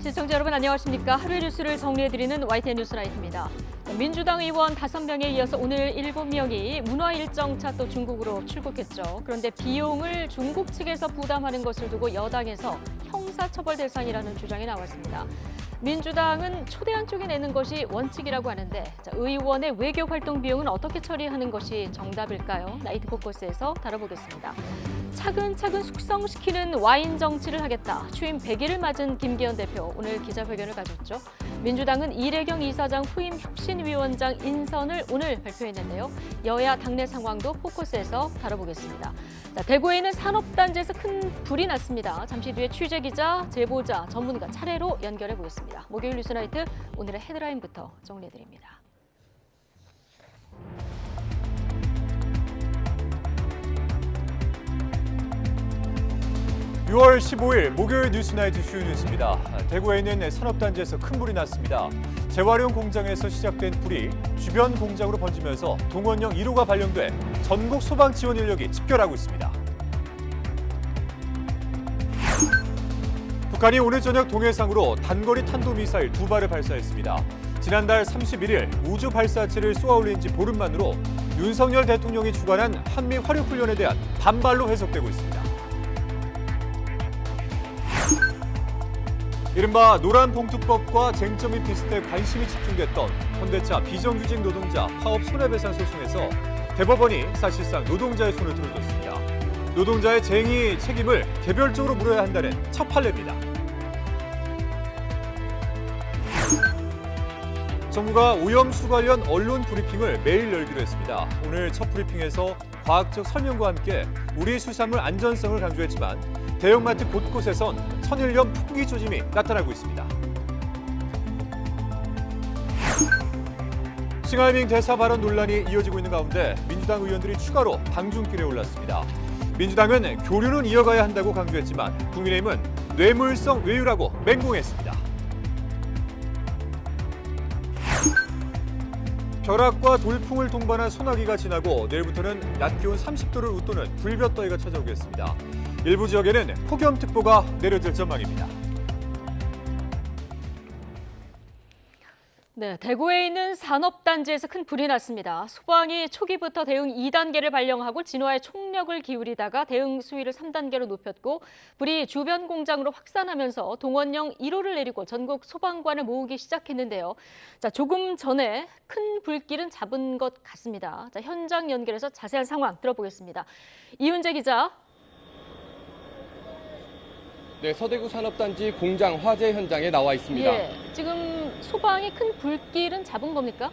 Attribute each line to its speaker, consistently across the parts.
Speaker 1: 시청자 여러분 안녕하십니까. 하루의 뉴스를 정리해드리는 YTN 뉴스라이트입니다. 민주당 의원 5명에 이어서 오늘 7명이 문화 일정차 또 중국으로 출국했죠. 그런데 비용을 중국 측에서 부담하는 것을 두고 여당에서 형사처벌 대상이라는 주장이 나왔습니다. 민주당은 초대한 쪽이 내는 것이 원칙이라고 하는데 의원의 외교 활동 비용은 어떻게 처리하는 것이 정답일까요? 나이트 포커스에서 다뤄보겠습니다. 차근차근 숙성시키는 와인 정치를 하겠다. 취임 100일을 맞은 김기현 대표 오늘 기자회견을 가졌죠. 민주당은 이래경 이사장 후임 혁신위원장 인선을 오늘 발표했는데요. 여야 당내 상황도 포커스에서 다뤄보겠습니다. 대구에는 산업단지에서 큰 불이 났습니다. 잠시 뒤에 취재기자, 제보자, 전문가 차례로 연결해 보겠습니다. 목요일 뉴스나이트 오늘의 헤드라인부터 정리해드립니다.
Speaker 2: 6월 15일 목요일 뉴스나이트 주요 뉴스입니다. 대구에 있는 산업단지에서 큰 불이 났습니다. 재활용 공장에서 시작된 불이 주변 공장으로 번지면서 동원령 1호가 발령돼 전국 소방 지원 인력이 집결하고 있습니다. 북한이 오늘 저녁 동해상으로 단거리 탄도미사일 2발을 발사했습니다. 지난달 31일 우주 발사체를 쏘아올린 지 보름 만으로 윤석열 대통령이 주관한 한미 화력훈련에 대한 반발로 해석되고 있습니다. 이른바 노란봉투법과 쟁점이 비슷해 관심이 집중됐던 현대차 비정규직 노동자 파업 손해배상 소송에서 대법원이 사실상 노동자의 손을 들어줬습니다. 노동자의 쟁의 책임을 개별적으로 물어야 한다는 첫 판례입니다. 정부가 오염수 관련 언론 브리핑을 매일 열기로 했습니다. 오늘 첫 브리핑에서 과학적 설명과 함께 우리 수산물 안전성을 강조했지만 대형마트 곳곳에선 천일염 풍기 조짐이 나타나고 있습니다. 싱하이밍 대사 발언 논란이 이어지고 있는 가운데 민주당 의원들이 추가로 방중길에 올랐습니다. 민주당은 교류는 이어가야 한다고 강조했지만 국민의힘은 뇌물성 외유라고 맹공했습니다. 벼락과 돌풍을 동반한 소나기가 지나고 내일부터는 낮 기온 30도를 웃도는 불볕더위가 찾아오겠습니다. 일부 지역에는 폭염특보가 내려질 전망입니다.
Speaker 1: 네, 대구에 있는 산업단지에서 큰 불이 났습니다. 소방이 초기부터 대응 2단계를 발령하고 진화에 총력을 기울이다가 대응 수위를 3단계로 높였고 불이 주변 공장으로 확산하면서 동원령 1호를 내리고 전국 소방관을 모으기 시작했는데요. 조금 전에 큰 불길은 잡은 것 같습니다. 현장 연결해서 자세한 상황 들어보겠습니다. 이윤재 기자.
Speaker 3: 네, 서대구 산업단지 공장 화재 현장에 나와 있습니다.
Speaker 1: 예, 지금 소방이 큰 불길은 잡은 겁니까?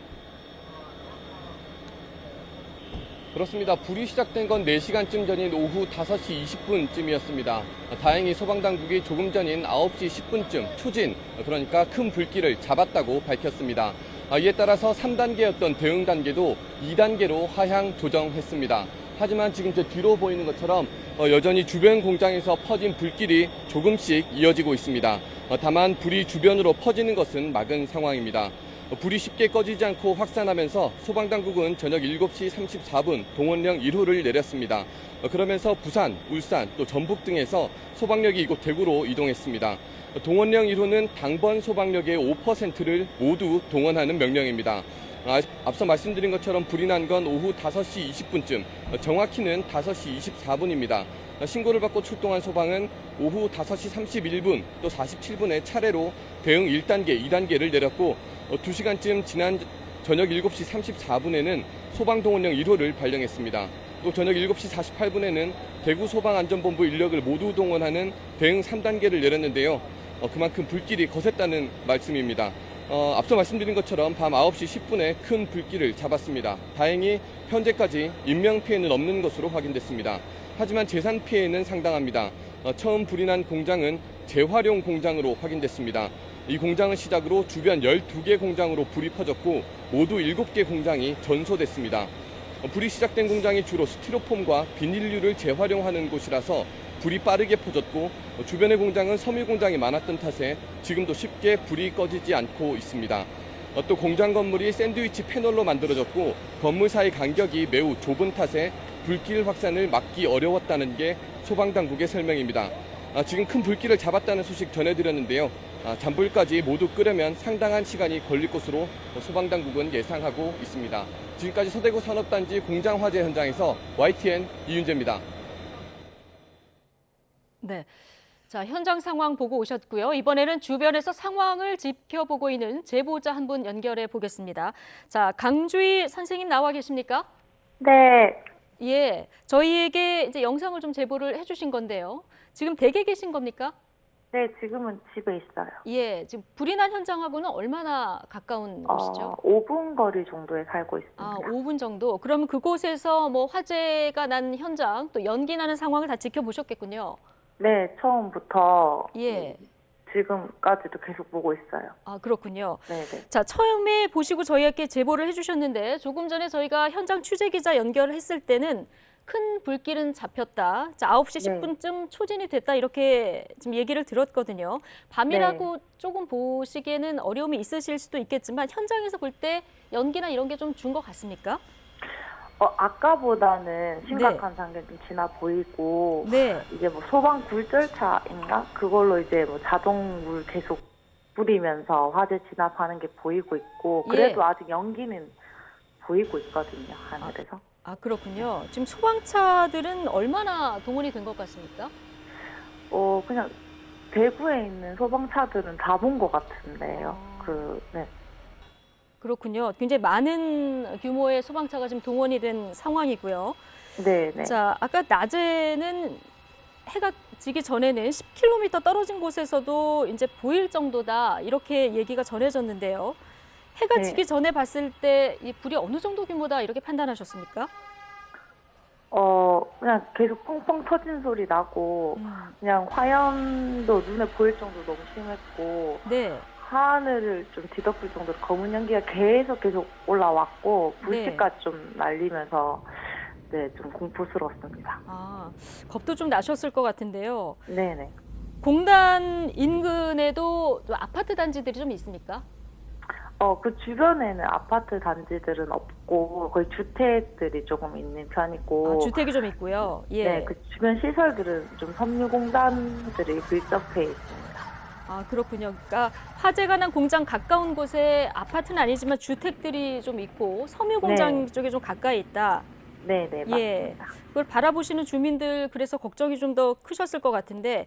Speaker 3: 그렇습니다. 불이 시작된 건 4시간쯤 전인 오후 5시 20분쯤이었습니다. 다행히 소방당국이 조금 전인 9시 10분쯤 초진, 그러니까 큰 불길을 잡았다고 밝혔습니다. 이에 따라서 3단계였던 대응 단계도 2단계로 하향 조정했습니다. 하지만 지금 제 뒤로 보이는 것처럼 여전히 주변 공장에서 퍼진 불길이 조금씩 이어지고 있습니다. 다만 불이 주변으로 퍼지는 것은 막은 상황입니다. 불이 쉽게 꺼지지 않고 확산하면서 소방당국은 저녁 7시 34분 동원령 1호를 내렸습니다. 그러면서 부산, 울산, 또 전북 등에서 소방력이 이곳 대구로 이동했습니다. 동원령 1호는 당번 소방력의 5%를 모두 동원하는 명령입니다. 앞서 말씀드린 것처럼 불이 난 건 오후 5시 20분쯤, 정확히는 5시 24분입니다. 신고를 받고 출동한 소방은 오후 5시 31분, 또 47분에 차례로 대응 1단계, 2단계를 내렸고 2시간쯤 지난 저녁 7시 34분에는 소방동원령 1호를 발령했습니다. 또 저녁 7시 48분에는 대구소방안전본부 인력을 모두 동원하는 대응 3단계를 내렸는데요. 그만큼 불길이 거셌다는 말씀입니다. 앞서 말씀드린 것처럼 밤 9시 10분에 큰 불길을 잡았습니다. 다행히 현재까지 인명피해는 없는 것으로 확인됐습니다. 하지만 재산 피해는 상당합니다. 처음 불이 난 공장은 재활용 공장으로 확인됐습니다. 이 공장을 시작으로 주변 12개 공장으로 불이 퍼졌고 모두 7개 공장이 전소됐습니다. 불이 시작된 공장이 주로 스티로폼과 비닐류를 재활용하는 곳이라서 불이 빠르게 퍼졌고 주변의 공장은 섬유 공장이 많았던 탓에 지금도 쉽게 불이 꺼지지 않고 있습니다. 또 공장 건물이 샌드위치 패널로 만들어졌고 건물 사이 간격이 매우 좁은 탓에 불길 확산을 막기 어려웠다는 게 소방당국의 설명입니다. 지금 큰 불길을 잡았다는 소식 전해드렸는데요. 잔불까지 모두 끄려면 상당한 시간이 걸릴 것으로 소방당국은 예상하고 있습니다. 지금까지 서대구 산업단지 공장 화재 현장에서 YTN 이윤재입니다.
Speaker 1: 네. 자, 현장 상황 보고 오셨고요. 이번에는 주변에서 상황을 지켜보고 있는 제보자 한 분 연결해 보겠습니다. 자, 강주희 선생님 나와 계십니까?
Speaker 4: 네,
Speaker 1: 예. 저희에게 이제 영상을 좀 제보를 해주신 건데요. 지금 댁에 계신 겁니까?
Speaker 4: 네, 지금은 집에 있어요.
Speaker 1: 예. 지금 불이 난 현장하고는 얼마나 가까운 곳이죠?
Speaker 4: 5분 거리 정도에 살고 있습니다.
Speaker 1: 아, 5분 정도. 그러면 그곳에서 뭐 화재가 난 현장, 또 연기 나는 상황을 다 지켜보셨겠군요.
Speaker 4: 네, 처음부터
Speaker 1: 예.
Speaker 4: 지금까지도 계속 보고 있어요.
Speaker 1: 아, 그렇군요.
Speaker 4: 네, 네.
Speaker 1: 자, 처음에 보시고 저희에게 제보를 해주셨는데 조금 전에 저희가 현장 취재기자 연결을 했을 때는 큰 불길은 잡혔다. 자, 9시
Speaker 4: 네.
Speaker 1: 10분쯤 초진이 됐다. 이렇게 지금 얘기를 들었거든요. 밤이라고 조금 보시기에는 어려움이 있으실 수도 있겠지만 현장에서 볼 때 연기나 이런 게 좀 준 것 같습니까?
Speaker 4: 아까보다는 심각한 단계 좀 지나 보이고,
Speaker 1: 네.
Speaker 4: 이제 뭐 소방 굴절차인가? 그걸로 이제 뭐 자동물 계속 뿌리면서 화재 진압하는 게 보이고 있고, 그래도
Speaker 1: 예.
Speaker 4: 아직 연기는 보이고 있거든요, 하늘에서.
Speaker 1: 아, 그렇군요. 지금 소방차들은 얼마나 동원이 된 것 같습니까?
Speaker 4: 그냥 대구에 있는 소방차들은 다 본 것 같은데요. 네.
Speaker 1: 그렇군요. 굉장히 많은 규모의 소방차가 지금 동원이 된 상황이고요.
Speaker 4: 네, 네.
Speaker 1: 자, 아까 낮에는 해가 지기 전에는 10km 떨어진 곳에서도 이제 보일 정도다 이렇게 얘기가 전해졌는데요. 해가
Speaker 4: 네.
Speaker 1: 지기 전에 봤을 때 이 불이 어느 정도 규모다 이렇게 판단하셨습니까?
Speaker 4: 그냥 계속 펑펑 터진 소리 나고, 그냥 화염도 눈에 보일 정도 너무 심했고,
Speaker 1: 네.
Speaker 4: 하늘을 좀 뒤덮을 정도로 검은 연기가 계속 올라왔고, 불씨까지 좀 날리면서, 네, 좀 공포스러웠습니다.
Speaker 1: 아, 겁도 좀 나셨을 것 같은데요.
Speaker 4: 네네.
Speaker 1: 공단 인근에도 또 아파트 단지들이 좀 있습니까?
Speaker 4: 그 주변에는 아파트 단지들은 없고, 거의 주택들이 조금 있는 편이고,
Speaker 1: 아, 주택이 좀 있고요. 예.
Speaker 4: 네, 그 주변 시설들은 좀 섬유공단들이 밀접해 있습니다.
Speaker 1: 아, 그렇군요. 그러니까 화재가 난 공장 가까운 곳에 아파트는 아니지만 주택들이 좀 있고 섬유 공장 쪽에 좀 가까이 있다.
Speaker 4: 네네,
Speaker 1: 예.
Speaker 4: 맞습니다.
Speaker 1: 그걸 바라보시는 주민들 그래서 걱정이 좀 더 크셨을 것 같은데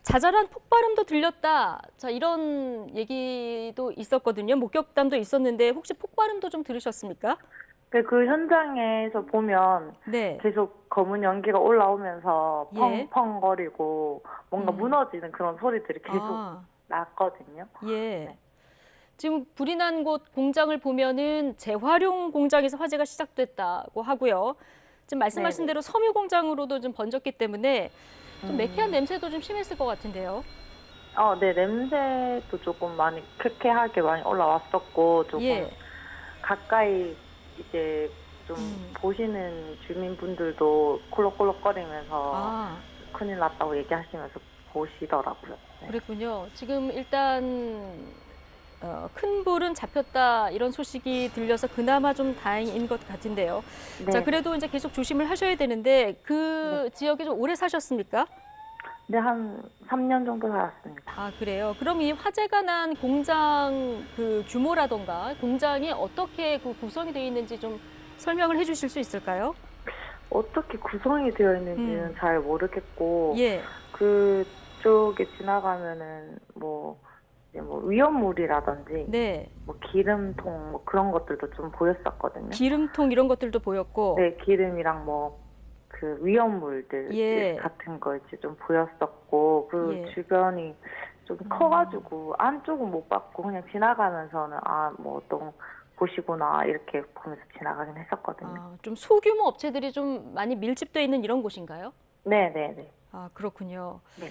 Speaker 1: 자잘한 폭발음도 들렸다. 자, 이런 얘기도 있었거든요. 목격담도 있었는데 혹시 폭발음도 좀 들으셨습니까?
Speaker 4: 그 현장에서 보면
Speaker 1: 네.
Speaker 4: 계속 검은 연기가 올라오면서
Speaker 1: 예.
Speaker 4: 펑펑거리고 뭔가 무너지는 그런 소리들이 계속
Speaker 1: 아,
Speaker 4: 났거든요.
Speaker 1: 예. 지금 불이 난 곳 공장을 보면은 재활용 공장에서 화재가 시작됐다고 하고요. 지금 말씀하신
Speaker 4: 네네.
Speaker 1: 대로 섬유 공장으로도 좀 번졌기 때문에 좀 매캐한 냄새도 좀 심했을 것 같은데요.
Speaker 4: 네, 냄새도 조금 많이 쾌쾌하게 많이 올라왔었고, 조금
Speaker 1: 예.
Speaker 4: 가까이 이제 좀 보시는 주민분들도 콜록콜록거리면서
Speaker 1: 아,
Speaker 4: 큰일 났다고 얘기하시면서 보시더라고요. 네.
Speaker 1: 그랬군요. 지금 일단 큰 불은 잡혔다 이런 소식이 들려서 그나마 좀 다행인 것 같은데요.
Speaker 4: 네.
Speaker 1: 자, 그래도 이제 계속 조심을 하셔야 되는데 그 지역에 좀 오래 사셨습니까?
Speaker 4: 네, 한 3년 정도 살았습니다.
Speaker 1: 아, 그래요. 그럼 이 화재가 난 공장 그 규모라던가 공장이 어떻게 그 구성이 되어 있는지 좀 설명을 해 주실 수 있을까요?
Speaker 4: 어떻게 구성이 되어 있는지는 잘 모르겠고,
Speaker 1: 예.
Speaker 4: 그쪽에 지나가면은 이제 위험물이라든지
Speaker 1: 네.
Speaker 4: 기름통 그런 것들도 좀 보였었거든요.
Speaker 1: 기름통 이런 것들도 보였고.
Speaker 4: 네, 기름이랑 그 위험물들
Speaker 1: 예.
Speaker 4: 같은 거 이제 좀 보였었고, 그
Speaker 1: 예.
Speaker 4: 주변이 좀 커가지고 안쪽은 못 봤고 그냥 지나가면서는 어떤 곳이구나 이렇게 보면서 지나가긴 했었거든요.
Speaker 1: 아, 좀 소규모 업체들이 좀 많이 밀집되어 있는 이런 곳인가요?
Speaker 4: 네네네.
Speaker 1: 아, 그렇군요.
Speaker 4: 네.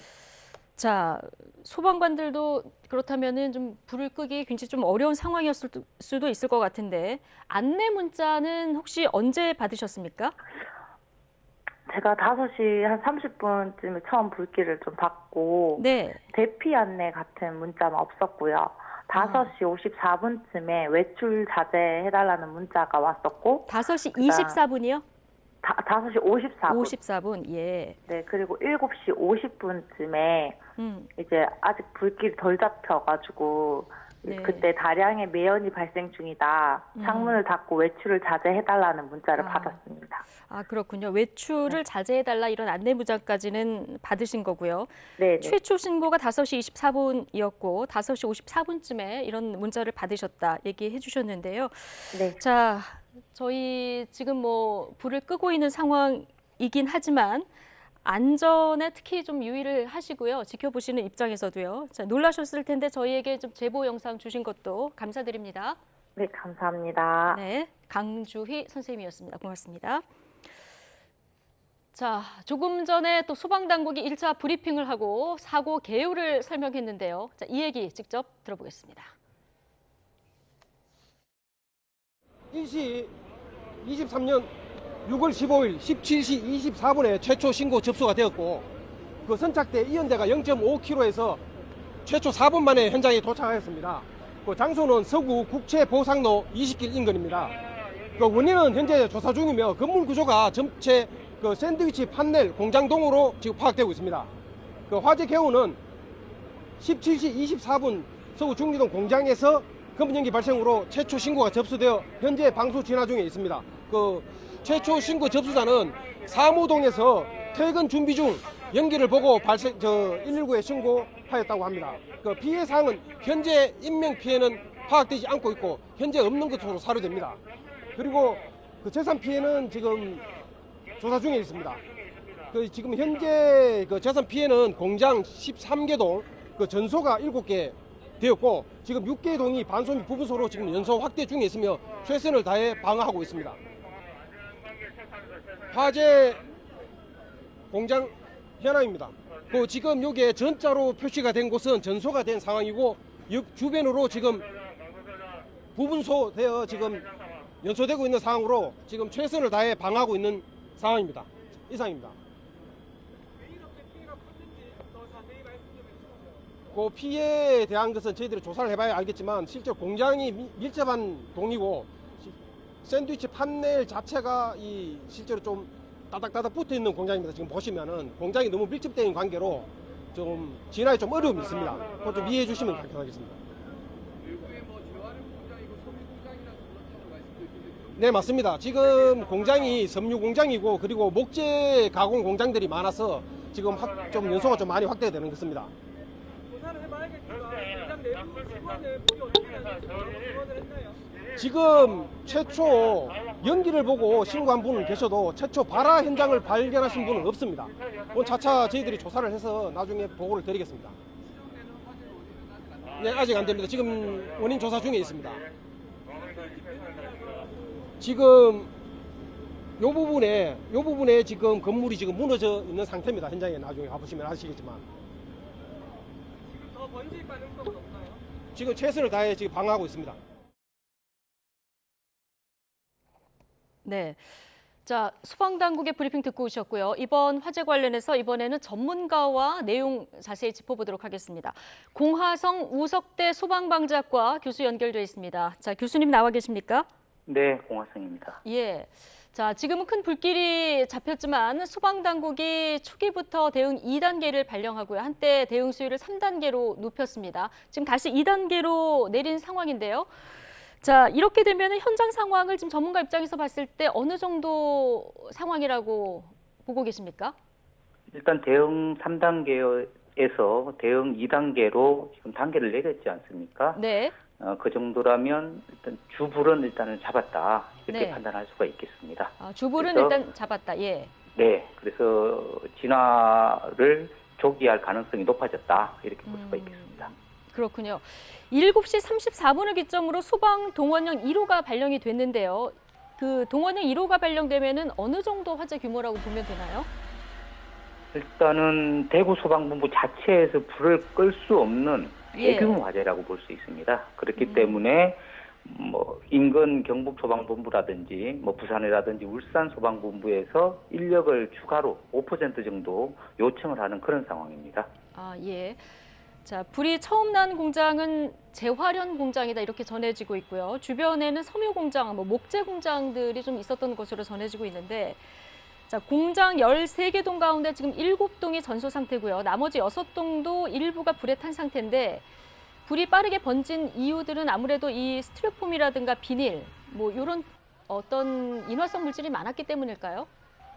Speaker 1: 자, 소방관들도 그렇다면은 좀 불을 끄기 굉장히 좀 어려운 상황이었을 수도 있을 것 같은데 안내 문자는 혹시 언제 받으셨습니까?
Speaker 4: 제가 5시 한 30분쯤에 처음 불길을 좀 받고,
Speaker 1: 네.
Speaker 4: 대피 안내 같은 문자는 없었고요. 5시 54분쯤에 외출 자제해달라는 문자가 왔었고,
Speaker 1: 5시 24분이요?
Speaker 4: 5시 54분.
Speaker 1: 54분, 예.
Speaker 4: 네, 그리고 7시 50분쯤에 이제 아직 불길이 덜 잡혀가지고
Speaker 1: 네.
Speaker 4: 그때 다량의 매연이 발생 중이다. 창문을 닫고 외출을 자제해달라는 문자를
Speaker 1: 아.
Speaker 4: 받았습니다.
Speaker 1: 아, 그렇군요. 외출을 자제해달라 이런 안내 문자까지는 받으신 거고요.
Speaker 4: 네, 네.
Speaker 1: 최초 신고가 5시 24분이었고 5시 54분쯤에 이런 문자를 받으셨다 얘기해 주셨는데요.
Speaker 4: 네.
Speaker 1: 자, 저희 지금 뭐 불을 끄고 있는 상황이긴 하지만 안전에 특히 좀 유의를 하시고요. 지켜보시는 입장에서도요. 자, 놀라셨을 텐데 저희에게 좀 제보 영상 주신 것도 감사드립니다.
Speaker 4: 네, 감사합니다.
Speaker 1: 네, 강주희 선생님이었습니다. 고맙습니다. 자, 조금 전에 또 소방당국이 1차 브리핑을 하고 사고 개요를 설명했는데요. 자, 이 얘기 직접 들어보겠습니다.
Speaker 5: 1시 23년 6월 15일 17시 24분에 최초 신고 접수가 되었고 그 선착대 이연대가 0.5km에서 최초 4분 만에 현장에 도착하였습니다. 그 장소는 서구 국채보상로 20길 인근입니다. 그 원인은 현재 조사 중이며 건물 구조가 전체 그 샌드위치 판넬 공장동으로 지금 파악되고 있습니다. 그 화재 개요는 17시 24분 서구 중리동 공장에서 검은 연기 발생으로 최초 신고가 접수되어 현재 방수 진화 중에 있습니다. 그 최초 신고 접수자는 사무동에서 퇴근 준비 중 연기를 보고 119에 신고하였다고 합니다. 그 피해 사항은 현재 인명 피해는 파악되지 않고 있고 현재 없는 것으로 사료됩니다. 그리고 그 재산 피해는 지금 조사 중에 있습니다. 그 지금 현재 그 재산 피해는 공장 13개 동, 그 전소가 7개 되었고 지금 6개 동이 반소 및 부분소로 지금 연소 확대 중에 있으며 최선을 다해 방어하고 있습니다. 화재 공장 현황입니다. 그 지금 여기에 전자로 표시가 된 곳은 전소가 된 상황이고 주변으로 지금 부분소 되어 지금 연소되고 있는 상황으로 지금 최선을 다해 방어하고 있는 상황입니다. 이상입니다. 그 피해에 대한 것은 저희들이 조사를 해봐야 알겠지만 실제 공장이 밀접한 동이고 샌드위치 판넬 자체가 실제로 좀 따닥따닥 붙어 있는 공장입니다. 지금 보시면은 공장이 너무 밀집되는 관계로 좀 진화에 좀 어려움이 있습니다. 그거 좀 이해해 주시면 감사하겠습니다. 네, 맞습니다. 지금 공장이 섬유 공장이고 그리고 목재 가공 공장들이 많아서 지금 좀 연소가 좀 많이 확대가 되는 것입니다. 지금 최초 연기를 보고 신고한 분은 계셔도 최초 발화 현장을 발견하신 분은 없습니다. 오늘 차차 저희들이 조사를 해서 나중에 보고를 드리겠습니다. 네, 아직 안 됩니다. 지금 원인 조사 중에 있습니다. 지금 요 부분에 지금 건물이 지금 무너져 있는 상태입니다. 현장에 나중에 가보시면 아시겠지만. 더 번질 가능성은 없나요? 지금 최선을 다해 지금 방어하고 있습니다.
Speaker 1: 네. 자, 소방당국의 브리핑 듣고 오셨고요. 이번 화재 관련해서 이번에는 전문가와 내용 자세히 짚어보도록 하겠습니다. 공화성 우석대 소방방재학과 교수 연결되어 있습니다. 자, 교수님 나와 계십니까?
Speaker 6: 네, 공화성입니다.
Speaker 1: 예. 자, 지금은 큰 불길이 잡혔지만 소방당국이 초기부터 대응 2단계를 발령하고요. 한때 대응 수위를 3단계로 높였습니다. 지금 다시 2단계로 내린 상황인데요. 자, 이렇게 되면 현장 상황을 지금 전문가 입장에서 봤을 때 어느 정도 상황이라고 보고 계십니까? 일단
Speaker 6: 대응 3단계에서 대응 2단계로 지금 단계를 내렸지 않습니까?
Speaker 1: 네.
Speaker 6: 그 정도라면 일단 주불은 일단은 잡았다 이렇게
Speaker 1: 네.
Speaker 6: 판단할 수가 있겠습니다.
Speaker 1: 아, 주불은
Speaker 6: 그래서,
Speaker 1: 일단 잡았다. 예.
Speaker 6: 네, 그래서 진화를 조기할 가능성이 높아졌다 이렇게 볼 수가 있겠습니다.
Speaker 1: 그렇군요. 7시 34분을 기점으로 소방 동원령 1호가 발령이 됐는데요. 그 동원령 1호가 발령되면은 어느 정도 화재 규모라고 보면 되나요?
Speaker 6: 일단은 대구 소방본부 자체에서 불을 끌 수 없는 대규모 화재라고 볼 수 있습니다. 그렇기 때문에 뭐 인근 경북 소방본부라든지 뭐 부산이라든지 울산 소방본부에서 인력을 추가로 5% 정도 요청을 하는 그런 상황입니다.
Speaker 1: 아, 예. 자, 불이 처음 난 공장은 재활연 공장이다 이렇게 전해지고 있고요. 주변에는 섬유 공장, 뭐 목재 공장들이 좀 있었던 것으로 전해지고 있는데 자, 공장 13개 동 가운데 지금 7동이 전소 상태고요. 나머지 6동도 일부가 불에 탄 상태인데 불이 빠르게 번진 이유들은 아무래도 이 스티로폼이라든가 비닐, 뭐 이런 어떤 인화성 물질이 많았기 때문일까요?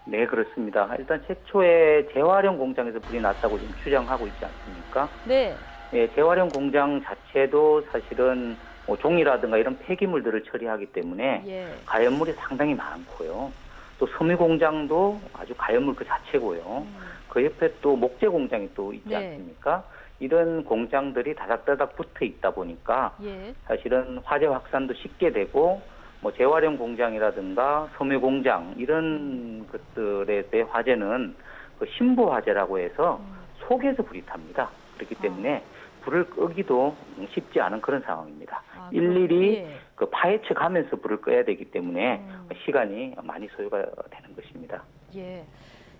Speaker 6: 네, 그렇습니다. 일단 최초에 재활용 공장에서 불이 났다고 지금 추정하고 있지 않습니까?
Speaker 1: 네.
Speaker 6: 예, 재활용 공장 자체도 사실은 뭐 종이라든가 이런 폐기물들을 처리하기 때문에
Speaker 1: 예.
Speaker 6: 가연물이 상당히 많고요. 또 섬유 공장도 아주 가연물 그 자체고요. 그 옆에 또 목재 공장이 또 있지
Speaker 1: 네.
Speaker 6: 않습니까? 이런 공장들이 다닥다닥 붙어 있다 보니까
Speaker 1: 예.
Speaker 6: 사실은 화재 확산도 쉽게 되고 뭐 재활용 공장이라든가 섬유 공장 이런 것들에 대해 화재는 그 신부 화재라고 해서 속에서 불이 탑니다. 그렇기 때문에 불을 끄기도 쉽지 않은 그런 상황입니다.
Speaker 1: 아,
Speaker 6: 일일이
Speaker 1: 예.
Speaker 6: 그 파헤쳐 가면서 불을 꺼야 되기 때문에 시간이 많이 소요가 되는 것입니다.
Speaker 1: 예.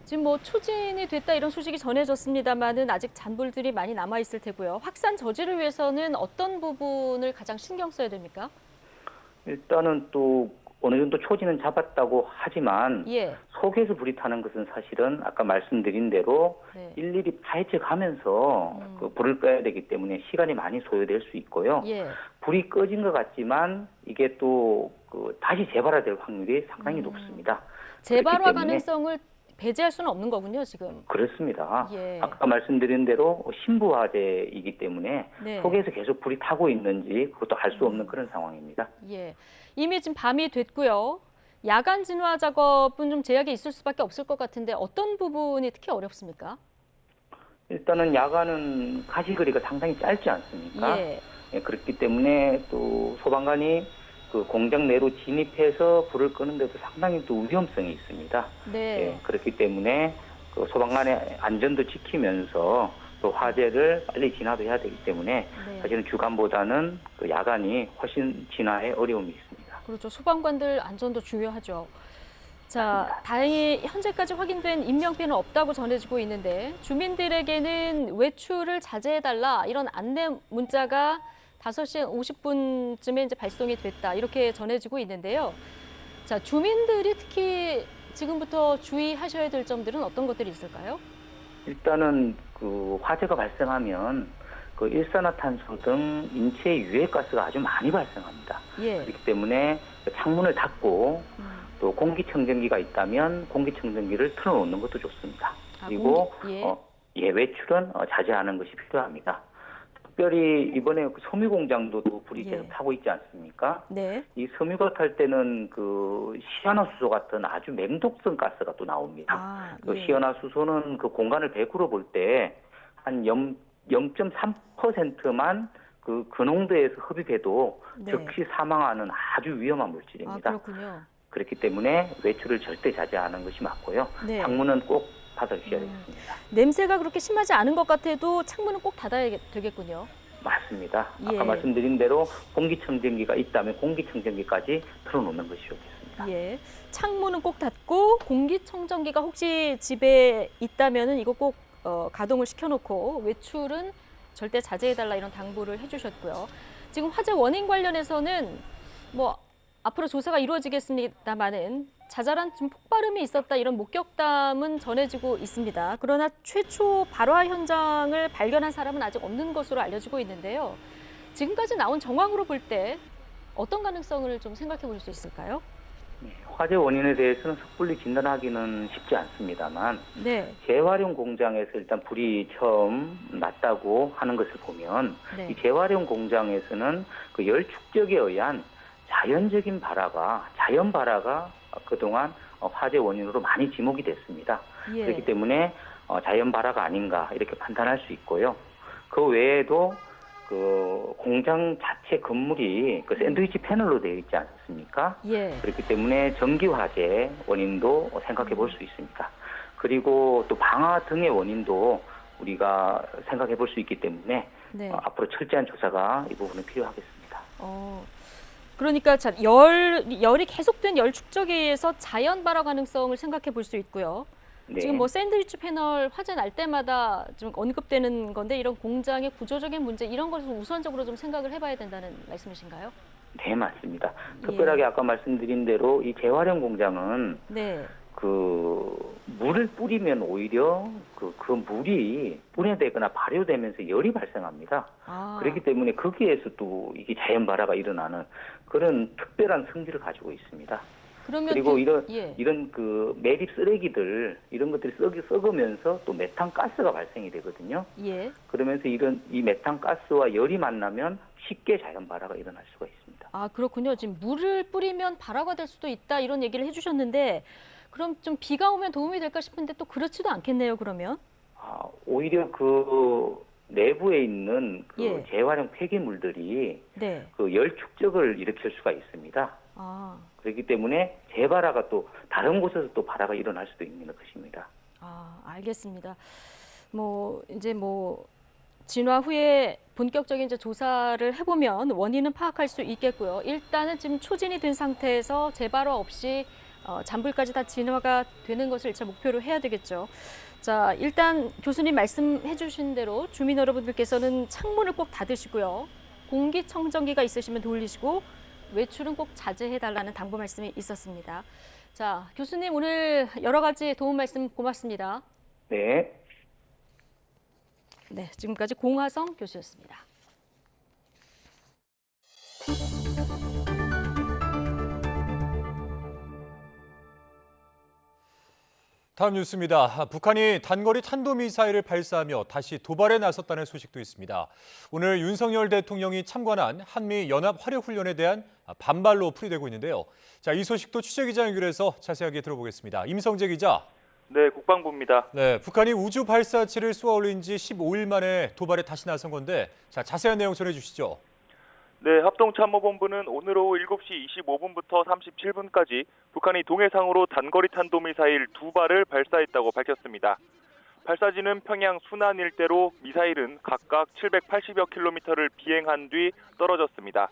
Speaker 1: 지금 뭐 초진이 됐다 이런 소식이 전해졌습니다만은 아직 잔불들이 많이 남아 있을 테고요. 확산 저지를 위해서는 어떤 부분을 가장 신경 써야 됩니까?
Speaker 6: 일단은 또 어느 정도 초지는 잡았다고 하지만
Speaker 1: 예.
Speaker 6: 속에서 불이 타는 것은 사실은 아까 말씀드린 대로
Speaker 1: 네.
Speaker 6: 일일이 파헤쳐 가면서 그 불을 꺼야 되기 때문에 시간이 많이 소요될 수 있고요.
Speaker 1: 예.
Speaker 6: 불이 꺼진 것 같지만 이게 또 그 다시 재발화될 확률이 상당히 높습니다.
Speaker 1: 재발화
Speaker 6: 그렇기 때문에
Speaker 1: 가능성을 배제할 수는 없는 거군요, 지금.
Speaker 6: 그렇습니다.
Speaker 1: 예.
Speaker 6: 아까 말씀드린 대로 신부 화재이기 때문에
Speaker 1: 네.
Speaker 6: 속에서 계속 불이 타고 있는지 그것도 알 수 없는 그런 상황입니다.
Speaker 1: 예. 이미 지금 밤이 됐고요. 야간 진화 작업은 좀 제약이 있을 수밖에 없을 것 같은데 어떤 부분이 특히 어렵습니까?
Speaker 6: 일단은 야간은 가시거리가 상당히 짧지 않습니까?
Speaker 1: 예.
Speaker 6: 예, 그렇기 때문에 또 소방관이 그 공장 내로 진입해서 불을 끄는데도 상당히 또 위험성이 있습니다.
Speaker 1: 네.
Speaker 6: 예, 그렇기 때문에 그 소방관의 안전도 지키면서 또 화재를 빨리 진화도 해야 되기 때문에
Speaker 1: 네.
Speaker 6: 사실은 주간보다는 그 야간이 훨씬 진화에 어려움이 있습니다.
Speaker 1: 그렇죠. 소방관들 안전도 중요하죠. 자, 다행히 현재까지 확인된 인명피해는 없다고 전해지고 있는데 주민들에게는 외출을 자제해달라 이런 안내 문자가 5시 50분쯤에 이제 발송이 됐다 이렇게 전해지고 있는데요. 자, 주민들이 특히 지금부터 주의하셔야 될 점들은 어떤 것들이 있을까요?
Speaker 6: 일단은 그 화재가 발생하면 그 일산화탄소 등 인체 유해가스가 아주 많이 발생합니다.
Speaker 1: 예.
Speaker 6: 그렇기 때문에 창문을 닫고 또 공기청정기가 있다면 공기청정기를 틀어놓는 것도 좋습니다.
Speaker 1: 아,
Speaker 6: 그리고
Speaker 1: 예.
Speaker 6: 외출은 자제하는 것이 필요합니다. 특별히 이번에 그 섬유 공장도 불이
Speaker 1: 예.
Speaker 6: 계속 타고 있지 않습니까?
Speaker 1: 네.
Speaker 6: 이 섬유가 탈 때는 그 시아나수소 같은 아주 맹독성 가스가 또 나옵니다.
Speaker 1: 아,
Speaker 6: 그
Speaker 1: 예.
Speaker 6: 시아나수소는 그 공간을 100으로 볼 때 한 0.3%만 그 농도에서 흡입해도
Speaker 1: 네.
Speaker 6: 즉시 사망하는 아주 위험한
Speaker 1: 아,
Speaker 6: 물질입니다.
Speaker 1: 그렇군요.
Speaker 6: 그렇기 때문에 외출을 절대 자제하는 것이 맞고요.
Speaker 1: 네.
Speaker 6: 창문은 꼭 닫아주셔야 되겠습니다.
Speaker 1: 냄새가 그렇게 심하지 않은 것 같아도 창문은 꼭 닫아야 되겠군요.
Speaker 6: 맞습니다.
Speaker 1: 예.
Speaker 6: 아까 말씀드린 대로 공기청정기가 있다면 공기청정기까지 틀어놓는 것이 좋겠습니다.
Speaker 1: 예. 창문은 꼭 닫고 공기청정기가 혹시 집에 있다면은 이거 꼭 가동을 시켜놓고 외출은 절대 자제해달라 이런 당부를 해주셨고요. 지금 화재 원인 관련해서는 뭐 앞으로 조사가 이루어지겠습니다만은 자잘한 좀 폭발음이 있었다 이런 목격담은 전해지고 있습니다. 그러나 최초 발화 현장을 발견한 사람은 아직 없는 것으로 알려지고 있는데요. 지금까지 나온 정황으로 볼 때 어떤 가능성을 좀 생각해 볼 수 있을까요?
Speaker 6: 화재 원인에 대해서는 섣불리 진단하기는 쉽지 않습니다만
Speaker 1: 네.
Speaker 6: 재활용 공장에서 일단 불이 처음 났다고 하는 것을 보면
Speaker 1: 네.
Speaker 6: 이 재활용 공장에서는 그 열 축적에 의한 자연 발화가 그동안 화재 원인으로 많이 지목이 됐습니다.
Speaker 1: 예.
Speaker 6: 그렇기 때문에 자연 발화가 아닌가 이렇게 판단할 수 있고요. 그 외에도 그 공장 자체 건물이 그 샌드위치 패널로 되어 있지 않습니까?
Speaker 1: 예.
Speaker 6: 그렇기 때문에 전기 화재 원인도 생각해 볼 수 있습니다. 그리고 또 방화 등의 원인도 우리가 생각해 볼 수 있기 때문에
Speaker 1: 네.
Speaker 6: 앞으로 철저한 조사가 이 부분은 필요하겠습니다.
Speaker 1: 그러니까 열이 계속된 열 축적에 의해서 자연 발화 가능성을 생각해 볼 수 있고요.
Speaker 6: 네.
Speaker 1: 지금 뭐 샌드위치 패널 화재 날 때마다 좀 언급되는 건데 이런 공장의 구조적인 문제 이런 것을 우선적으로 좀 생각을 해봐야 된다는 말씀이신가요?
Speaker 6: 네, 맞습니다. 특별하게 아까 말씀드린 대로 이 재활용 공장은
Speaker 1: 네.
Speaker 6: 물을 뿌리면 오히려 그 물이 분해되거나 발효되면서 열이 발생합니다. 그렇기 때문에 거기에서 또 이게 자연 발화가 일어나는 그런 특별한 성질을 가지고 있습니다. 그리고 이런 그 매립 쓰레기들 이런 것들이 썩으면서 또 메탄 가스가 발생이 되거든요.
Speaker 1: 예.
Speaker 6: 그러면서 이 메탄 가스와 열이 만나면 쉽게 자연 발화가 일어날 수가 있습니다.
Speaker 1: 아, 그렇군요. 지금 물을 뿌리면 발화가 될 수도 있다 이런 얘기를 해주셨는데 그럼 좀 비가 오면 도움이 될까 싶은데 또 그렇지도 않겠네요. 그러면?
Speaker 6: 오히려 그 내부에 있는 그 재활용 폐기물들이
Speaker 1: 네.
Speaker 6: 그 열 축적을 일으킬 수가 있습니다. 그렇기 때문에 재발화가 또 다른 곳에서 또 발화가 일어날 수도 있는 것입니다.
Speaker 1: 알겠습니다. 이제 진화 후에 본격적인 이제 조사를 해보면 원인은 파악할 수 있겠고요. 일단은 지금 초진이 된 상태에서 재발화 없이 잔불까지 다 진화가 되는 것을 1차 목표로 해야 되겠죠. 자, 일단 교수님 말씀해 주신 대로 주민 여러분들께서는 창문을 꼭 닫으시고요. 공기청정기가 있으시면 돌리시고 외출은 꼭 자제해달라는 당부 말씀이 있었습니다. 자, 교수님 오늘 여러 가지 도움 말씀 고맙습니다.
Speaker 6: 네.
Speaker 1: 네, 지금까지 공화성 교수였습니다.
Speaker 2: 다음 뉴스입니다. 북한이 단거리 탄도미사일을 발사하며 다시 도발에 나섰다는 소식도 있습니다. 오늘 윤석열 대통령이 참관한 한미 연합화력훈련에 대한 반발로 풀이되고 있는데요. 자, 이 소식도 취재기자 연결해서 자세하게 들어보겠습니다. 임성재 기자.
Speaker 7: 네, 국방부입니다.
Speaker 2: 네, 북한이 우주 발사체를 쏘아 올린 지 15일 만에 도발에 다시 나선 건데 자, 자세한 내용 전해주시죠.
Speaker 7: 네, 합동참모본부는 오늘 오후 7시 25분부터 37분까지 북한이 동해상으로 단거리 탄도미사일 2발을 발사했다고 밝혔습니다. 발사지는 평양 순안 일대로 미사일은 각각 780여 킬로미터를 비행한 뒤 떨어졌습니다.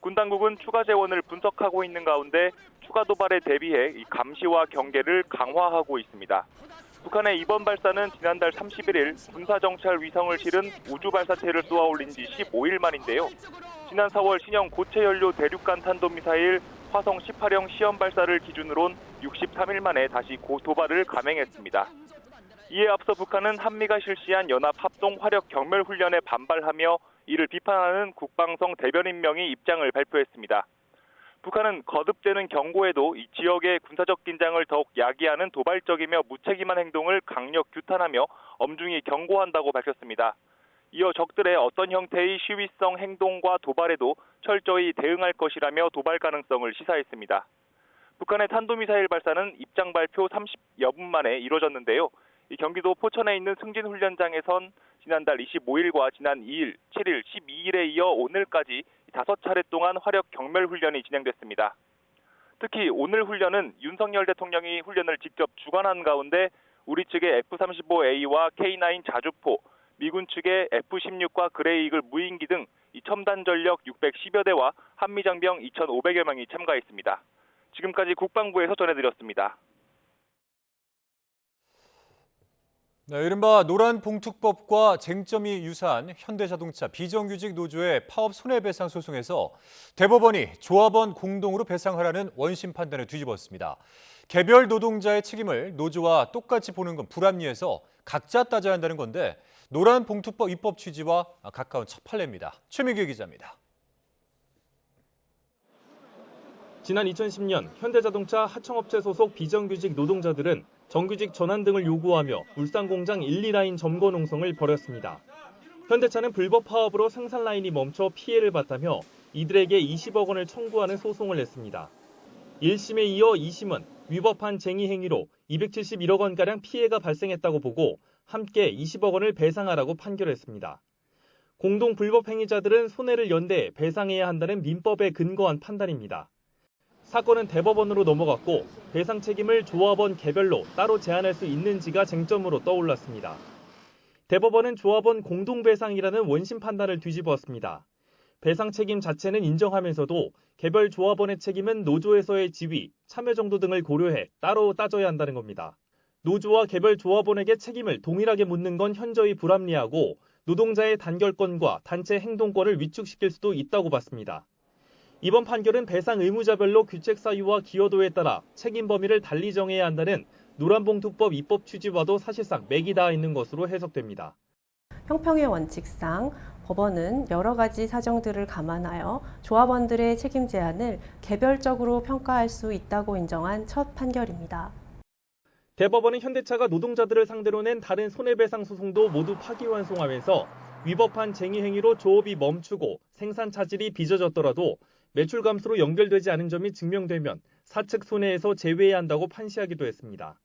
Speaker 7: 군 당국은 추가 재원을 분석하고 있는 가운데 추가 도발에 대비해 감시와 경계를 강화하고 있습니다. 북한의 이번 발사는 지난달 31일 군사정찰 위성을 실은 우주 발사체를 쏘아 올린 지 15일 만인데요. 지난 4월 신형 고체 연료 대륙간 탄도미사일 화성 18형 시험 발사를 기준으론 63일 만에 다시 도발을 감행했습니다. 이에 앞서 북한은 한미가 실시한 연합 합동 화력 경멸 훈련에 반발하며 이를 비판하는 국방성 대변인명의 입장을 발표했습니다. 북한은 거듭되는 경고에도 이 지역의 군사적 긴장을 더욱 야기하는 도발적이며 무책임한 행동을 강력 규탄하며 엄중히 경고한다고 밝혔습니다. 이어 적들의 어떤 형태의 시위성 행동과 도발에도 철저히 대응할 것이라며 도발 가능성을 시사했습니다. 북한의 탄도미사일 발사는 입장 발표 30여 분 만에 이루어졌는데요. 이 경기도 포천에 있는 승진훈련장에선 지난달 25일과 지난 2일, 7일, 12일에 이어 오늘까지 5차례 동안 화력 경멸 훈련이 진행됐습니다. 특히 오늘 훈련은 윤석열 대통령이 훈련을 직접 주관한 가운데 우리 측의 F-35A와 K9 자주포, 미군 측의 F-16과 그레이이글 무인기 등 첨단 전력 610여 대와 한미장병 2,500여 명이 참가했습니다. 지금까지 국방부에서 전해드렸습니다.
Speaker 2: 네, 이른바 노란봉투법과 쟁점이 유사한 현대자동차 비정규직 노조의 파업 손해배상 소송에서 대법원이 조합원 공동으로 배상하라는 원심 판단을 뒤집었습니다. 개별 노동자의 책임을 노조와 똑같이 보는 건 불합리해서 각자 따져야 한다는 건데 노란봉투법 입법 취지와 가까운 첫 판례입니다. 최민규 기자입니다.
Speaker 8: 지난 2010년 현대자동차 하청업체 소속 비정규직 노동자들은 정규직 전환 등을 요구하며 울산공장 1, 2라인 점거 농성을 벌였습니다. 현대차는 불법 파업으로 생산 라인이 멈춰 피해를 봤다며 이들에게 20억 원을 청구하는 소송을 냈습니다. 1심에 이어 2심은 위법한 쟁의 행위로 271억 원가량 피해가 발생했다고 보고 함께 20억 원을 배상하라고 판결했습니다. 공동 불법 행위자들은 손해를 연대해 배상해야 한다는 민법에 근거한 판단입니다. 사건은 대법원으로 넘어갔고 배상 책임을 조합원 개별로 따로 제한할 수 있는지가 쟁점으로 떠올랐습니다. 대법원은 조합원 공동배상이라는 원심 판단을 뒤집었습니다. 배상 책임 자체는 인정하면서도 개별 조합원의 책임은 노조에서의 지위, 참여 정도 등을 고려해 따로 따져야 한다는 겁니다. 노조와 개별 조합원에게 책임을 동일하게 묻는 건 현저히 불합리하고 노동자의 단결권과 단체 행동권을 위축시킬 수도 있다고 봤습니다. 이번 판결은 배상 의무자별로 규책 사유와 기여도에 따라 책임 범위를 달리 정해야 한다는 노란봉투법 입법 취지와도 사실상 맥이 닿아 있는 것으로 해석됩니다.
Speaker 9: 형평의 원칙상 법원은 여러 가지 사정들을 감안하여 조합원들의 책임 제한을 개별적으로 평가할 수 있다고 인정한 첫 판결입니다.
Speaker 8: 대법원은 현대차가 노동자들을 상대로 낸 다른 손해배상 소송도 모두 파기환송하면서 위법한 쟁의 행위로 조업이 멈추고 생산 차질이 빚어졌더라도 매출 감소로 연결되지 않은 점이 증명되면 사측 손해에서 제외해야 한다고 판시하기도 했습니다.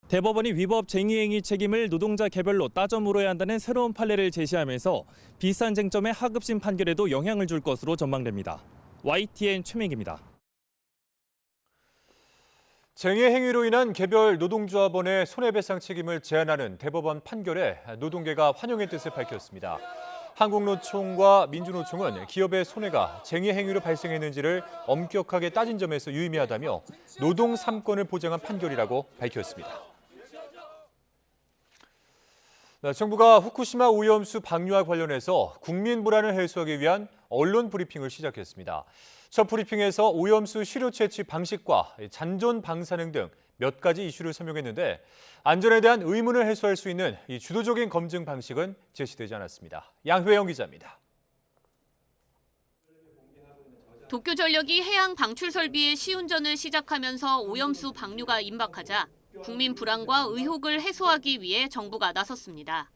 Speaker 10: 대법원이 위법 쟁의행위 책임을 노동자 개별로 따져 물어야 한다는 새로운 판례를 제시하면서 비슷한 쟁점의 하급심 판결에도 영향을 줄 것으로 전망됩니다. YTN 최민기입니다.
Speaker 2: 쟁의 행위로 인한 개별 노동조합원의 손해배상 책임을 제한하는 대법원 판결에 노동계가 환영의 뜻을 밝혔습니다. 한국노총과 민주노총은 기업의 손해가 쟁의 행위로 발생했는지를 엄격하게 따진 점에서 유의미하다며 노동 3권을 보장한 판결이라고 밝혔습니다. 정부가 후쿠시마 오염수 방류와 관련해서 국민 불안을 해소하기 위한 언론 브리핑을 시작했습니다. 첫 브리핑에서 오염수 시료 채취 방식과 잔존 방사능 등 몇 가지 이슈를 설명했는데 안전에 대한 의문을 해소할 수 있는 이 주도적인 검증 방식은 제시되지 않았습니다. 양회영 기자입니다.
Speaker 11: 도쿄전력이 해양 방출 설비의 시운전을 시작하면서 오염수 방류가 임박하자 국민 불안과 의혹을 해소하기 위해 정부가 나섰습니다.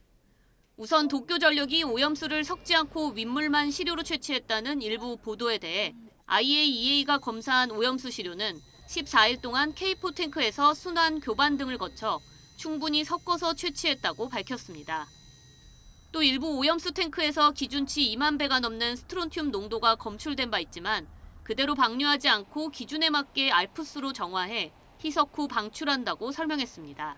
Speaker 11: 우선 도쿄전력이 오염수를 섞지 않고 윗물만 시료로 채취했다는 일부 보도에 대해 IAEA가 검사한 오염수 시료는 14일 동안 K4 탱크에서 순환 교반 등을 거쳐 충분히 섞어서 채취했다고 밝혔습니다. 또 일부 오염수 탱크에서 기준치 2만 배가 넘는 스트론튬 농도가 검출된 바 있지만 그대로 방류하지 않고 기준에 맞게 알프스로 정화해 희석 후 방출한다고 설명했습니다.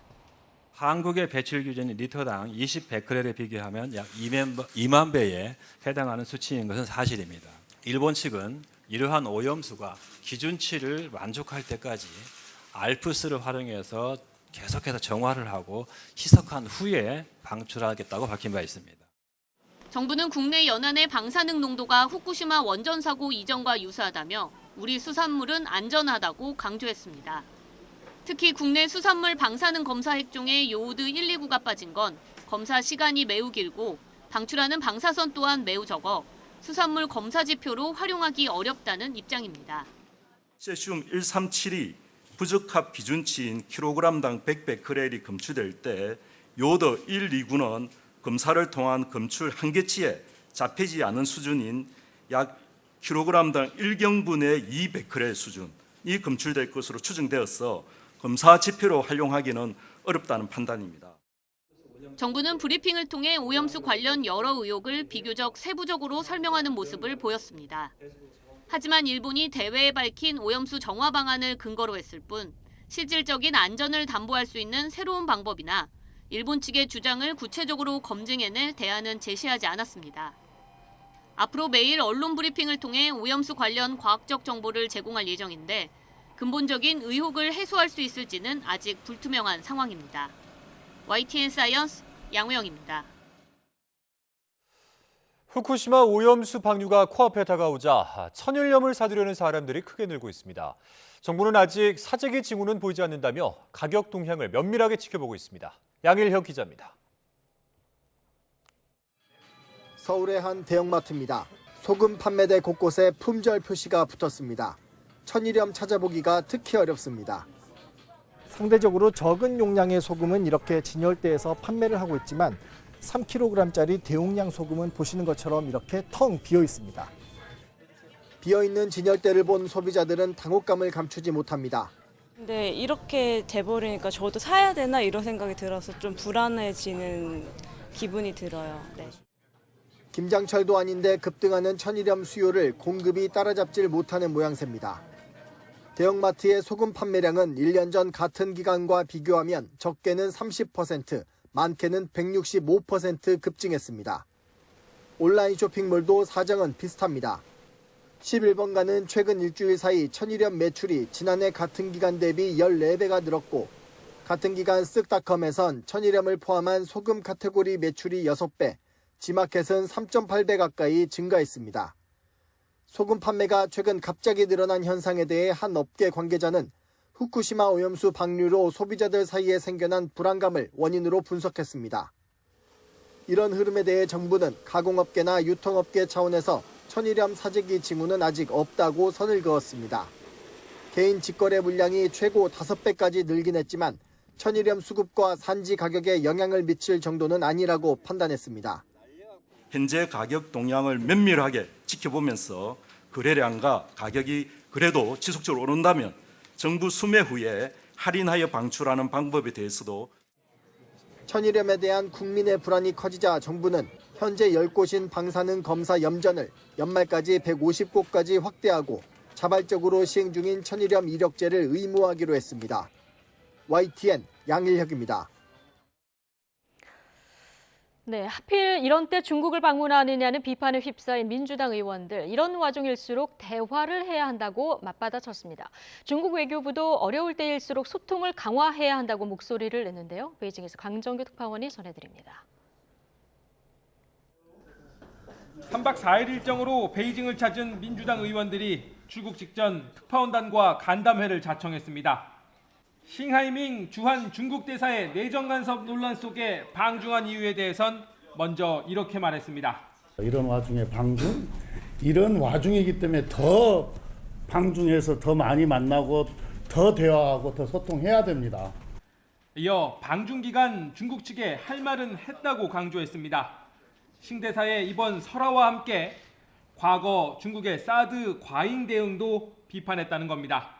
Speaker 12: 한국의 배출 기준이 리터당 20베크렐에 비교하면 약 2만 배에 해당하는 수치인 것은 사실입니다. 일본 측은 이러한 오염수가 기준치를 만족할 때까지 알프스를 활용해서 계속해서 정화를 하고 희석한 후에 방출하겠다고 밝힌 바 있습니다.
Speaker 11: 정부는 국내 연안의 방사능 농도가 후쿠시마 원전 사고 이전과 유사하다며 우리 수산물은 안전하다고 강조했습니다. 특히 국내 수산물 방사능 검사 핵종에 요오드 129가 빠진 건 검사 시간이 매우 길고 방출하는 방사선 또한 매우 적어 수산물 검사 지표로 활용하기 어렵다는 입장입니다.
Speaker 13: 세슘 137이 부적합 기준치인 킬로그램당 100베크렐이 검출될 때 요오드 129는 검사를 통한 검출 한계치에 잡히지 않은 수준인 약 킬로그램당 1경분의 2베크렐 수준이 검출될 것으로 추정되어서 검사 지표로 활용하기는 어렵다는 판단입니다.
Speaker 11: 정부는 브리핑을 통해 오염수 관련 여러 의혹을 비교적 세부적으로 설명하는 모습을 보였습니다. 하지만 일본이 대회에 밝힌 오염수 정화 방안을 근거로 했을 뿐 실질적인 안전을 담보할 수 있는 새로운 방법이나 일본 측의 주장을 구체적으로 검증해낼 대안은 제시하지 않았습니다. 앞으로 매일 언론 브리핑을 통해 오염수 관련 과학적 정보를 제공할 예정인데 근본적인 의혹을 해소할 수 있을지는 아직 불투명한 상황입니다. YTN 사이언스 양우영입니다.
Speaker 2: 후쿠시마 오염수 방류가 코앞에 다가오자 천일염을 사두려는 사람들이 크게 늘고 있습니다. 정부는 아직 사재기 징후는 보이지 않는다며 가격 동향을 면밀하게 지켜보고 있습니다. 양일혁 기자입니다.
Speaker 14: 서울의 한 대형마트입니다. 소금 판매대 곳곳에 품절 표시가 붙었습니다. 천일염 찾아보기가 특히 어렵습니다.
Speaker 15: 상대적으로 적은 용량의 소금은 이렇게 진열대에서 판매를 하고 있지만 3kg짜리 대용량 소금은 보시는 것처럼 이렇게 텅 비어 있습니다.
Speaker 14: 비어있는 진열대를 본 소비자들은 당혹감을 감추지 못합니다.
Speaker 16: 근데 이렇게 돼버리니까 저도 사야 되나 이런 생각이 들어서 좀 불안해지는 기분이 들어요. 네.
Speaker 14: 김장철도 아닌데 급등하는 천일염 수요를 공급이 따라잡질 못하는 모양새입니다. 대형마트의 소금 판매량은 1년 전 같은 기간과 비교하면 적게는 30%, 많게는 165% 급증했습니다. 온라인 쇼핑몰도 사정은 비슷합니다. 11번가는 최근 일주일 사이 천일염 매출이 지난해 같은 기간 대비 14배가 늘었고 같은 기간 쓱닷컴에선 천일염을 포함한 소금 카테고리 매출이 6배, 지마켓은 3.8배 가까이 증가했습니다. 소금 판매가 최근 갑자기 늘어난 현상에 대해 한 업계 관계자는 후쿠시마 오염수 방류로 소비자들 사이에 생겨난 불안감을 원인으로 분석했습니다. 이런 흐름에 대해 정부는 가공업계나 유통업계 차원에서 천일염 사재기 징후는 아직 없다고 선을 그었습니다. 개인 직거래 물량이 최고 5배까지 늘긴 했지만 천일염 수급과 산지 가격에 영향을 미칠 정도는 아니라고 판단했습니다.
Speaker 13: 현재 가격 동향을 면밀하게 지켜보면서 거래량과 가격이 그래도 지속적으로 오른다면 정부 수매 후에 할인하여 방출하는 방법에 대해서도
Speaker 14: 천일염에 대한 국민의 불안이 커지자 정부는 현재 10곳인 방사능 검사 염전을 연말까지 150곳까지 확대하고 자발적으로 시행 중인 천일염 이력제를 의무화하기로 했습니다. YTN 양일혁입니다.
Speaker 1: 네, 하필 이런 때 중국을 방문하느냐는 비판에 휩싸인 민주당 의원들. 이런 와중일수록 대화를 해야 한다고 맞받아쳤습니다. 중국 외교부도 어려울 때일수록 소통을 강화해야 한다고 목소리를 냈는데요. 베이징에서 강정규 특파원이 전해드립니다.
Speaker 17: 3박 4일 일정으로 베이징을 찾은 민주당 의원들이 출국 직전 특파원단과 간담회를 자청했습니다. 싱하이밍 주한 중국 대사의 내정 간섭 논란 속에 방중한 이유에 대해선 먼저 이렇게 말했습니다.
Speaker 18: 이런 와중에 방중? 이런 와중이기 때문에 더 방중해서 더 많이 만나고 더 대화하고 더 소통해야 됩니다.
Speaker 17: 이어 방중 기간 중국 측에 할 말은 했다고 강조했습니다. 싱 대사의 이번 설화와 함께 과거 중국의 사드 과잉 대응도 비판했다는 겁니다.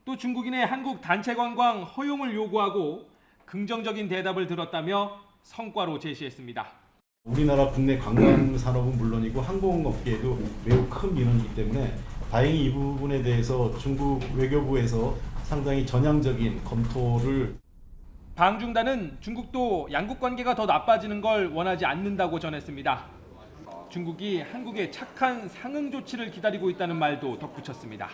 Speaker 17: 또 중국인의 한국 단체 관광 허용을 요구하고 긍정적인 대답을 들었다며 성과로 제시했습니다.
Speaker 19: 우리나라 국내 관광 산업은 물론이고 항공업계에도 매우 큰 민원이기 때문에 다행히 이 부분에 대해서 중국 외교부에서 상당히 전향적인 검토를.
Speaker 17: 방중단은 중국도 양국 관계가 더 나빠지는 걸 원하지 않는다고 전했습니다. 중국이 한국의 착한 상응 조치를 기다리고 있다는 말도 덧붙였습니다.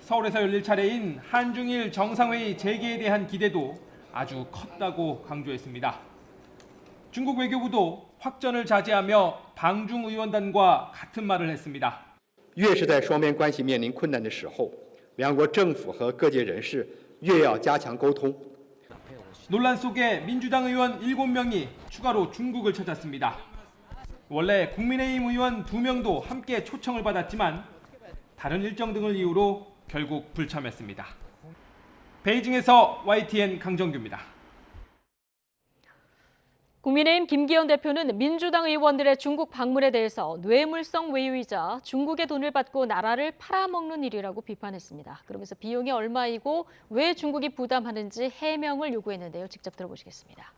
Speaker 17: 서울에서 열릴 차례인 한중일 정상회의 재개에 대한 기대도 아주 컸다고 강조했습니다. 중국 외교부도 확전을 자제하며 방중 의원단과 같은 말을 했습니다.
Speaker 20: 越是在双边关系面临困难的时候，两国政府和各界人士越要加强沟通。
Speaker 17: 논란 속에 민주당 의원 7명이 추가로 중국을 찾았습니다. 원래 국민의힘 의원 2명도 함께 초청을 받았지만 다른 일정 등을 이유로 결국 불참했습니다. 베이징에서 YTN 강정규입니다.
Speaker 1: 국민의힘 김기현 대표는 민주당 의원들의 중국 방문에 대해서 뇌물성 외유이자 중국의 돈을 받고 나라를 팔아먹는 일이라고 비판했습니다. 그러면서 비용이 얼마이고 왜 중국이 부담하는지 해명을 요구했는데요. 직접 들어보시겠습니다.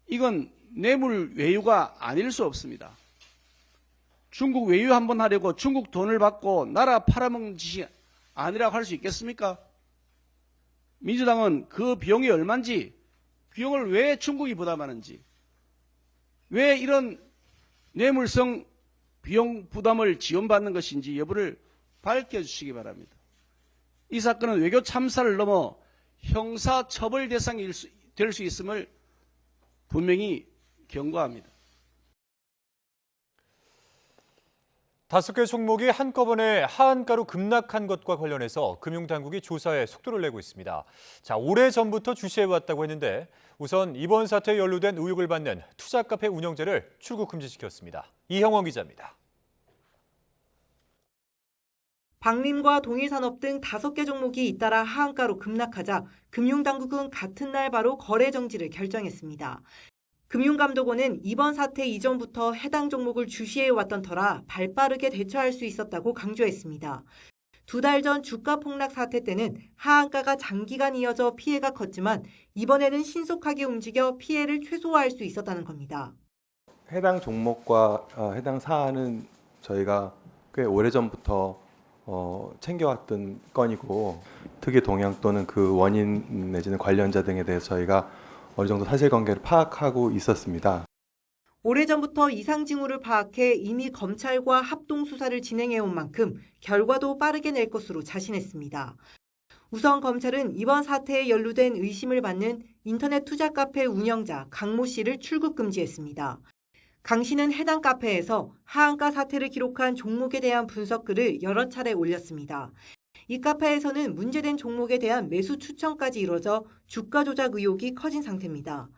Speaker 21: 이건 뇌물 외유가 아닐 수 없습니다. 중국 외유 한번 하려고 중국 돈을 받고 나라 팔아먹는 짓이 아니라고 할 수 있겠습니까? 민주당은 그 비용이 얼마인지, 비용을 왜 중국이 부담하는지, 왜 이런 뇌물성 비용 부담을 지원받는 것인지 여부를 밝혀주시기 바랍니다. 이 사건은 외교 참사를 넘어 형사처벌 대상이 될 수 있음을 분명히 경고합니다.
Speaker 2: 5개 종목이 한꺼번에 하한가로 급락한 것과 관련해서 금융당국이 조사에 속도를 내고 있습니다. 자, 오래전부터 주시해왔다고 했는데 우선 이번 사태에 연루된 의혹을 받는 투자카페 운영자를 출국 금지시켰습니다. 이형원 기자입니다.
Speaker 22: 방림과 동일산업 등 5개 종목이 잇따라 하한가로 급락하자 금융당국은 같은 날 바로 거래 정지를 결정했습니다. 금융감독원은 이번 사태 이전부터 해당 종목을 주시해왔던 터라 발빠르게 대처할 수 있었다고 강조했습니다. 2달 전 주가 폭락 사태 때는 하한가가 장기간 이어져 피해가 컸지만 이번에는 신속하게 움직여 피해를 최소화할 수 있었다는 겁니다.
Speaker 23: 해당 종목과 해당 사안은 저희가 꽤 오래전부터 챙겨왔던 건이고 특이 동향 또는 그 원인 내지는 관련자 등에 대해서 저희가 어느 정도 사실관계를 파악하고 있었습니다.
Speaker 22: 오래전부터 이상 징후를 파악해 이미 검찰과 합동 수사를 진행해온 만큼 결과도 빠르게 낼 것으로 자신했습니다. 우선 검찰은 이번 사태에 연루된 의심을 받는 인터넷 투자 카페 운영자 강모 씨를 출국 금지했습니다. 강 씨는 해당 카페에서 하한가 사태를 기록한 종목에 대한 분석글을 여러 차례 올렸습니다. 이 카페에서는 문제된 종목에 대한 매수 추천까지 이뤄져 주가 조작 의혹이 커진 상태입니다.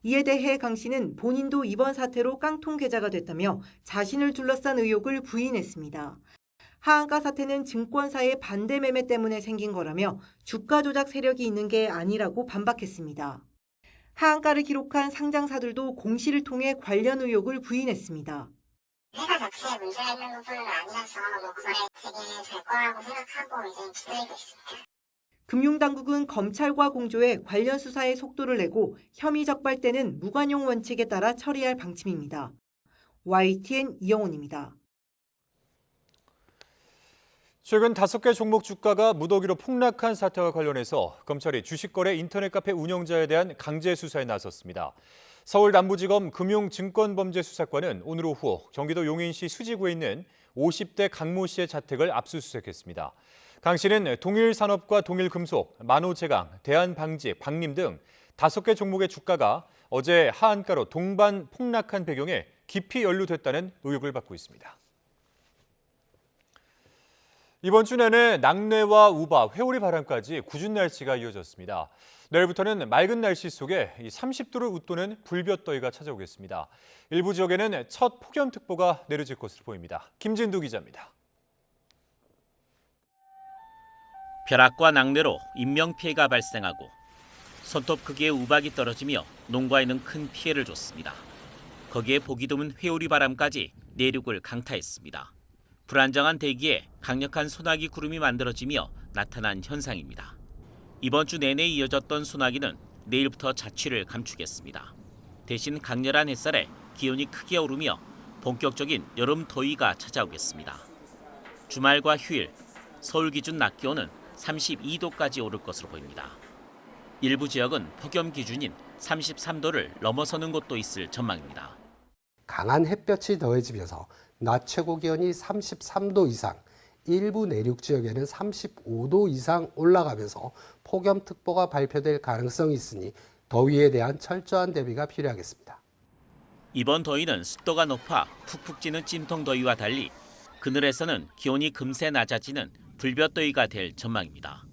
Speaker 22: 이에 대해 강 씨는 본인도 이번 사태로 깡통 계좌가 됐다며 자신을 둘러싼 의혹을 부인했습니다. 하한가 사태는 증권사의 반대 매매 때문에 생긴 거라며 주가 조작 세력이 있는 게 아니라고 반박했습니다. 하한가를 기록한 상장사들도 공시를 통해 관련 의혹을 부인했습니다.
Speaker 3: 회사 자체에 문제가 있는 부분은 아니라서 거래 재개될 거라고 생각하고 이제 기다리고 있습니다.
Speaker 22: 금융당국은 검찰과 공조해 관련 수사에 속도를 내고 혐의 적발 때는 무관용 원칙에 따라 처리할 방침입니다. YTN 이영훈입니다.
Speaker 2: 최근 5개 종목 주가가 무더기로 폭락한 사태와 관련해서 검찰이 주식거래 인터넷 카페 운영자에 대한 강제 수사에 나섰습니다. 서울 남부지검 금융증권범죄수사과는 오늘 오후 경기도 용인시 수지구에 있는 50대 강모 씨의 자택을 압수수색했습니다. 강 씨는 동일산업과 동일금속, 만호제강, 대한방직, 박림 등 5개 종목의 주가가 어제 하한가로 동반 폭락한 배경에 깊이 연루됐다는 의혹을 받고 있습니다. 이번 주 내내 낙뢰와 우박, 회오리 바람까지 궂은 날씨가 이어졌습니다. 내일부터는 맑은 날씨 속에 30도를 웃도는 불볕더위가 찾아오겠습니다. 일부 지역에는 첫 폭염특보가 내려질 것으로 보입니다. 김진두 기자입니다.
Speaker 4: 벼락과 낙뢰로 인명피해가 발생하고 손톱 크기의 우박이 떨어지며 농가에는 큰 피해를 줬습니다. 거기에 보기 드문 회오리 바람까지 내륙을 강타했습니다. 불안정한 대기에 강력한 소나기 구름이 만들어지며 나타난 현상입니다. 이번 주 내내 이어졌던 소나기는 내일부터 자취를 감추겠습니다. 대신 강렬한 햇살에 기온이 크게 오르며 본격적인 여름 더위가 찾아오겠습니다. 주말과 휴일, 서울 기준 낮 기온은 32도까지 오를 것으로 보입니다. 일부 지역은 폭염 기준인 33도를 넘어서는 곳도 있을 전망입니다.
Speaker 5: 강한 햇볕이 더해지면서 낮 최고 기온이 33도 이상, 일부 내륙 지역에는 35도 이상 올라가면서 폭염특보가 발표될 가능성이 있으니 더위에 대한 철저한 대비가 필요하겠습니다.
Speaker 4: 이번 더위는 습도가 높아 푹푹 찌는 찜통더위와 달리 그늘에서는 기온이 금세 낮아지는 불볕더위가 될 전망입니다.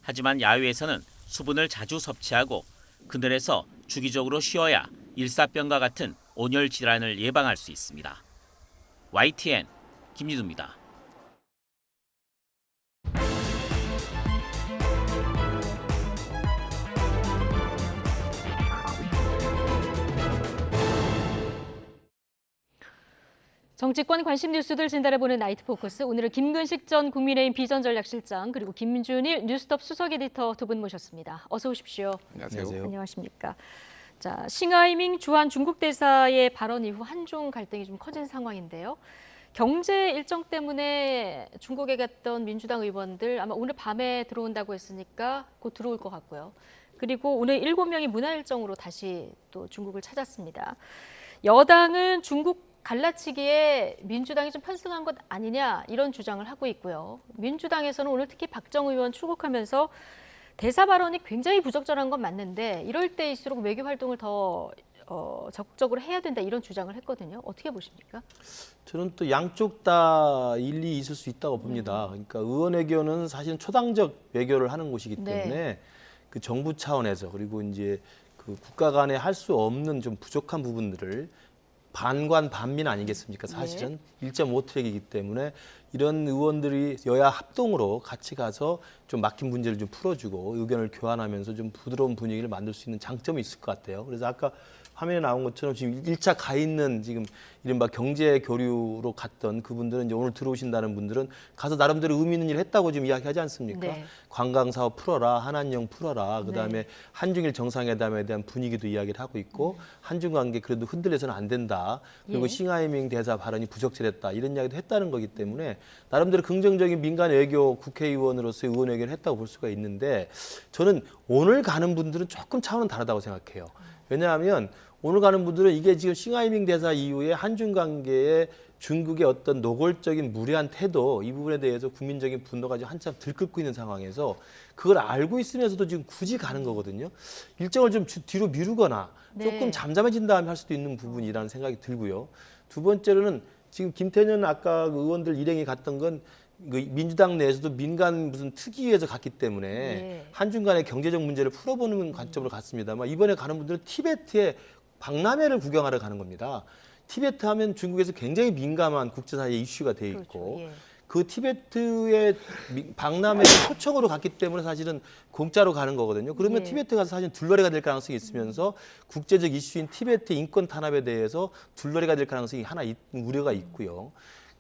Speaker 4: 하지만 야외에서는 수분을 자주 섭취하고 그늘에서 주기적으로 쉬어야 일사병과 같은 온열 질환을 예방할 수 있습니다. YTN 김유두입니다.
Speaker 1: 정치권 관심 뉴스들 진단해보는 나이트 포커스. 오늘은 김근식 전 국민의힘 비전전략실장 그리고 김준일 뉴스톱 수석 에디터 두 분 모셨습니다. 어서 오십시오.
Speaker 24: 안녕하세요.
Speaker 1: 안녕하십니까. 자, 싱하이밍 주한 중국 대사의 발언 이후 한중 갈등이 좀 커진 상황인데요. 경제 일정 때문에 중국에 갔던 민주당 의원들 아마 오늘 밤에 들어온다고 했으니까 곧 들어올 것 같고요. 그리고 오늘 7명이 문화 일정으로 다시 또 중국을 찾았습니다. 여당은 중국 갈라치기에 민주당이 좀 편승한 것 아니냐 이런 주장을 하고 있고요. 민주당에서는 오늘 특히 박정 의원 출국하면서 대사 발언이 굉장히 부적절한 건 맞는데 이럴 때일수록 외교 활동을 더 적극적으로 해야 된다 이런 주장을 했거든요. 어떻게 보십니까?
Speaker 24: 저는 또 양쪽 다 일리 있을 수 있다고 봅니다. 그러니까 의원 외교는 사실은 초당적 외교를 하는 곳이기 때문에 그 정부 차원에서 그리고 이제 그 국가 간에 할 수 없는 좀 부족한 부분들을 반관 반민 아니겠습니까? 사실은 1.5트랙이기 때문에 이런 의원들이 여야 합동으로 같이 가서 좀 막힌 문제를 좀 풀어주고 의견을 교환하면서 좀 부드러운 분위기를 만들 수 있는 장점이 있을 것 같아요. 그래서 아까 화면에 나온 것처럼 지금 1차 가 있는 지금 이른바 경제 교류로 갔던 그분들은 이제 오늘 들어오신다는 분들은 가서 나름대로 의미 있는 일을 했다고 지금 이야기하지 않습니까?
Speaker 1: 네.
Speaker 24: 관광 사업 풀어라, 한한령 풀어라, 그다음에 한중일 정상회담에 대한 분위기도 이야기를 하고 있고 한중 관계 그래도 흔들려서는 안 된다. 그리고 싱하이밍 대사 발언이 부적절했다 이런 이야기도 했다는 거기 때문에 나름대로 긍정적인 민간 외교 국회의원으로서의 의원 외교를 했다고 볼 수가 있는데 저는 오늘 가는 분들은 조금 차원은 다르다고 생각해요. 왜냐하면 오늘 가는 분들은 이게 지금 싱하이밍 대사 이후에 한중 관계에 중국의 어떤 노골적인 무례한 태도 이 부분에 대해서 국민적인 분노가 지금 한참 들끓고 있는 상황에서 그걸 알고 있으면서도 지금 굳이 가는 거거든요. 일정을 좀 뒤로 미루거나 조금 잠잠해진 다음에 할 수도 있는 부분이라는 생각이 들고요. 두 번째로는 지금 김태년 아까 의원들 일행이 갔던 건 민주당 내에서도 민간 무슨 특위에서 갔기 때문에 한중 간의 경제적 문제를 풀어보는 관점으로 갔습니다만 이번에 가는 분들은 티베트의 박람회를 구경하러 가는 겁니다. 티베트 하면 중국에서 굉장히 민감한 국제사회 이슈가 돼 있고 그 티베트의 박람회 초청으로 갔기 때문에 사실은 공짜로 가는 거거든요. 그러면 티베트 가서 사실 둘러리가 될 가능성이 있으면서 국제적 이슈인 티베트 인권 탄압에 대해서 둘러리가 될 가능성이 하나 우려가 있고요.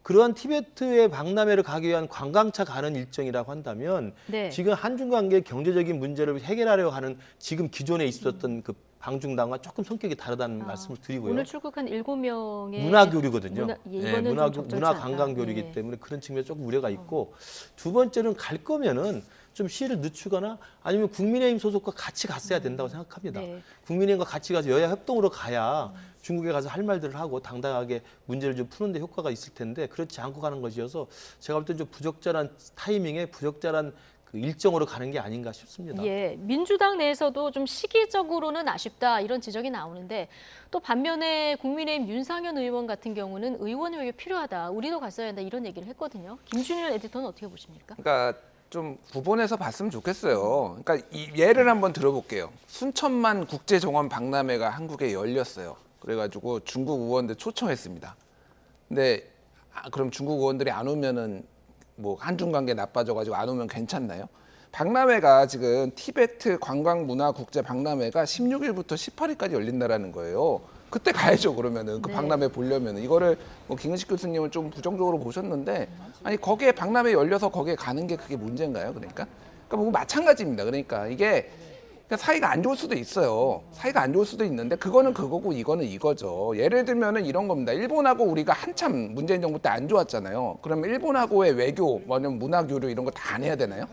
Speaker 24: 그러한 티베트의 박람회를 가기 위한 관광차 가는 일정이라고 한다면 지금 한중 관계의 경제적인 문제를 해결하려고 하는 지금 기존에 있었던 그 방중단과 조금 성격이 다르다는 말씀을 드리고요.
Speaker 1: 오늘 출국한 7명의
Speaker 24: 문화교류거든요.
Speaker 1: 이거는
Speaker 24: 문화 관광교류이기 때문에 그런 측면에 조금 우려가 있고 두 번째는 갈 거면은 좀 시일을 늦추거나 아니면 국민의힘 소속과 같이 갔어야 된다고 생각합니다. 국민의힘과 같이 가서 여야 협동으로 가야 중국에 가서 할 말들을 하고 당당하게 문제를 좀 푸는 데 효과가 있을 텐데 그렇지 않고 가는 것이어서 제가 볼 때 좀 부적절한 타이밍에 부적절한 그 일정으로 가는 게 아닌가 싶습니다.
Speaker 1: 민주당 내에서도 좀 시기적으로는 아쉽다 이런 지적이 나오는데 또 반면에 국민의힘 윤상현 의원 같은 경우는 의원 외교 필요하다, 우리도 갔어야 한다 이런 얘기를 했거든요. 김준일 에디터는 어떻게 보십니까?
Speaker 6: 그러니까 좀 구분해서 봤으면 좋겠어요. 그러니까 이 예를 한번 들어볼게요. 순천만 국제정원 박람회가 한국에 열렸어요. 그래가지고 중국 의원들 초청했습니다. 근데 그럼 중국 의원들이 안 오면은 뭐 한중 관계 나빠져가지고 안 오면 괜찮나요? 박람회가 지금 티베트 관광문화국제 박람회가 16일부터 18일까지 열린다라는 거예요. 그때 가야죠. 그러면은 그 박람회 보려면은 이거를 뭐 김은식 교수님은 좀 부정적으로 보셨는데 아니 거기에 박람회 열려서 거기에 가는 게 그게 문제인가요? 그러니까 뭐 마찬가지입니다. 그러니까 이게 사이가 안 좋을 수도 있어요. 사이가 안 좋을 수도 있는데 그거는 그거고 이거는 이거죠. 예를 들면은 이런 겁니다. 일본하고 우리가 한참 문재인 정부 때 안 좋았잖아요. 그러면 일본하고의 외교, 뭐냐면 문화교류 이런 거 다 안 해야 되나요?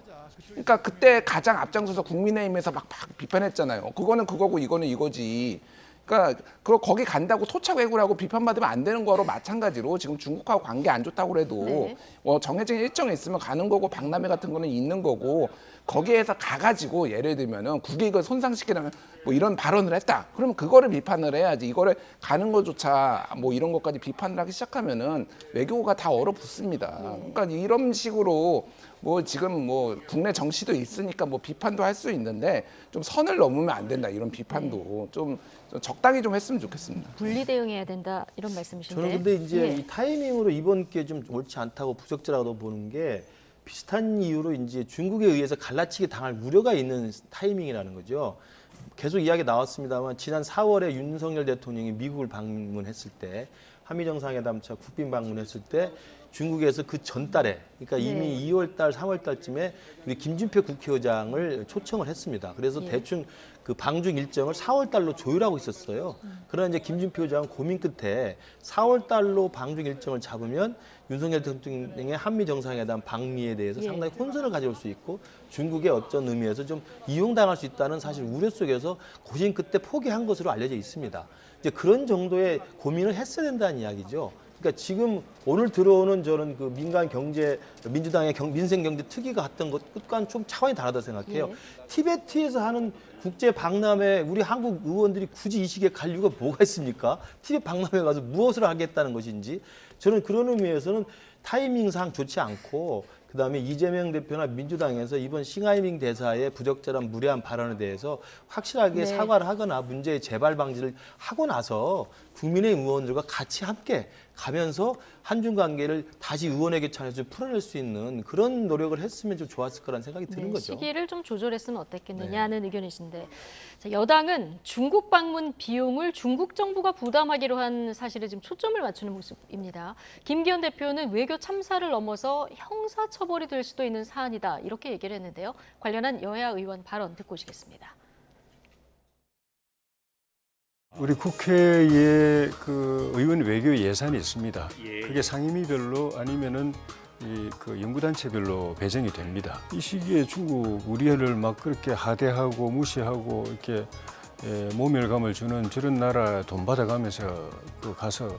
Speaker 6: 그러니까 그때 가장 앞장서서 국민의힘에서 막 비판했잖아요. 그거는 그거고 이거는 이거지. 그러니까 거기 간다고 토착외구라고 비판받으면 안 되는 거로 마찬가지로 지금 중국하고 관계 안 좋다고 해도 정해진 일정이 있으면 가는 거고 박람회 같은 거는 있는 거고 거기에서 가가지고 예를 들면은 국익을 손상시키려면 뭐 이런 발언을 했다. 그러면 그거를 비판을 해야지. 이거를 가는 것조차 뭐 이런 것까지 비판을 하기 시작하면은 외교가 다 얼어붙습니다. 그러니까 이런 식으로 뭐 지금 뭐 국내 정치도 있으니까 뭐 비판도 할 수 있는데 좀 선을 넘으면 안 된다. 이런 비판도 좀 적당히 좀 했으면 좋겠습니다.
Speaker 1: 분리 대응해야 된다 이런 말씀이신데.
Speaker 24: 저는 근데 이제 이 타이밍으로 이번 게 좀 옳지 않다고 부적절하다고 보는 게 비슷한 이유로 이제 중국에 의해서 갈라치기 당할 우려가 있는 타이밍이라는 거죠. 계속 이야기 나왔습니다만 지난 4월에 윤석열 대통령이 미국을 방문했을 때 한미 정상회담차 국빈 방문했을 때 중국에서 그 전달에 그러니까 이미 2월 달, 3월 달쯤에 우리 김준표 국회의장을 초청을 했습니다. 그래서 대충 그 방중 일정을 4월 달로 조율하고 있었어요. 그러나 이제 김준표 의장은 고민 끝에 4월 달로 방중 일정을 잡으면 윤석열 대통령의 한미 정상회담 방미에 대해서 상당히 혼선을 가져올 수 있고 중국의 어떤 의미에서 좀 이용당할 수 있다는 사실 우려 속에서 고심 끝에 포기한 것으로 알려져 있습니다. 이제 그런 정도의 고민을 했어야 된다는 이야기죠. 그러니까 지금 오늘 들어오는 저는 그 민주당의 민생경제 특위가 했던 것과는 좀 차원이 다르다 생각해요. 티베트에서 하는 국제 박람회 우리 한국 의원들이 굳이 이 시기에 갈 이유가 뭐가 있습니까? 티베트 박람회 가서 무엇을 하겠다는 것인지 저는 그런 의미에서는 타이밍상 좋지 않고 그다음에 이재명 대표나 민주당에서 이번 싱하이밍 대사의 부적절한 무례한 발언에 대해서 확실하게 사과를 하거나 문제의 재발 방지를 하고 나서 국민의힘 의원들과 같이 함께 가면서 한중 관계를 다시 의원회계 차원에서 풀어낼 수 있는 그런 노력을 했으면 좀 좋았을 거라는 생각이 드는 거죠.
Speaker 1: 시기를 좀 조절했으면 어땠겠느냐는 의견이신데 자, 여당은 중국 방문 비용을 중국 정부가 부담하기로 한 사실에 지금 초점을 맞추는 모습입니다. 김기현 대표는 외교 참사를 넘어서 형사처벌이 될 수도 있는 사안이다 이렇게 얘기를 했는데요. 관련한 여야 의원 발언 듣고 오시겠습니다.
Speaker 7: 우리 국회에 그 의원 외교 예산이 있습니다. 그게 상임위별로 아니면은 그 연구단체별로 배정이 됩니다. 이 시기에 중국 우리를 막 그렇게 하대하고 무시하고 이렇게 모멸감을 주는 저런 나라 돈 받아가면서 가서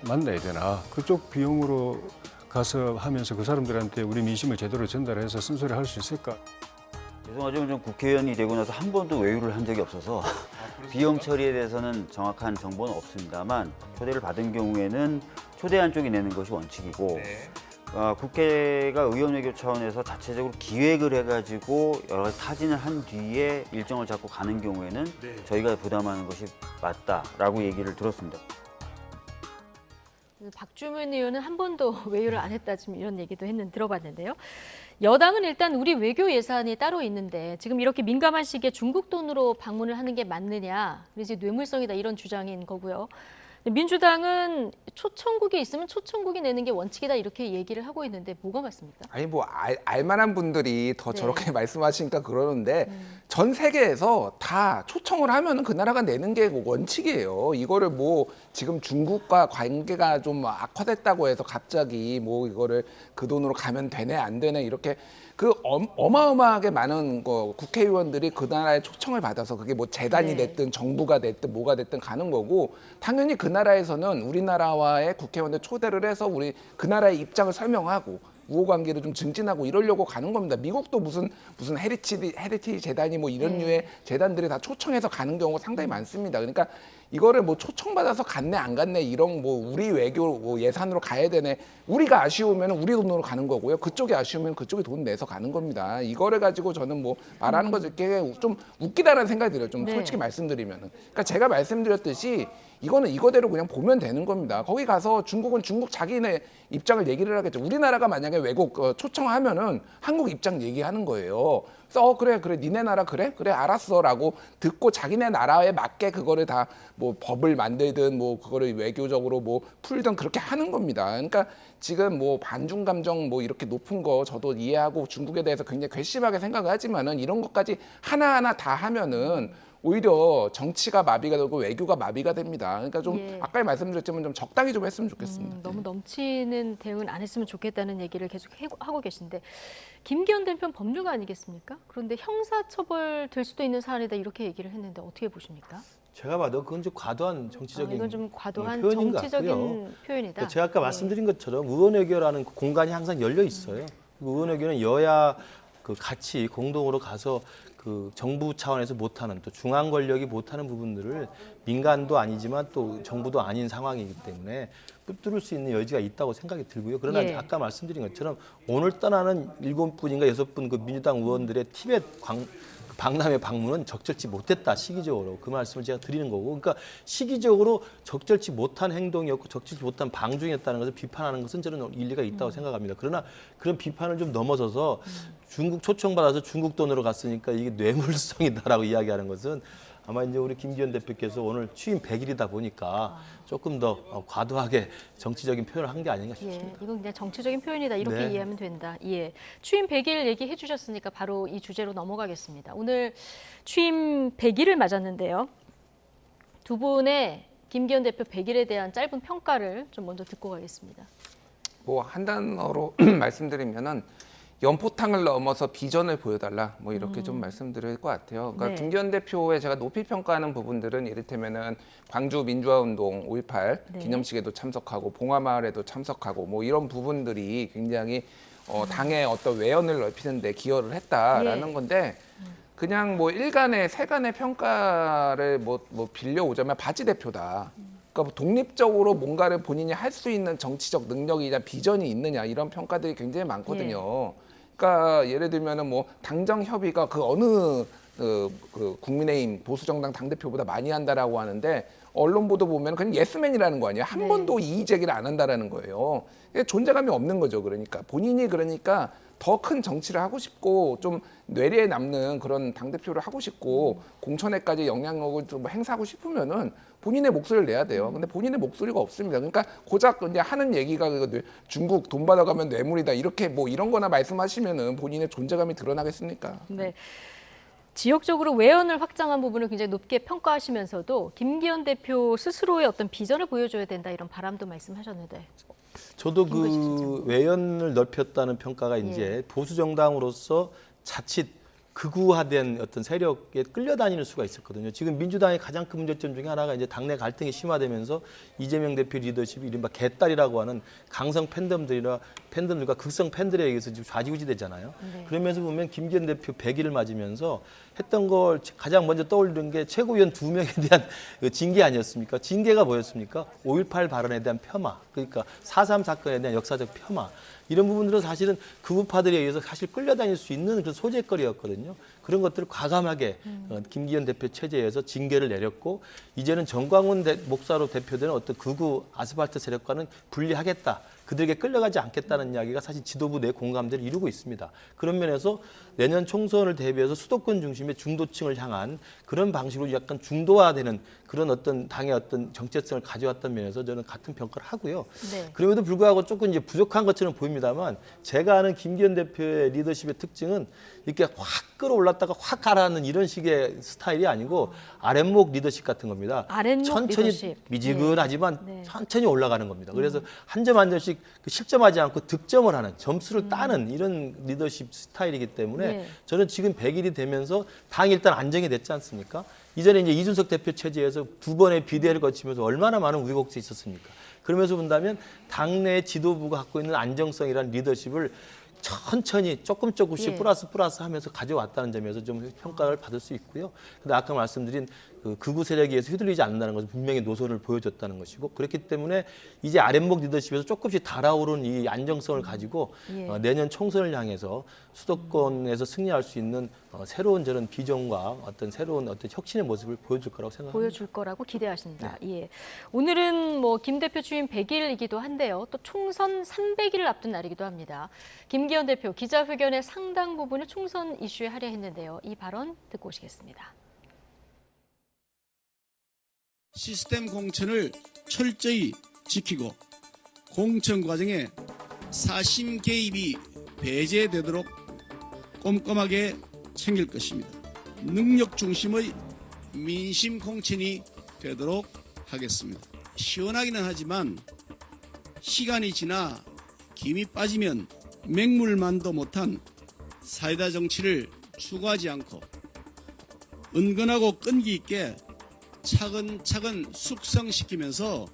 Speaker 7: 만나야 되나? 그쪽 비용으로 가서 하면서 그 사람들한테 우리 민심을 제대로 전달해서 쓴소리 할 수 있을까?
Speaker 8: 죄송하지만 좀 국회의원이 되고 나서 한 번도 외유를 한 적이 없어서 비용 처리에 대해서는 정확한 정보는 없습니다만 초대를 받은 경우에는 초대한 쪽이 내는 것이 원칙이고 국회가 의원 외교 차원에서 자체적으로 기획을 해가지고 여러 가지 타진을 한 뒤에 일정을 잡고 가는 경우에는 저희가 부담하는 것이 맞다라고 얘기를 들었습니다.
Speaker 1: 박주민 의원은 한 번도 외유를 안 했다 지금 이런 얘기도 들어봤는데요. 여당은 일단 우리 외교 예산이 따로 있는데 지금 이렇게 민감한 시기에 중국 돈으로 방문을 하는 게 맞느냐, 그래서 뇌물성이다 이런 주장인 거고요. 민주당은 초청국이 있으면 초청국이 내는 게 원칙이다 이렇게 얘기를 하고 있는데 뭐가 맞습니까?
Speaker 6: 아니 뭐 알만한 분들이 더
Speaker 1: 네.
Speaker 6: 저렇게 말씀하시니까 그러는데 전 세계에서 다 초청을 하면 그 나라가 내는 게 원칙이에요. 이거를 뭐 지금 중국과 관계가 좀 악화됐다고 해서 갑자기 뭐 이거를 그 돈으로 가면 되네 안 되네 이렇게 그 어마어마하게 많은 국회의원들이 그 나라에 초청을 받아서 그게 뭐 재단이 됐든 정부가 됐든 뭐가 됐든 가는 거고 당연히 그 나라에서는 우리나라와의 국회의원들 초대를 해서 우리 그 나라의 입장을 설명하고 우호관계를 좀 증진하고 이러려고 가는 겁니다. 미국도 무슨 헤리티지 재단이 뭐 이런 류의 재단들이 다 초청해서 가는 경우가 상당히 많습니다. 그러니까 이거를 뭐 초청받아서 갔네 안 갔네 이런 뭐 우리 외교 뭐 예산으로 가야 되네 우리가 아쉬우면 우리 돈으로 가는 거고요. 그쪽이 아쉬우면 그쪽이 돈 내서 가는 겁니다. 이거를 가지고 저는 뭐 말하는 거 좀 웃기다라는 생각이 들어요. 좀 솔직히 말씀드리면은. 그러니까 제가 말씀드렸듯이 이거는 이거대로 그냥 보면 되는 겁니다. 거기 가서 중국은 중국 자기네 입장을 얘기를 하겠죠. 우리나라가 만약에 외국 초청하면은 한국 입장 얘기하는 거예요. 그래서 그래 니네 나라 그래 알았어라고 듣고 자기네 나라에 맞게 그거를 다 뭐 법을 만들든 뭐 그거를 외교적으로 뭐 풀든 그렇게 하는 겁니다. 그러니까 지금 뭐 반중 감정 뭐 이렇게 높은 거 저도 이해하고 중국에 대해서 굉장히 괘씸하게 생각을 하지만은 이런 것까지 하나하나 다 하면은 오히려 정치가 마비가 되고 외교가 마비가 됩니다. 그러니까 좀 아까 말씀드렸지만 좀 적당히 좀 했으면 좋겠습니다.
Speaker 1: 너무 넘치는 대응은 안 했으면 좋겠다는 얘기를 계속 하고 계신데 김기현 대표는 법률가 아니겠습니까? 그런데 형사처벌 될 수도 있는 사안이다 이렇게 얘기를 했는데 어떻게 보십니까?
Speaker 24: 제가 봐도 그건 좀 과도한 정치적인
Speaker 1: 이건 좀 과도한
Speaker 24: 표현인 것
Speaker 1: 정치적인
Speaker 24: 같고요.
Speaker 1: 표현이다.
Speaker 24: 제가 아까 말씀드린 것처럼 의원외교라는 공간이 항상 열려 있어요. 의원외교는 여야 같이 공동으로 가서 그 정부 차원에서 못하는 또 중앙 권력이 못하는 부분들을 민간도 아니지만 또 정부도 아닌 상황이기 때문에 뚫을 수 있는 여지가 있다고 생각이 들고요. 그러나 아까 말씀드린 것처럼 오늘 떠나는 7분인가 6분 그 민주당 의원들의 티벳 박람회 방문은 적절치 못했다 시기적으로 그 말씀을 제가 드리는 거고 그러니까 시기적으로 적절치 못한 행동이었고 적절치 못한 방중이었다는 것을 비판하는 것은 저는 일리가 있다고 생각합니다. 그러나 그런 비판을 좀 넘어서서 중국 초청받아서 중국 돈으로 갔으니까 이게 뇌물성이다라고 이야기하는 것은 아마 이제 우리 김기현 대표께서 오늘 취임 100일이다 보니까 조금 더 과도하게 정치적인 표현을 한 게 아닌가 싶습니다.
Speaker 1: 이건 그냥 정치적인 표현이다 이렇게
Speaker 24: 네.
Speaker 1: 이해하면 된다. 취임 100일 얘기해 주셨으니까 바로 이 주제로 넘어가겠습니다. 오늘 취임 100일을 맞았는데요. 두 분의 김기현 대표 100일에 대한 짧은 평가를 좀 먼저 듣고 가겠습니다.
Speaker 6: 뭐 한 단어로 말씀드리면은 연포탕을 넘어서 비전을 보여달라 뭐 이렇게 좀 말씀드릴 것 같아요. 그러니까 김기현 대표의 제가 높이 평가하는 부분들은 이를테면은 광주 민주화운동 5.18 기념식에도 참석하고 봉화마을에도 참석하고 뭐 이런 부분들이 굉장히 당의 어떤 외연을 넓히는 데 기여를 했다라는 건데 그냥 뭐 일간의 세간의 평가를 뭐 빌려오자면 바지 대표다. 그러니까 독립적으로 뭔가를 본인이 할 수 있는 정치적 능력이냐 비전이 있느냐 이런 평가들이 굉장히 많거든요. 그러니까 예를 들면은 뭐 당정 협의가 그 어느 그 국민의힘 보수정당 당대표보다 많이 한다라고 하는데 언론 보도 보면 그냥 예스맨이라는 거 아니에요. 한 번도 이의 제기를 안 한다라는 거예요. 존재감이 없는 거죠. 그러니까 본인이 더 큰 정치를 하고 싶고 좀 뇌리에 남는 그런 당대표를 하고 싶고 공천에까지 영향력을 좀 행사하고 싶으면은 본인의 목소리를 내야 돼요. 근데 본인의 목소리가 없습니다. 그러니까 고작 이제 하는 얘기가 중국 돈 받아가면 뇌물이다 이렇게 뭐 이런 거나 말씀하시면은 본인의 존재감이 드러나겠습니까?
Speaker 1: 네. 지역적으로 외연을 확장한 부분을 굉장히 높게 평가하시면서도 김기현 대표 스스로의 어떤 비전을 보여줘야 된다 이런 바람도 말씀하셨는데.
Speaker 24: 저도 그 외연을 넓혔다는 평가가 이제 보수 정당으로서 자칫 극우화된 어떤 세력에 끌려다니는 수가 있었거든요. 지금 민주당의 가장 큰 문제점 중에 하나가 이제 당내 갈등이 심화되면서 이재명 대표 리더십이 이른바 개딸이라고 하는 강성 팬덤들과 극성 팬들에 의해서 지금 좌지우지되잖아요.
Speaker 9: 네.
Speaker 24: 그러면서 보면 김기현 대표 100일을 맞으면서 했던 걸 가장 먼저 떠올리는 게 최고위원 2명에 대한 징계 아니었습니까? 징계가 뭐였습니까? 5.18 발언에 대한 폄하, 그러니까 4.3 사건에 대한 역사적 폄하. 이런 부분들은 사실은 극우파들에 의해서 사실 끌려다닐 수 있는 그런 소재거리였거든요. 그런 것들을 과감하게 김기현 대표 체제에서 징계를 내렸고 이제는 정광훈 목사로 대표되는 어떤 극우 아스팔트 세력과는 분리하겠다. 그들에게 끌려가지 않겠다는 이야기가 사실 지도부 내 공감대를 이루고 있습니다. 그런 면에서 내년 총선을 대비해서 수도권 중심의 중도층을 향한 그런 방식으로 약간 중도화되는 그런 어떤 당의 어떤 정체성을 가져왔던 면에서 저는 같은 평가를 하고요.
Speaker 1: 네.
Speaker 24: 그럼에도 불구하고 조금 이제 부족한 것처럼 보입니다만 제가 아는 김기현 대표의 리더십의 특징은 이렇게 확 끌어올랐다가 확 가라앉는 이런 식의 스타일이 아니고 아랫목 리더십 같은 겁니다.
Speaker 1: 아랫목
Speaker 24: 천천히
Speaker 1: 리더십.
Speaker 24: 미지근하지만
Speaker 1: 네.
Speaker 24: 천천히 올라가는 겁니다. 그래서 한 점 한 점씩 실점하지 않고 득점을 하는 점수를 따는 이런 리더십 스타일이기 때문에
Speaker 1: 네.
Speaker 24: 저는 지금 100일이 되면서 당이 일단 안정이 됐지 않습니까? 이전에 이제 이준석 대표 체제에서 2번의 비대위를 거치면서 얼마나 많은 우여곡절이 있었습니까? 그러면서 본다면 당내 지도부가 갖고 있는 안정성이라는 리더십을 천천히 조금씩
Speaker 1: 예.
Speaker 24: 플러스 하면서 가져왔다는 점에서 좀 평가를 받을 수 있고요. 근데 아까 말씀드린 그 극우 세력에 의해서 휘둘리지 않는다는 것은 분명히 노선을 보여줬다는 것이고 그렇기 때문에 이제 아랫목 리더십에서 조금씩 달아오른 이 안정성을 가지고
Speaker 1: 예.
Speaker 24: 내년 총선을 향해서 수도권에서 승리할 수 있는 새로운 저런 비전과 어떤 새로운 어떤 혁신의 모습을 보여줄 거라고 생각합니다.
Speaker 1: 보여줄 거라고 기대하신다. 예. 오늘은 뭐 김 대표 취임 100일이기도 한데요. 또 총선 300일을 앞둔 날이기도 합니다. 김기현 대표 기자회견의 상당 부분을 총선 이슈에 할애했는데요. 이 발언 듣고 오시겠습니다.
Speaker 21: 시스템 공천을 철저히 지키고 공천 과정에 사심 개입이 배제되도록 꼼꼼하게 챙길 것입니다. 능력 중심의 민심 공천이 되도록 하겠습니다. 시원하기는 하지만 시간이 지나 김이 빠지면 맹물만도 못한 사이다 정치를 추구하지 않고 은근하고 끈기 있게 차근차근 숙성시키면서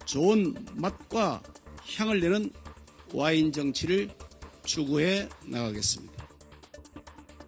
Speaker 21: 좋은 맛과 향을 내는 와인 정치를 추구해 나가겠습니다.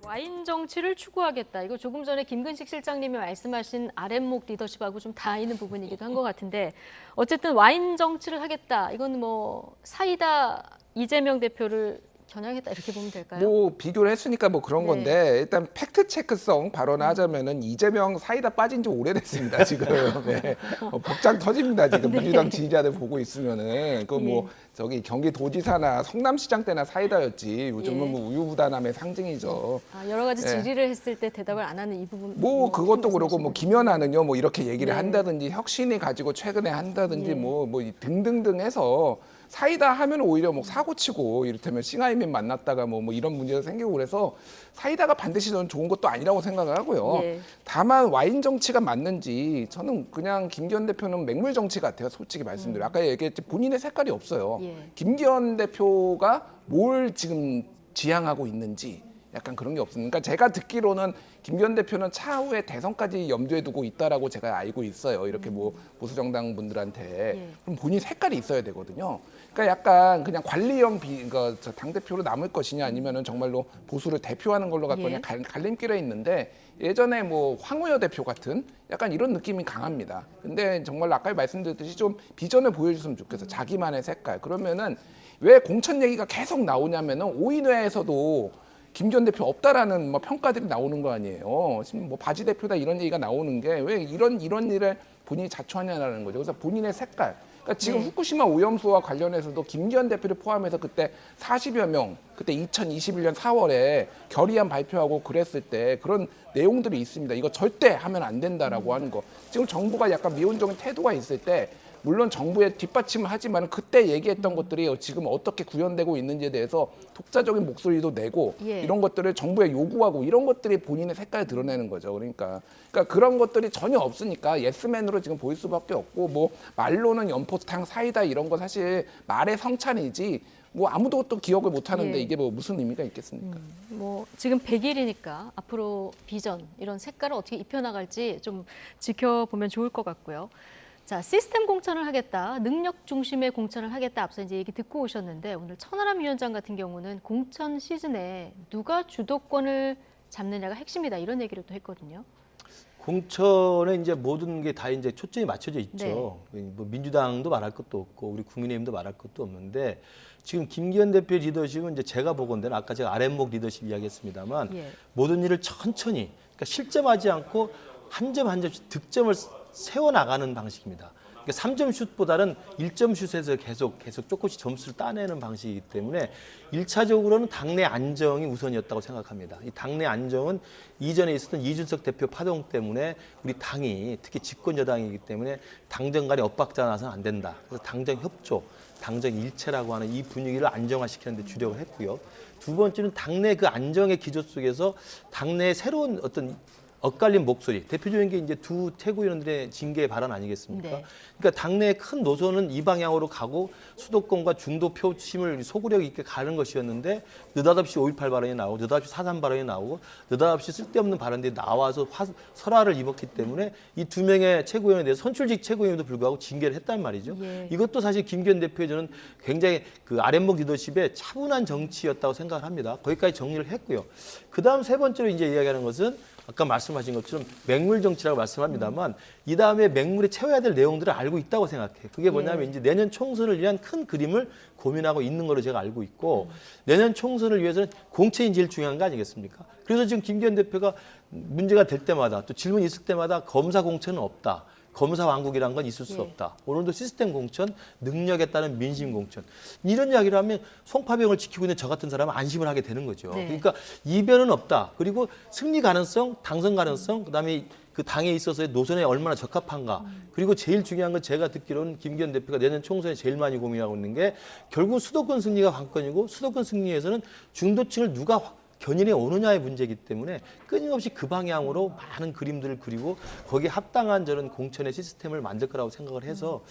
Speaker 1: 와인 정치를 추구하겠다. 이거 조금 전에 김근식 실장님이 말씀하신 아랫목 리더십하고 좀 닿는 부분이기도 한 것 같은데 어쨌든 와인 정치를 하겠다. 이건 뭐 사이다 이재명 대표를 겨냥했다 이렇게 보면 될까요?
Speaker 6: 뭐 비교를 했으니까 뭐 그런
Speaker 1: 네.
Speaker 6: 건데 일단 팩트 체크성 발언을 하자면은 이재명 사이다 빠진 지 오래됐습니다 지금. 네. 복장 터집니다 지금
Speaker 1: 네.
Speaker 6: 민주당 지지자들 보고 있으면은 그 뭐 저기 경기도지사나 성남시장 때나 사이다였지 요즘은
Speaker 1: 예.
Speaker 6: 뭐 우유부단함의 상징이죠.
Speaker 1: 아, 여러 가지
Speaker 6: 네.
Speaker 1: 질의를 했을 때 대답을 안 하는 이 부분.
Speaker 6: 뭐 그것도 그렇고 뭐 김연아는요 뭐 이렇게 얘기를
Speaker 1: 네.
Speaker 6: 한다든지 혁신이 가지고 최근에 한다든지
Speaker 1: 예.
Speaker 6: 뭐 등등등 해서 사이다 하면 오히려 뭐 사고치고 이를테면 싱하이민 만났다가 뭐 이런 문제가 생기고 그래서 사이다가 반드시 저는 좋은 것도 아니라고 생각을 하고요.
Speaker 1: 예.
Speaker 6: 다만 와인 정치가 맞는지 저는 그냥 김기현 대표는 맹물 정치 같아요. 솔직히 말씀드려요. 아까 얘기했지 본인의 색깔이 없어요.
Speaker 1: 예.
Speaker 6: 김기현 대표가 뭘 지금 지향하고 있는지 약간 그런 게 없으니까 제가 듣기로는 김기현 대표는 차후에 대선까지 염두에 두고 있다라고 제가 알고 있어요. 이렇게 뭐 보수 정당 분들한테 그럼 본인 색깔이 있어야 되거든요. 그러니까 약간 그냥 관리형 당 대표로 남을 것이냐 아니면은 정말로 보수를 대표하는 걸로 갈 거냐 갈림길에 있는데 예전에 뭐 황우여 대표 같은 약간 이런 느낌이 강합니다. 근데 정말 아까 말씀드렸듯이 좀 비전을 보여줬으면 좋겠어. 자기만의 색깔. 그러면은 왜 공천 얘기가 계속 나오냐면은 오인회에서도 김기현 대표 없다라는 뭐 평가들이 나오는 거 아니에요. 지금 뭐 바지 대표다 이런 얘기가 나오는 게 왜 이런 일을 본인이 자초하냐라는 거죠. 그래서 본인의 색깔. 그러니까 지금 후쿠시마 오염수와 관련해서도 김기현 대표를 포함해서 그때 40여 명, 그때 2021년 4월에 결의안 발표하고 그랬을 때 그런 내용들이 있습니다. 이거 절대 하면 안 된다라고 하는 거. 지금 정부가 약간 미온적인 태도가 있을 때 물론 정부에 뒷받침을 하지만 그때 얘기했던 것들이 지금 어떻게 구현되고 있는지에 대해서 독자적인 목소리도 내고 이런 것들을 정부에 요구하고 이런 것들이 본인의 색깔을 드러내는 거죠. 그러니까 그런 것들이 전혀 없으니까 예스맨으로 지금 보일 수밖에 없고 뭐 말로는 연포탕 사이다 이런 거 사실 말의 성찬이지 뭐 아무도 또 기억을 못 하는데
Speaker 1: 예.
Speaker 6: 이게 뭐 무슨 의미가 있겠습니까?
Speaker 1: 뭐 지금 100일이니까 앞으로 비전 이런 색깔을 어떻게 입혀나갈지 좀 지켜보면 좋을 것 같고요. 자, 시스템 공천을 하겠다, 능력 중심의 공천을 하겠다 앞서 이제 얘기 듣고 오셨는데 오늘 천하람 위원장 같은 경우는 공천 시즌에 누가 주도권을 잡느냐가 핵심이다 이런 얘기를 또 했거든요.
Speaker 24: 공천에 이제 모든 게 다 이제 초점이 맞춰져 있죠. 뭐 민주당도 말할 것도 없고 우리 국민의힘도 말할 것도 없는데 지금 김기현 대표 리더십은 이제 제가 보건대는 아까 제가 아랫목 리더십 이야기했습니다만 모든 일을 천천히 그러니까 실점하지 않고 한 점 한 점씩 득점을 세워 나가는 방식입니다. 그러니까 3점 슛보다는 1점 슛에서 계속 조금씩 점수를 따내는 방식이기 때문에 1차적으로는 당내 안정이 우선이었다고 생각합니다. 이 당내 안정은 이전에 있었던 이준석 대표 파동 때문에 우리 당이 특히 집권 여당이기 때문에 당정 간에 엇박자 나서는 안 된다. 그래서 당정 협조, 당정 일체라고 하는 이 분위기를 안정화시키는 데 주력을 했고요. 두 번째는 당내 그 안정의 기조 속에서 당내의 새로운 어떤 엇갈린 목소리, 대표적인 게 이제 두 최고위원들의 징계 발언 아니겠습니까?
Speaker 1: 네.
Speaker 24: 그러니까 당내의 큰 노선은 이 방향으로 가고 수도권과 중도 표심을 소구력 있게 가는 것이었는데 느닷없이 5.18 발언이 나오고 느닷없이 4.3 발언이 나오고 느닷없이 쓸데없는 발언들이 나와서 설화를 입었기 때문에 이 두 명의 최고위원에 대해서 선출직 최고위원에도 불구하고 징계를 했단 말이죠. 이것도 사실 김기현 대표의 저는 굉장히 그 아랫목 리더십의 차분한 정치였다고 생각을 합니다. 거기까지 정리를 했고요. 그다음 세 번째로 이제 이야기하는 것은 아까 말씀하신 것처럼 맹물 정치라고 말씀합니다만 이 다음에 맹물에 채워야 될 내용들을 알고 있다고 생각해요. 그게 뭐냐면 이제 내년 총선을 위한 큰 그림을 고민하고 있는 걸로 제가 알고 있고 내년 총선을 위해서는 공천이 제일 중요한 거 아니겠습니까? 그래서 지금 김기현 대표가 문제가 될 때마다 또 질문이 있을 때마다 검사 공천은 없다. 검사 왕국이란 건 있을 수 없다. 오늘도 시스템 공천, 능력에 따른 민심 공천. 이런 이야기를 하면 송파병을 지키고 있는 저 같은 사람은 안심을 하게 되는 거죠. 그러니까 이변은 없다. 그리고 승리 가능성, 당선 가능성, 그다음에 그 당에 있어서의 노선에 얼마나 적합한가. 그리고 제일 중요한 건 제가 듣기로는 김기현 대표가 내년 총선에 제일 많이 고민하고 있는 게 결국 수도권 승리가 관건이고 수도권 승리에서는 중도층을 누가 견인해 오느냐의 문제이기 때문에 끊임없이 그 방향으로 많은 그림들을 그리고 거기에 합당한 저런 공천의 시스템을 만들 거라고 생각을 해서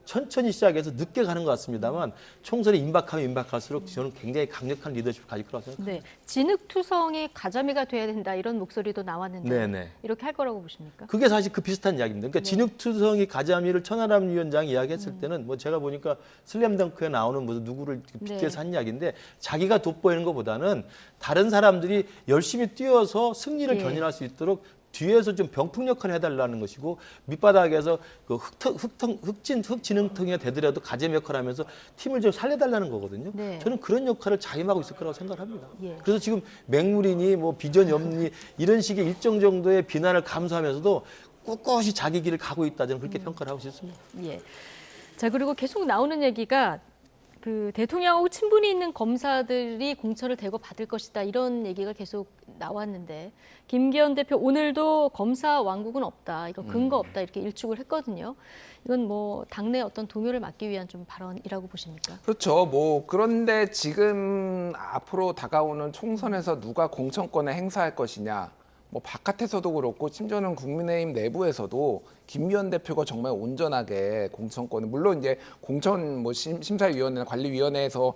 Speaker 24: 천천히 시작해서 늦게 가는 것 같습니다만 총선에 임박하면 임박할수록 저는 굉장히 강력한 리더십을 가질 거라고 생각합니다.
Speaker 1: 네, 진흙투성이 가자미가 돼야 된다 이런 목소리도 나왔는데
Speaker 24: 네네.
Speaker 1: 이렇게 할 거라고 보십니까?
Speaker 24: 그게 사실 그 비슷한 이야기입니다. 그러니까 진흙투성이 가자미를 천하람 위원장이 이야기했을 때는 뭐 제가 보니까 슬램덩크에 나오는 무슨 누구를 빗대서 한 이야기인데 자기가 돋보이는 것보다는 다른 사람들이 열심히 뛰어서 승리를 견인할 수 있도록 뒤에서 좀 병풍 역할을 해달라는 것이고 밑바닥에서 그 흑진흥통이 되더라도 가잼 역할을 하면서 팀을 좀 살려달라는 거거든요. 저는 그런 역할을 자임하고 있을 거라고 생각합니다. 그래서 지금 맹물이니 뭐 비전이 없니 이런 식의 일정 정도의 비난을 감수하면서도 꿋꿋이 자기 길을 가고 있다 저는 그렇게 평가를 하고 싶습니다.
Speaker 1: 자, 그리고 계속 나오는 얘기가 그 대통령하고 친분이 있는 검사들이 공천을 대거 받을 것이다 이런 얘기가 계속 나왔는데 김기현 대표 오늘도 검사 왕국은 없다 이거 근거 없다 이렇게 일축을 했거든요. 이건 뭐 당내 어떤 동요를 막기 위한 좀 발언이라고 보십니까?
Speaker 6: 그렇죠. 뭐 그런데 지금 앞으로 다가오는 총선에서 누가 공천권을 행사할 것이냐. 뭐 바깥에서도 그렇고 심지어는 국민의힘 내부에서도 김기현 대표가 정말 온전하게 공천권을 물론 이제 공천 뭐 심사위원회나 관리위원회에서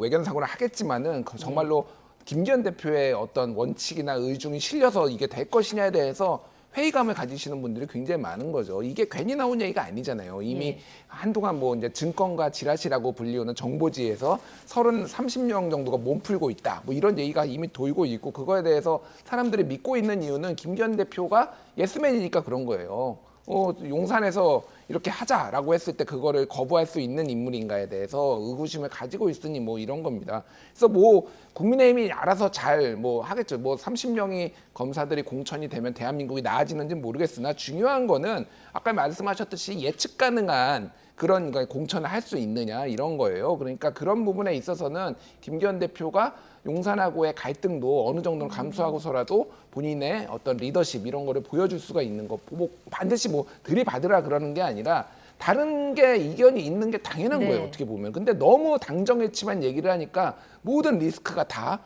Speaker 6: 외견상으로 하겠지만은 정말로 김기현 대표의 어떤 원칙이나 의중이 실려서 이게 될 것이냐에 대해서 회의감을 가지시는 분들이 굉장히 많은 거죠. 이게 괜히 나온 얘기가 아니잖아요. 이미 한동안 뭐 이제 증권가 지라시라고 불리우는 정보지에서 30명 정도가 몸풀고 있다. 뭐 이런 얘기가 이미 돌고 있고 그거에 대해서 사람들이 믿고 있는 이유는 김기현 대표가 예스맨이니까 그런 거예요. 용산에서 이렇게 하자라고 했을 때 그거를 거부할 수 있는 인물인가에 대해서 의구심을 가지고 있으니 뭐 이런 겁니다. 그래서 뭐 국민의힘이 알아서 잘 뭐 하겠죠. 뭐 30명이 검사들이 공천이 되면 대한민국이 나아지는지 모르겠으나 중요한 거는 아까 말씀하셨듯이 예측 가능한 그런 공천을 할 수 있느냐 이런 거예요. 그러니까 그런 부분에 있어서는 김기현 대표가 용산하고의 갈등도 어느 정도는 감수하고서라도 본인의 어떤 리더십 이런 거를 보여줄 수가 있는 거. 뭐 반드시 뭐 들이받으라 그러는 게 아니라 다른 게 이견이 있는 게 당연한
Speaker 1: 네.
Speaker 6: 거예요. 어떻게 보면. 근데 너무 당정의치만 얘기를 하니까 모든 리스크가 다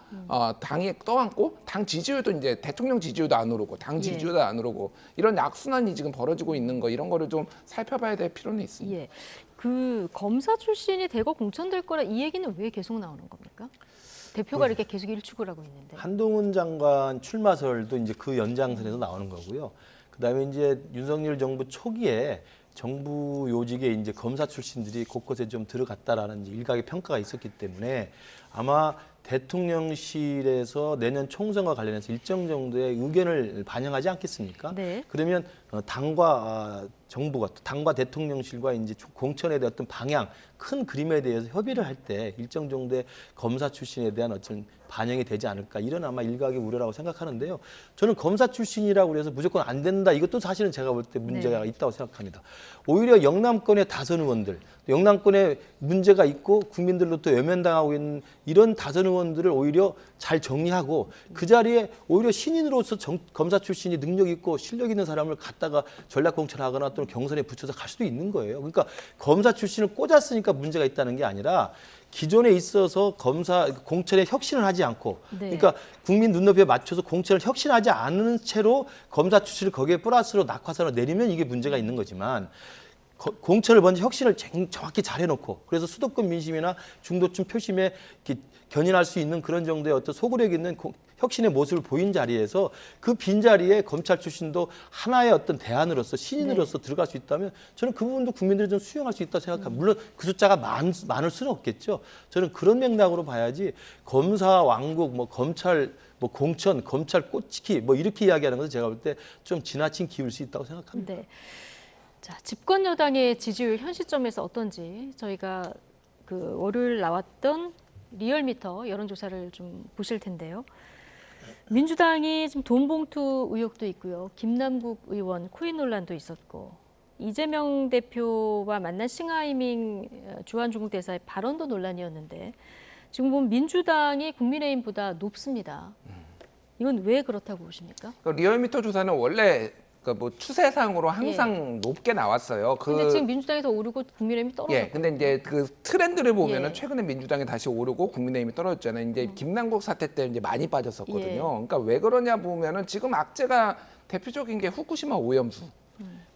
Speaker 6: 당에 떠안고 당 지지율도 이제 대통령 지지율도 안 오르고 당 지지율도 안 오르고 이런 악순환이 지금 벌어지고 있는 거 이런 거를 좀 살펴봐야 될 필요는 있습니다.
Speaker 1: 예. 그 검사 출신이 대거 공천될 거라 이 얘기는 왜 계속 나오는 겁니까? 대표가 이렇게 계속 일축을 하고 있는데.
Speaker 24: 한동훈 장관 출마설도 이제 그 연장선에서 나오는 거고요. 그다음에 이제 윤석열 정부 초기에 정부 요직에 이제 검사 출신들이 곳곳에 좀 들어갔다라는 일각의 평가가 있었기 때문에 아마 대통령실에서 내년 총선과 관련해서 일정 정도의 의견을 반영하지 않겠습니까?
Speaker 1: 네.
Speaker 24: 그러면 당과 정부가 당과 대통령실과 이제 공천에 대한 어떤 방향, 큰 그림에 대해서 협의를 할 때 일정 정도의 검사 출신에 대한 어떤 반영이 되지 않을까 이런 아마 일각의 우려라고 생각하는데요. 저는 검사 출신이라고 해서 무조건 안 된다. 이것도 사실은 제가 볼 때 문제가 있다고 생각합니다. 오히려 영남권의 다선 의원들, 영남권에 문제가 있고 국민들로부터 외면당하고 있는 이런 다선 의원들을 오히려 잘 정리하고 그 자리에 오히려 신인으로서 검사 출신이 능력 있고 실력 있는 사람을 갖다가 전략 공천하거나 또는 경선에 붙여서 갈 수도 있는 거예요. 그러니까 검사 출신을 꽂았으니까 문제가 있다는 게 아니라 기존에 있어서 검사 공천에 혁신을 하지 않고 그러니까 국민 눈높이에 맞춰서 공천을 혁신하지 않은 채로 검사 출신을 거기에 플러스로 낙하산으로 내리면 이게 문제가 있는 거지만 공천을 먼저 혁신을 정확히 잘 해놓고 그래서 수도권 민심이나 중도층 표심에 견인할 수 있는 그런 정도의 어떤 소구력 있는 혁신의 모습을 보인 자리에서 그 빈자리에 검찰 출신도 하나의 어떤 대안으로서 신인으로서 들어갈 수 있다면 저는 그 부분도 국민들이 좀 수용할 수 있다고 생각합니다. 물론 그 숫자가 많을 수는 없겠죠. 저는 그런 맥락으로 봐야지 검사 왕국, 뭐 검찰 뭐 공천, 검찰 꽂기 뭐 이렇게 이야기하는 것은 제가 볼 때 좀 지나친 기울일 수 있다고 생각합니다.
Speaker 1: 네. 자, 집권 여당의 지지율 현 시점에서 어떤지 저희가 그 월요일 나왔던 리얼미터 여론조사를 좀 보실 텐데요. 민주당이 지금 돈봉투 의혹도 있고요. 김남국 의원 코인 논란도 있었고 이재명 대표와 만난 싱하이밍 주한중국 대사의 발언도 논란이었는데 지금 보면 민주당이 국민의힘보다 높습니다. 이건 왜 그렇다고 보십니까?
Speaker 6: 리얼미터 조사는 원래 뭐 추세상으로 항상 높게 나왔어요.
Speaker 1: 근데 지금 민주당에서 오르고 국민의힘이 떨어졌고.
Speaker 6: 예, 근데 이제 그 트렌드를 보면은 최근에 민주당이 다시 오르고 국민의힘이 떨어졌잖아요. 이제 김남국 사태 때 이제 많이 빠졌었거든요. 그러니까 왜 그러냐 보면은 지금 악재가 대표적인 게 후쿠시마 오염수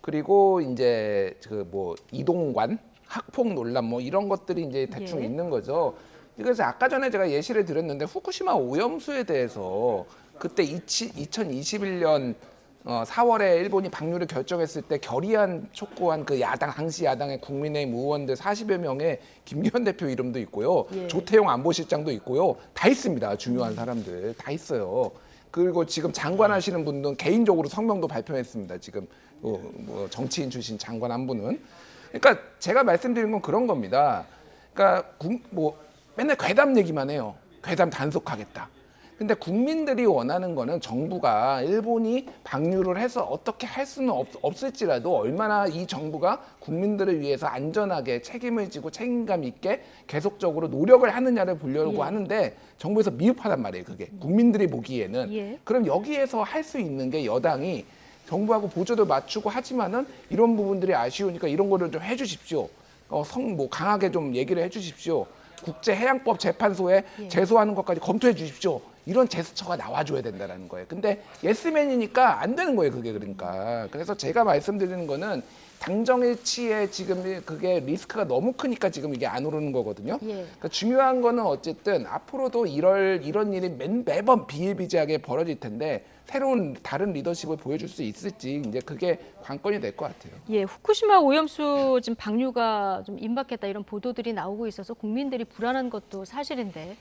Speaker 6: 그리고 이제 그 뭐 이동관 학폭 논란 뭐 이런 것들이 이제 대충 있는 거죠. 그래서 아까 전에 제가 예시를 드렸는데 후쿠시마 오염수에 대해서 그때 2021년 4월에 일본이 방류를 결정했을 때 결의안 촉구한 그 야당 당시 야당의 국민의힘 의원들 40여 명의 김기현 대표 이름도 있고요. 조태용 안보실장도 있고요. 다 있습니다. 중요한 사람들 다 있어요. 그리고 지금 장관 하시는 분들은 개인적으로 성명도 발표했습니다. 지금 뭐 정치인 출신 장관 한 분은. 그러니까 제가 말씀드린 건 그런 겁니다. 그러니까 뭐 맨날 괴담 얘기만 해요. 괴담 단속하겠다. 근데 국민들이 원하는 거는 정부가 일본이 방류를 해서 어떻게 할 수는 없을지라도 얼마나 이 정부가 국민들을 위해서 안전하게 책임을 지고 책임감 있게 계속적으로 노력을 하느냐를 보려고 하는데 정부에서 미흡하단 말이에요. 그게 국민들이 보기에는. 그럼 여기에서 할 수 있는 게 여당이 정부하고 보조도 맞추고 하지만은 이런 부분들이 아쉬우니까 이런 거를 좀 해주십시오. 뭐 강하게 좀 얘기를 해주십시오. 국제해양법 재판소에 제소하는 것까지 검토해 주십시오. 이런 제스처가 나와줘야 된다는 거예요. 근데 예스맨이니까 안 되는 거예요. 그게 그러니까. 그래서 제가 말씀드리는 거는 당정일치에 지금 그게 리스크가 너무 크니까 지금 이게 안 오르는 거거든요. 그러니까 중요한 거는 어쨌든 앞으로도 이런 일이 매번 비일비재하게 벌어질 텐데 새로운 다른 리더십을 보여줄 수 있을지 이제 그게 관건이 될 것 같아요.
Speaker 1: 예, 후쿠시마 오염수 지금 방류가 좀 임박했다 이런 보도들이 나오고 있어서 국민들이 불안한 것도 사실인데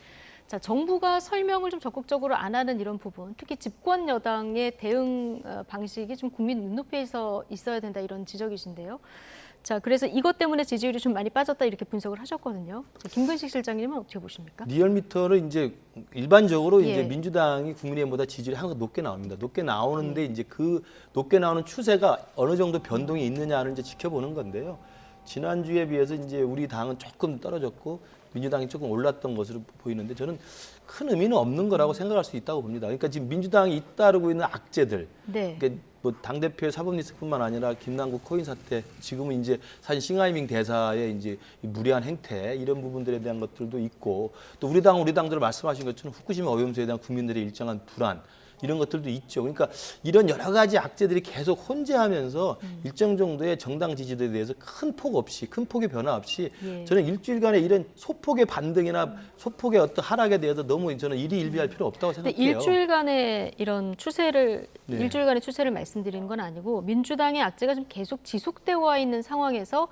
Speaker 1: 자, 정부가 설명을 좀 적극적으로 안 하는 이런 부분, 특히 집권 여당의 대응 방식이 좀 국민 눈높이에서 있어야 된다 이런 지적이신데요. 자, 그래서 이것 때문에 지지율이 좀 많이 빠졌다 이렇게 분석을 하셨거든요. 자, 김근식 실장님은 어떻게 보십니까?
Speaker 24: 리얼미터를 이제 일반적으로 이제 민주당이 국민의힘보다 지지율이 항상 높게 나옵니다. 높게 나오는데 이제 그 높게 나오는 추세가 어느 정도 변동이 있느냐를 이제 지켜보는 건데요. 지난주에 비해서 이제 우리 당은 조금 떨어졌고 민주당이 조금 올랐던 것으로 보이는데 저는 큰 의미는 없는 거라고 생각할 수 있다고 봅니다. 그러니까 지금 민주당이 잇따르고 있는 악재들,
Speaker 1: 네.
Speaker 24: 그러니까 뭐 당대표의 사법 리스크뿐만 아니라 김남국 코인 사태, 지금은 이제 사실 싱하이밍 대사의 이제 무리한 행태 이런 부분들에 대한 것들도 있고 또 우리 당들 말씀하신 것처럼 후쿠시마 오염수에 대한 국민들의 일정한 불안 이런 것들도 있죠. 그러니까 이런 여러 가지 악재들이 계속 혼재하면서 일정 정도의 정당 지지도에 대해서 큰 폭의 변화 없이
Speaker 1: 예.
Speaker 24: 저는 일주일간의 이런 소폭의 반등이나 소폭의 어떤 하락에 대해서 너무 저는 일희일비할 필요 없다고 생각해요.
Speaker 1: 일주일간의 이런 추세를
Speaker 24: 네.
Speaker 1: 일주일간의 추세를 말씀드리는 건 아니고 민주당의 악재가 좀 계속 지속되어 있는 상황에서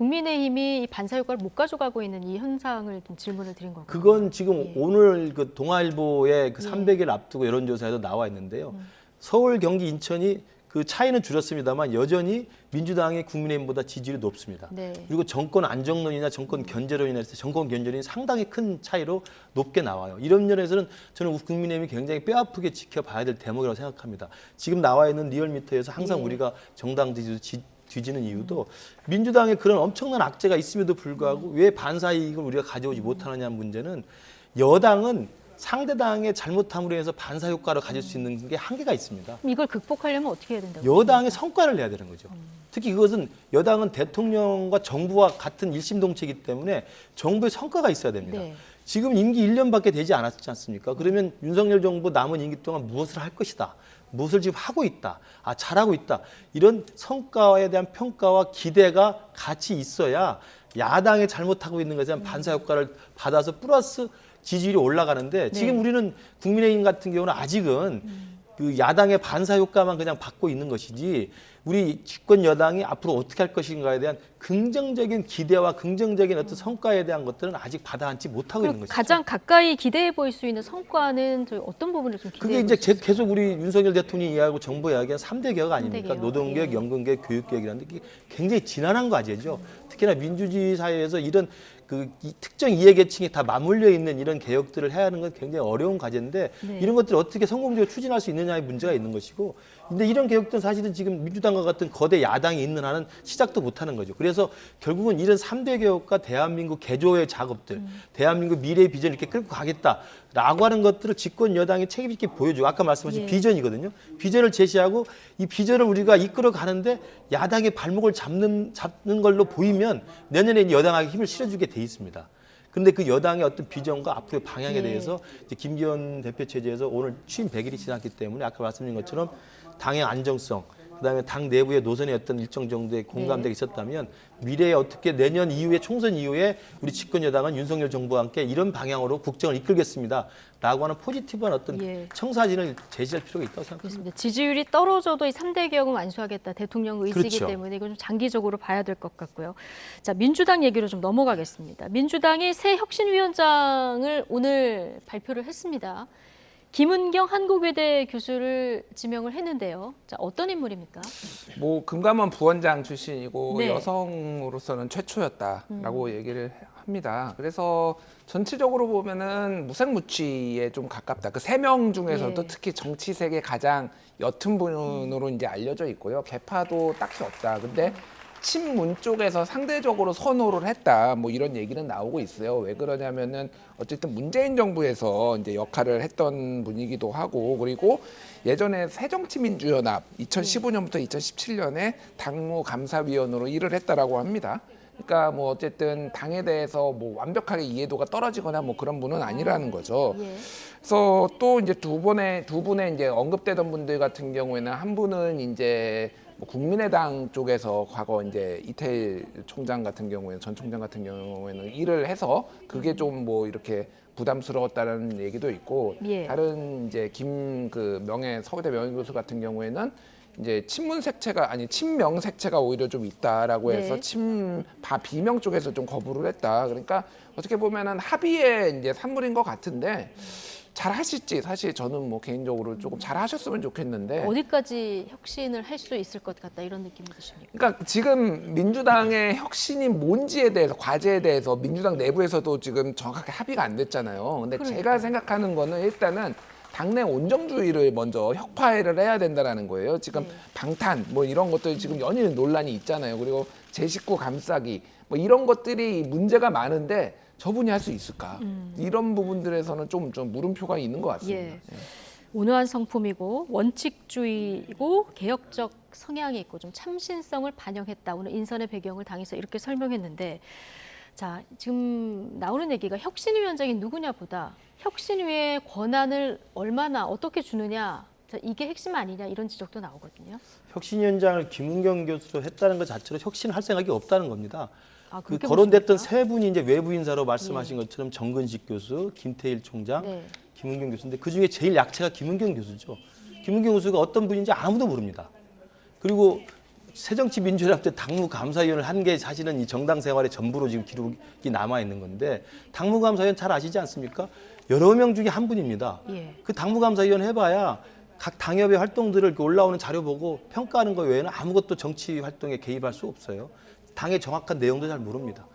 Speaker 1: 국민의힘이 반사 효과를 못 가져가고 있는 이 현상을 좀 질문을 드린 거고요.
Speaker 24: 그건 지금 오늘 그 동아일보의 그 300일 앞두고 여론조사에도 나와 있는데요. 서울, 경기, 인천이 그 차이는 줄었습니다만 여전히 민주당이 국민의힘보다 지지율이 높습니다.
Speaker 1: 네.
Speaker 24: 그리고 정권 안정론이나 정권 견제론이나 해서 정권 견제론이 상당히 큰 차이로 높게 나와요. 이런 면에서는 저는 국민의힘이 굉장히 뼈아프게 지켜봐야 될 대목이라고 생각합니다. 지금 나와 있는 리얼미터에서 항상
Speaker 1: 예.
Speaker 24: 우리가 정당 지지도 뒤지는 이유도 민주당의 그런 엄청난 악재가 있음에도 불구하고 왜 반사 이익을 우리가 가져오지 못하느냐 문제는 여당은 상대당의 잘못함으로 해서 반사 효과를 가질 수 있는 게 한계가 있습니다.
Speaker 1: 그럼 이걸 극복하려면 어떻게 해야 된다고?
Speaker 24: 여당의 성과를 내야 되는 거죠. 특히 그것은 여당은 대통령과 정부와 같은 일심동체이기 때문에 정부의 성과가 있어야 됩니다.
Speaker 1: 네.
Speaker 24: 지금 임기 1년밖에 되지 않았지 않습니까? 그러면 윤석열 정부 남은 임기 동안 무엇을 할 것이다. 무엇을 지금 하고 있다. 잘하고 있다. 이런 성과에 대한 평가와 기대가 같이 있어야 야당이 잘못하고 있는 것에 대한 반사 효과를 받아서 플러스 지지율이 올라가는데 지금 우리는 국민의힘 같은 경우는 아직은 그 야당의 반사 효과만 그냥 받고 있는 것이지 우리 집권 여당이 앞으로 어떻게 할 것인가에 대한 긍정적인 기대와 긍정적인 어떤 성과에 대한 것들은 아직 받아안지 못하고 있는 것이죠.
Speaker 1: 가장 가까이 기대해 보일 수 있는 성과는 저희 어떤 부분을 좀 기대해
Speaker 24: 그게 이제 계속 우리 윤석열 대통령이 이야기하고 정부 이야기한 3대 개혁 아닙니까?
Speaker 1: 개혁.
Speaker 24: 노동개혁,
Speaker 1: 예.
Speaker 24: 연금개혁, 교육개혁이라는 게 굉장히 지난한 과제죠. 특히나 민주주의 사회에서 이런 이 특정 이해계층이 다 맞물려 있는 이런 개혁들을 해야 하는 건 굉장히 어려운 과제인데
Speaker 1: 네.
Speaker 24: 이런 것들을 어떻게 성공적으로 추진할 수 있느냐의 문제가 있는 것이고 근데 이런 개혁들은 사실은 지금 민주당과 같은 거대 야당이 있는 한은 시작도 못하는 거죠. 그래서 결국은 이런 3대 개혁과 대한민국 개조의 작업들, 대한민국 미래의 비전을 이렇게 끌고 가겠다라고 하는 것들을 집권 여당이 책임 있게 보여주고 아까 말씀하신
Speaker 1: 예.
Speaker 24: 비전이거든요. 비전을 제시하고 이 비전을 우리가 이끌어 가는데 야당의 발목을 잡는 걸로 보이면 내년에 여당에게 힘을 실어주게 돼 있습니다. 근데 그 여당의 어떤 비전과 앞으로의 방향에
Speaker 1: 예.
Speaker 24: 대해서 이제 김기현 대표 체제에서 오늘 취임 100일이 지났기 때문에 아까 말씀드린 것처럼 당의 안정성, 그다음에 당 내부의 노선의 어떤 일정 정도의 공감대가 있었다면 미래에 어떻게 내년 이후에 총선 이후에 우리 집권 여당은 윤석열 정부와 함께 이런 방향으로 국정을 이끌겠습니다라고 하는 포지티브한 어떤
Speaker 1: 예.
Speaker 24: 청사진을 제시할 필요가 있다고 생각합니다.
Speaker 1: 그렇습니다. 지지율이 떨어져도 이 3대 개혁은 완수하겠다. 대통령 의지이기
Speaker 24: 그렇죠.
Speaker 1: 때문에 이건 좀 장기적으로 봐야 될 것 같고요. 자, 민주당 얘기로 좀 넘어가겠습니다. 민주당이 새 혁신위원장을 오늘 발표를 했습니다. 김은경 한국외대 교수를 지명을 했는데요. 자, 어떤 인물입니까?
Speaker 6: 뭐 금감원 부원장 출신이고
Speaker 1: 네.
Speaker 6: 여성으로서는 최초였다라고 얘기를 합니다. 그래서 전체적으로 보면은 무색무취에 좀 가깝다. 그 3명 중에서도
Speaker 1: 예.
Speaker 6: 특히 정치 세계 가장 옅은 분으로 이제 알려져 있고요. 계파도 딱히 없다. 근데 친문 쪽에서 상대적으로 선호를 했다. 뭐 이런 얘기는 나오고 있어요. 왜 그러냐면은 어쨌든 문재인 정부에서 이제 역할을 했던 분이기도 하고 그리고 예전에 새정치민주연합 2015년부터 2017년에 당무감사위원으로 일을 했다라고 합니다. 그러니까 뭐 어쨌든 당에 대해서 뭐 완벽하게 이해도가 떨어지거나 뭐 그런 분은 아니라는 거죠.
Speaker 1: 예.
Speaker 6: 그래서 또 이제 두 분의 이제 언급되던 분들 같은 경우에는 한 분은 이제 뭐 국민의당 쪽에서 과거 이제 이태일 총장 같은 경우에는 전 총장 같은 경우에는 일을 해서 그게 좀 뭐 이렇게 부담스러웠다는 얘기도 있고
Speaker 1: 예.
Speaker 6: 다른 이제 명예 서울대 명예교수 같은 경우에는 이제 친문색채가 아니 친명색채가 오히려 좀 있다라고 해서
Speaker 1: 네.
Speaker 6: 비명 쪽에서 좀 거부를 했다. 그러니까 어떻게 보면은 합의의 이제 산물인 것 같은데 잘 하실지 사실 저는 뭐 개인적으로 조금 잘 하셨으면 좋겠는데
Speaker 1: 어디까지 혁신을 할 수 있을 것 같다 이런 느낌이 드십니까?
Speaker 6: 그러니까 지금 민주당의 혁신이 뭔지에 대해서 과제에 대해서 민주당 내부에서도 지금 정확하게 합의가 안 됐잖아요. 근데 제가 생각하는 거는 일단은 당내 온정주의를 먼저 혁파를 해야 된다는 거예요. 지금 방탄 뭐 이런 것들 지금 연일 논란이 있잖아요. 그리고 제 식구 감싸기 뭐 이런 것들이 문제가 많은데 저분이 할 수 있을까? 이런 부분들에서는 좀 물음표가 있는 것 같습니다.
Speaker 1: 예. 온화한 성품이고 원칙주의고 개혁적 성향이 있고 좀 참신성을 반영했다. 오늘 인선의 배경을 당에서 이렇게 설명했는데 자, 지금 나오는 얘기가 혁신위원장이 누구냐 보다 혁신위의 권한을 얼마나 어떻게 주느냐. 자, 이게 핵심 아니냐 이런 지적도 나오거든요.
Speaker 24: 혁신위원장을 김은경 교수로 했다는 것 자체로 혁신할 생각이 없다는 겁니다.
Speaker 1: 아,
Speaker 24: 그 거론됐던 세 분이 이제 외부 인사로 말씀하신 것처럼 정근식 교수, 김태일 총장, 김은경 교수인데 그 중에 제일 약체가 김은경 교수죠. 김은경 교수가 어떤 분인지 아무도 모릅니다. 그리고 새정치민주연합 때 당무감사위원을 한 게 사실은 이 정당 생활의 전부로 지금 기록이 남아 있는 건데 당무감사위원 잘 아시지 않습니까? 여러 명 중에 한 분입니다. 그 당무감사위원 해봐야 각 당협의 활동들을 올라오는 자료 보고 평가하는 것 외에는 아무것도 정치 활동에 개입할 수 없어요. 당의 정확한 내용도 잘 모릅니다.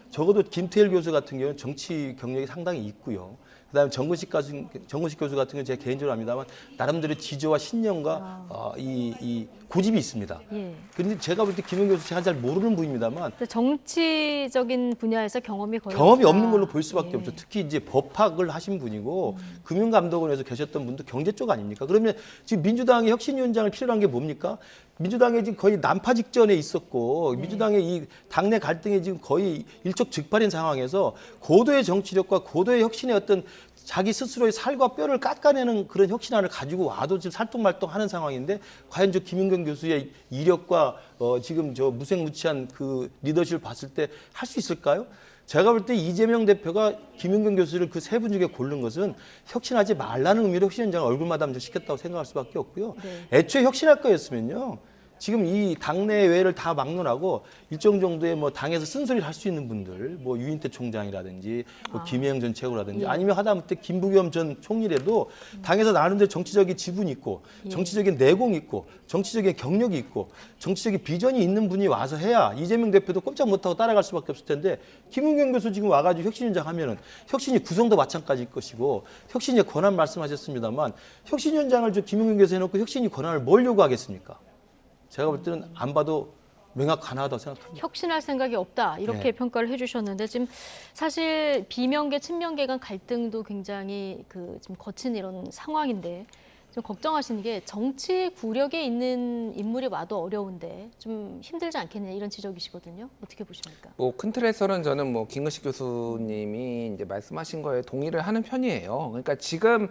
Speaker 24: 적어도 김태일 교수 같은 경우는 정치 경력이 상당히 있고요. 그다음에 정근식 교수 같은 경우는 제가 개인적으로 합니다만 나름대로 지조와 신념과 이 고집이 있습니다. 그런데 제가 볼 때 김은경 교수 제가 잘 모르는 분입니다만
Speaker 1: 정치적인 분야에서 경험이 거의
Speaker 24: 없는 걸로 볼 수밖에 없죠. 특히 이제 법학을 하신 분이고 금융감독원에서 계셨던 분도 경제 쪽 아닙니까? 그러면 지금 민주당의 혁신위원장을 필요로 한 게 뭡니까? 민주당에 지금 거의 난파 직전에 있었고 민주당의 이 당내 갈등이 지금 거의 일촉즉발인 상황에서 고도의 정치력과 고도의 혁신의 어떤 자기 스스로의 살과 뼈를 깎아내는 그런 혁신안을 가지고 와도 지금 살뚱말뚱하는 상황인데 과연 저 김은경 교수의 이력과 지금 저 무색무취한 그 리더십을 봤을 때 할 수 있을까요? 제가 볼 때 이재명 대표가 김은경 교수를 그 세 분 중에 고른 것은 혁신하지 말라는 의미로 혁신위원장을 얼굴마담 시켰다고 생각할 수밖에 없고요. 애초에 혁신할 거였으면요. 지금 이 당내외를 다 막론하고 일정 정도의 뭐 당에서 쓴소리를 할 수 있는 분들, 뭐 유인태 총장이라든지 뭐 김혜영 전 최고라든지 아니면 하다못해 김부겸 전 총리라도 당에서 나름대로 정치적인 지분이 있고 정치적인 내공이 있고 정치적인 경력이 있고 정치적인 비전이 있는 분이 와서 해야 이재명 대표도 꼼짝 못하고 따라갈 수밖에 없을 텐데 김은경 교수 지금 와가지고 혁신위원장 하면은 혁신이 구성도 마찬가지일 것이고 혁신의 권한 말씀하셨습니다만 혁신위원장을 저 김은경 교수 해놓고 혁신이 권한을 뭘 요구하겠습니까? 제가 볼 때는 안 봐도 명확하다고 생각합니다.
Speaker 1: 혁신할 생각이 없다 이렇게 평가를 해주셨는데 지금 사실 비명계 친명계 간 갈등도 굉장히 지금 거친 이런 상황인데 좀 걱정하시는 게 정치 구력에 있는 인물이 와도 어려운데 좀 힘들지 않겠냐 이런 지적이시거든요. 어떻게 보십니까?
Speaker 6: 뭐 큰 틀에서는 저는 뭐 김근식 교수님이 이제 말씀하신 거에 동의를 하는 편이에요. 그러니까 지금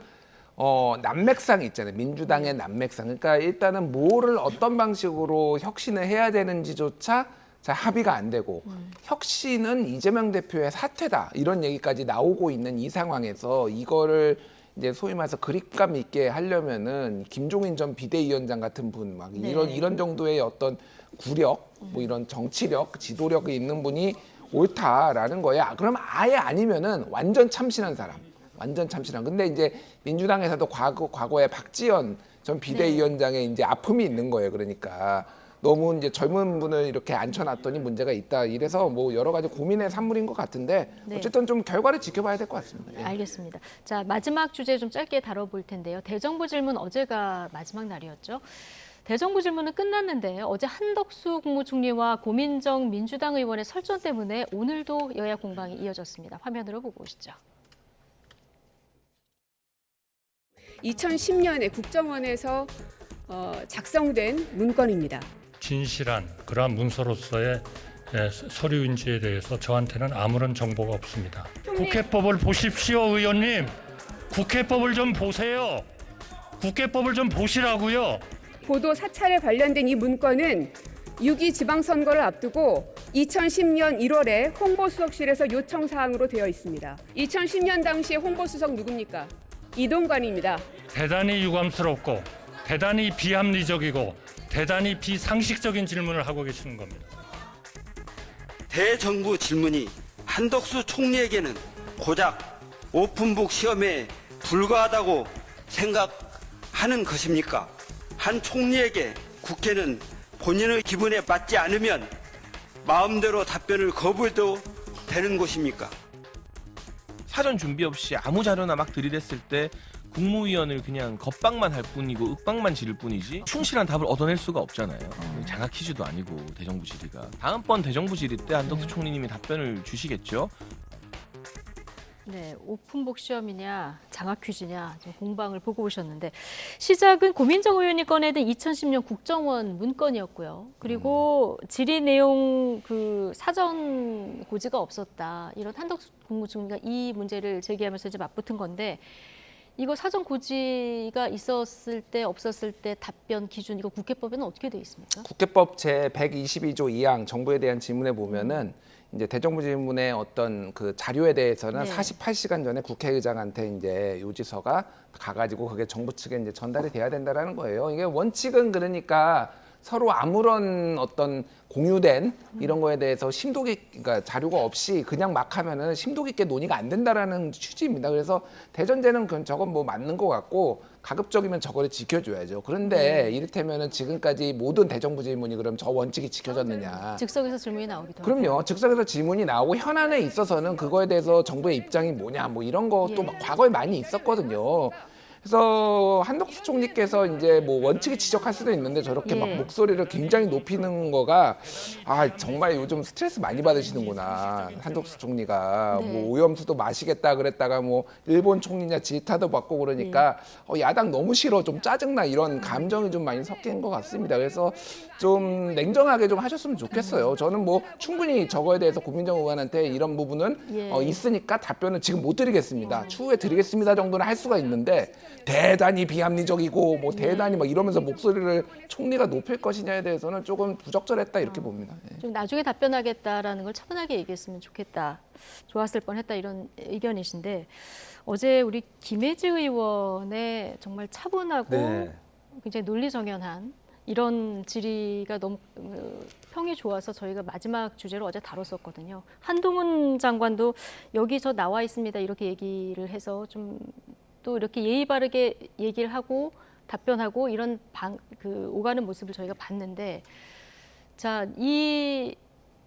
Speaker 6: 난맥상이 있잖아요. 민주당의 난맥상. 그러니까 일단은 뭐를 어떤 방식으로 혁신을 해야 되는지조차 잘 합의가 안 되고 혁신은 이재명 대표의 사퇴다. 이런 얘기까지 나오고 있는 이 상황에서 이거를 이제 소위 말해서 그립감 있게 하려면은 김종인 전 비대위원장 같은 분 막 이런 정도의 어떤 구력, 뭐 이런 정치력, 지도력이 있는 분이 옳다라는 거예요. 그럼 아예 아니면은 완전 참신한 사람. 완전 참신한. 근데 이제 민주당에서도 과거에 박지원 전 비대위원장의 이제 아픔이 있는 거예요. 그러니까 너무 이제 젊은 분을 이렇게 앉혀놨더니 문제가 있다. 이래서 뭐 여러 가지 고민의 산물인 것 같은데 어쨌든 좀 결과를 지켜봐야 될 것 같습니다.
Speaker 1: 알겠습니다. 자, 마지막 주제 좀 짧게 다뤄볼 텐데요. 대정부 질문 어제가 마지막 날이었죠. 대정부 질문은 끝났는데 어제 한덕수 국무총리와 고민정 민주당 의원의 설전 때문에 오늘도 여야 공방이 이어졌습니다. 화면으로 보고 오시죠.
Speaker 9: 2010년에 국정원에서 작성된 문건입니다.
Speaker 10: 진실한 그러한 문서로서의 서류인지에 대해서 저한테는 아무런 정보가 없습니다. 국회법을 보십시오, 의원님. 국회법을 좀 보세요. 국회법을 좀 보시라고요.
Speaker 9: 보도 사찰에 관련된 이 문건은 6.2 지방선거를 앞두고 2010년 1월에 홍보수석실에서 요청사항으로 되어 있습니다. 2010년 당시에 홍보수석 누굽니까? 이동관입니다.
Speaker 10: 대단히 유감스럽고 대단히 비합리적이고 대단히 비상식적인 질문을 하고 계시는 겁니다.
Speaker 11: 대정부 질문이 한덕수 총리에게는 고작 오픈북 시험에 불과하다고 생각하는 것입니까? 한 총리에게 국회는 본인의 기분에 맞지 않으면 마음대로 답변을 거부해도 되는 곳입니까?
Speaker 12: 사전 준비 없이 아무 자료나 막 들이댔을 때 국무위원을 그냥 겁박만 할 뿐이고 윽박만 지를 뿐이지 충실한 답을 얻어낼 수가 없잖아요. 장학 퀴즈도 아니고 대정부 질의가. 다음번 대정부 질의 때 한덕수 총리님이 답변을 주시겠죠.
Speaker 1: 네, 오픈북 시험이냐 장학 퀴즈냐 좀 공방을 보고 오셨는데 시작은 고민정 의원이 꺼내든 2010년 국정원 문건이었고요. 그리고 질의 내용 그 사전 고지가 없었다. 이런 한덕수 국무총리가 이 문제를 제기하면서 이제 맞붙은 건데 이거 사전 고지가 있었을 때 없었을 때 답변 기준 이거 국회법에는 어떻게 되어 있습니까?
Speaker 6: 국회법 제 122조 2항 정부에 대한 질문에 보면은 이제 대정부 질문의 어떤 그 자료에 대해서는
Speaker 1: 네.
Speaker 6: 48시간 전에 국회의장한테 이제 요지서가 가가지고 그게 정부 측에 이제 전달이 돼야 된다라는 거예요. 이게 원칙은 그러니까 서로 아무런 어떤 공유된 이런 거에 대해서 심도 깊게, 그러니까 자료가 없이 그냥 막 하면은 심도 깊게 논의가 안 된다라는 취지입니다. 그래서 대전제는 저건 뭐 맞는 것 같고 가급적이면 저거를 지켜줘야죠. 그런데 이를테면은 지금까지 모든 대정부 질문이 그럼 저 원칙이 지켜졌느냐?
Speaker 1: 즉석에서 질문이 나오기도 하고.
Speaker 6: 그럼요. 즉석에서 질문이 나오고 현안에 있어서는 그거에 대해서 정부의 입장이 뭐냐 뭐 이런 것도 과거에 많이 있었거든요. 그래서 한덕수 총리께서 이제 뭐 원칙이 지적할 수도 있는데 저렇게 막 목소리를 굉장히 높이는 거가 아 정말 요즘 스트레스 많이 받으시는구나 한덕수 총리가 뭐 오염수도 마시겠다 그랬다가 뭐 일본 총리냐 질타도 받고 그러니까 야당 너무 싫어 좀 짜증나 이런 감정이 좀 많이 섞인 것 같습니다. 그래서 좀 냉정하게 좀 하셨으면 좋겠어요. 저는 뭐 충분히 저거에 대해서 고민정 의원한테 이런 부분은 있으니까 답변은 지금 못 드리겠습니다. 추후에 드리겠습니다 정도는 할 수가 있는데 대단히 비합리적이고 뭐 대단히 막 이러면서 목소리를 총리가 높일 것이냐에 대해서는 조금 부적절했다 이렇게 봅니다.
Speaker 1: 좀 나중에 답변하겠다라는 걸 차분하게 얘기했으면 좋겠다. 좋았을 뻔했다 이런 의견이신데 어제 우리 김혜지 의원의 정말 차분하고 굉장히 논리정연한 이런 질의가 너무 평이 좋아서 저희가 마지막 주제로 어제 다뤘었거든요. 한동훈 장관도 여기 저 나와 있습니다 이렇게 얘기를 해서 좀 또 이렇게 예의 바르게 얘기를 하고 답변하고 이런 오가는 모습을 저희가 봤는데 자, 이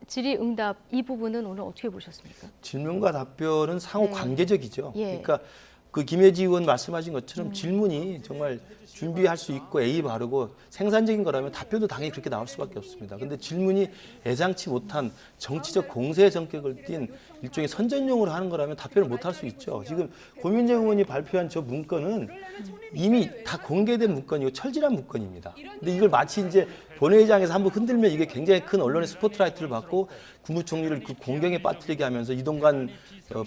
Speaker 1: 질의 응답 이 부분은 오늘 어떻게 보셨습니까?
Speaker 24: 질문과 답변은 상호 관계적이죠. 그러니까 그 김혜지 의원 말씀하신 것처럼 질문이 정말 준비할 수 있고 예의 바르고 생산적인 거라면 답변도 당연히 그렇게 나올 수밖에 없습니다. 그런데 질문이 예상치 못한 정치적 공세의 성격을 띤 일종의 선전용으로 하는 거라면 답변을 못 할 수 있죠. 지금 고민정 의원이 발표한 저 문건은 이미 다 공개된 문건이고 철질한 문건입니다. 근데 이걸 마치 이제 본회의장에서 한번 흔들면 이게 굉장히 큰 언론의 스포트라이트를 받고 국무총리를 그 공경에 빠뜨리게 하면서 이동관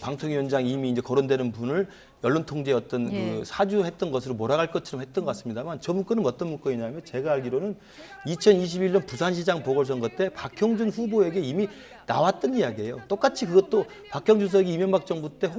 Speaker 24: 방통위원장이 이미 이제 거론되는 분을 언론통제의 어떤 그 사주했던 것으로 몰아갈 것처럼 했던 것 같습니다만 저 문건은 어떤 문건이냐면 제가 알기로는 2021년 부산시장 보궐선거 때 박형준 후보에게 이미 나왔던 이야기예요. 똑같이 그것도 박형준 수석이 이명박 정부 때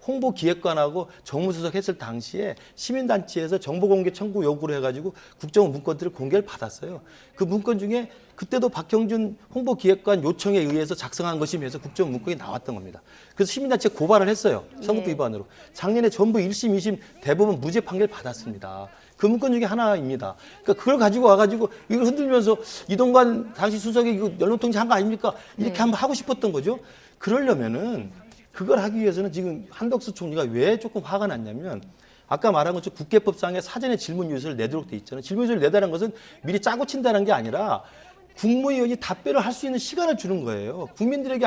Speaker 24: 홍보기획관하고 정무수석 했을 당시에 시민단체에서 정보공개 청구 요구를 해가지고 국정원 문건들을 공개를 받았어요. 그 문건 중에 그때도 박형준 홍보기획관 요청에 의해서 작성한 것이면서 국정원 문건이 나왔던 겁니다. 그래서 시민단체 고발을 했어요. 선거법 위반으로. 작년에 전부 1심, 2심 대법원 무죄 판결 받았습니다. 그 문건 중에 하나입니다. 그러니까 그걸 가지고 와가지고 이걸 흔들면서 이동관 당시 수석이 이거 언론통제 한 거 아닙니까? 이렇게 한번 하고 싶었던 거죠. 그러려면은 그걸 하기 위해서는 지금 한덕수 총리가 왜 조금 화가 났냐면 아까 말한 것처럼 국회법상에 사전에 질문 요소를 내도록 돼 있잖아요. 질문 요소를 내다는 것은 미리 짜고 친다는 게 아니라 국무위원이 답변을 할 수 있는 시간을 주는 거예요. 국민들에게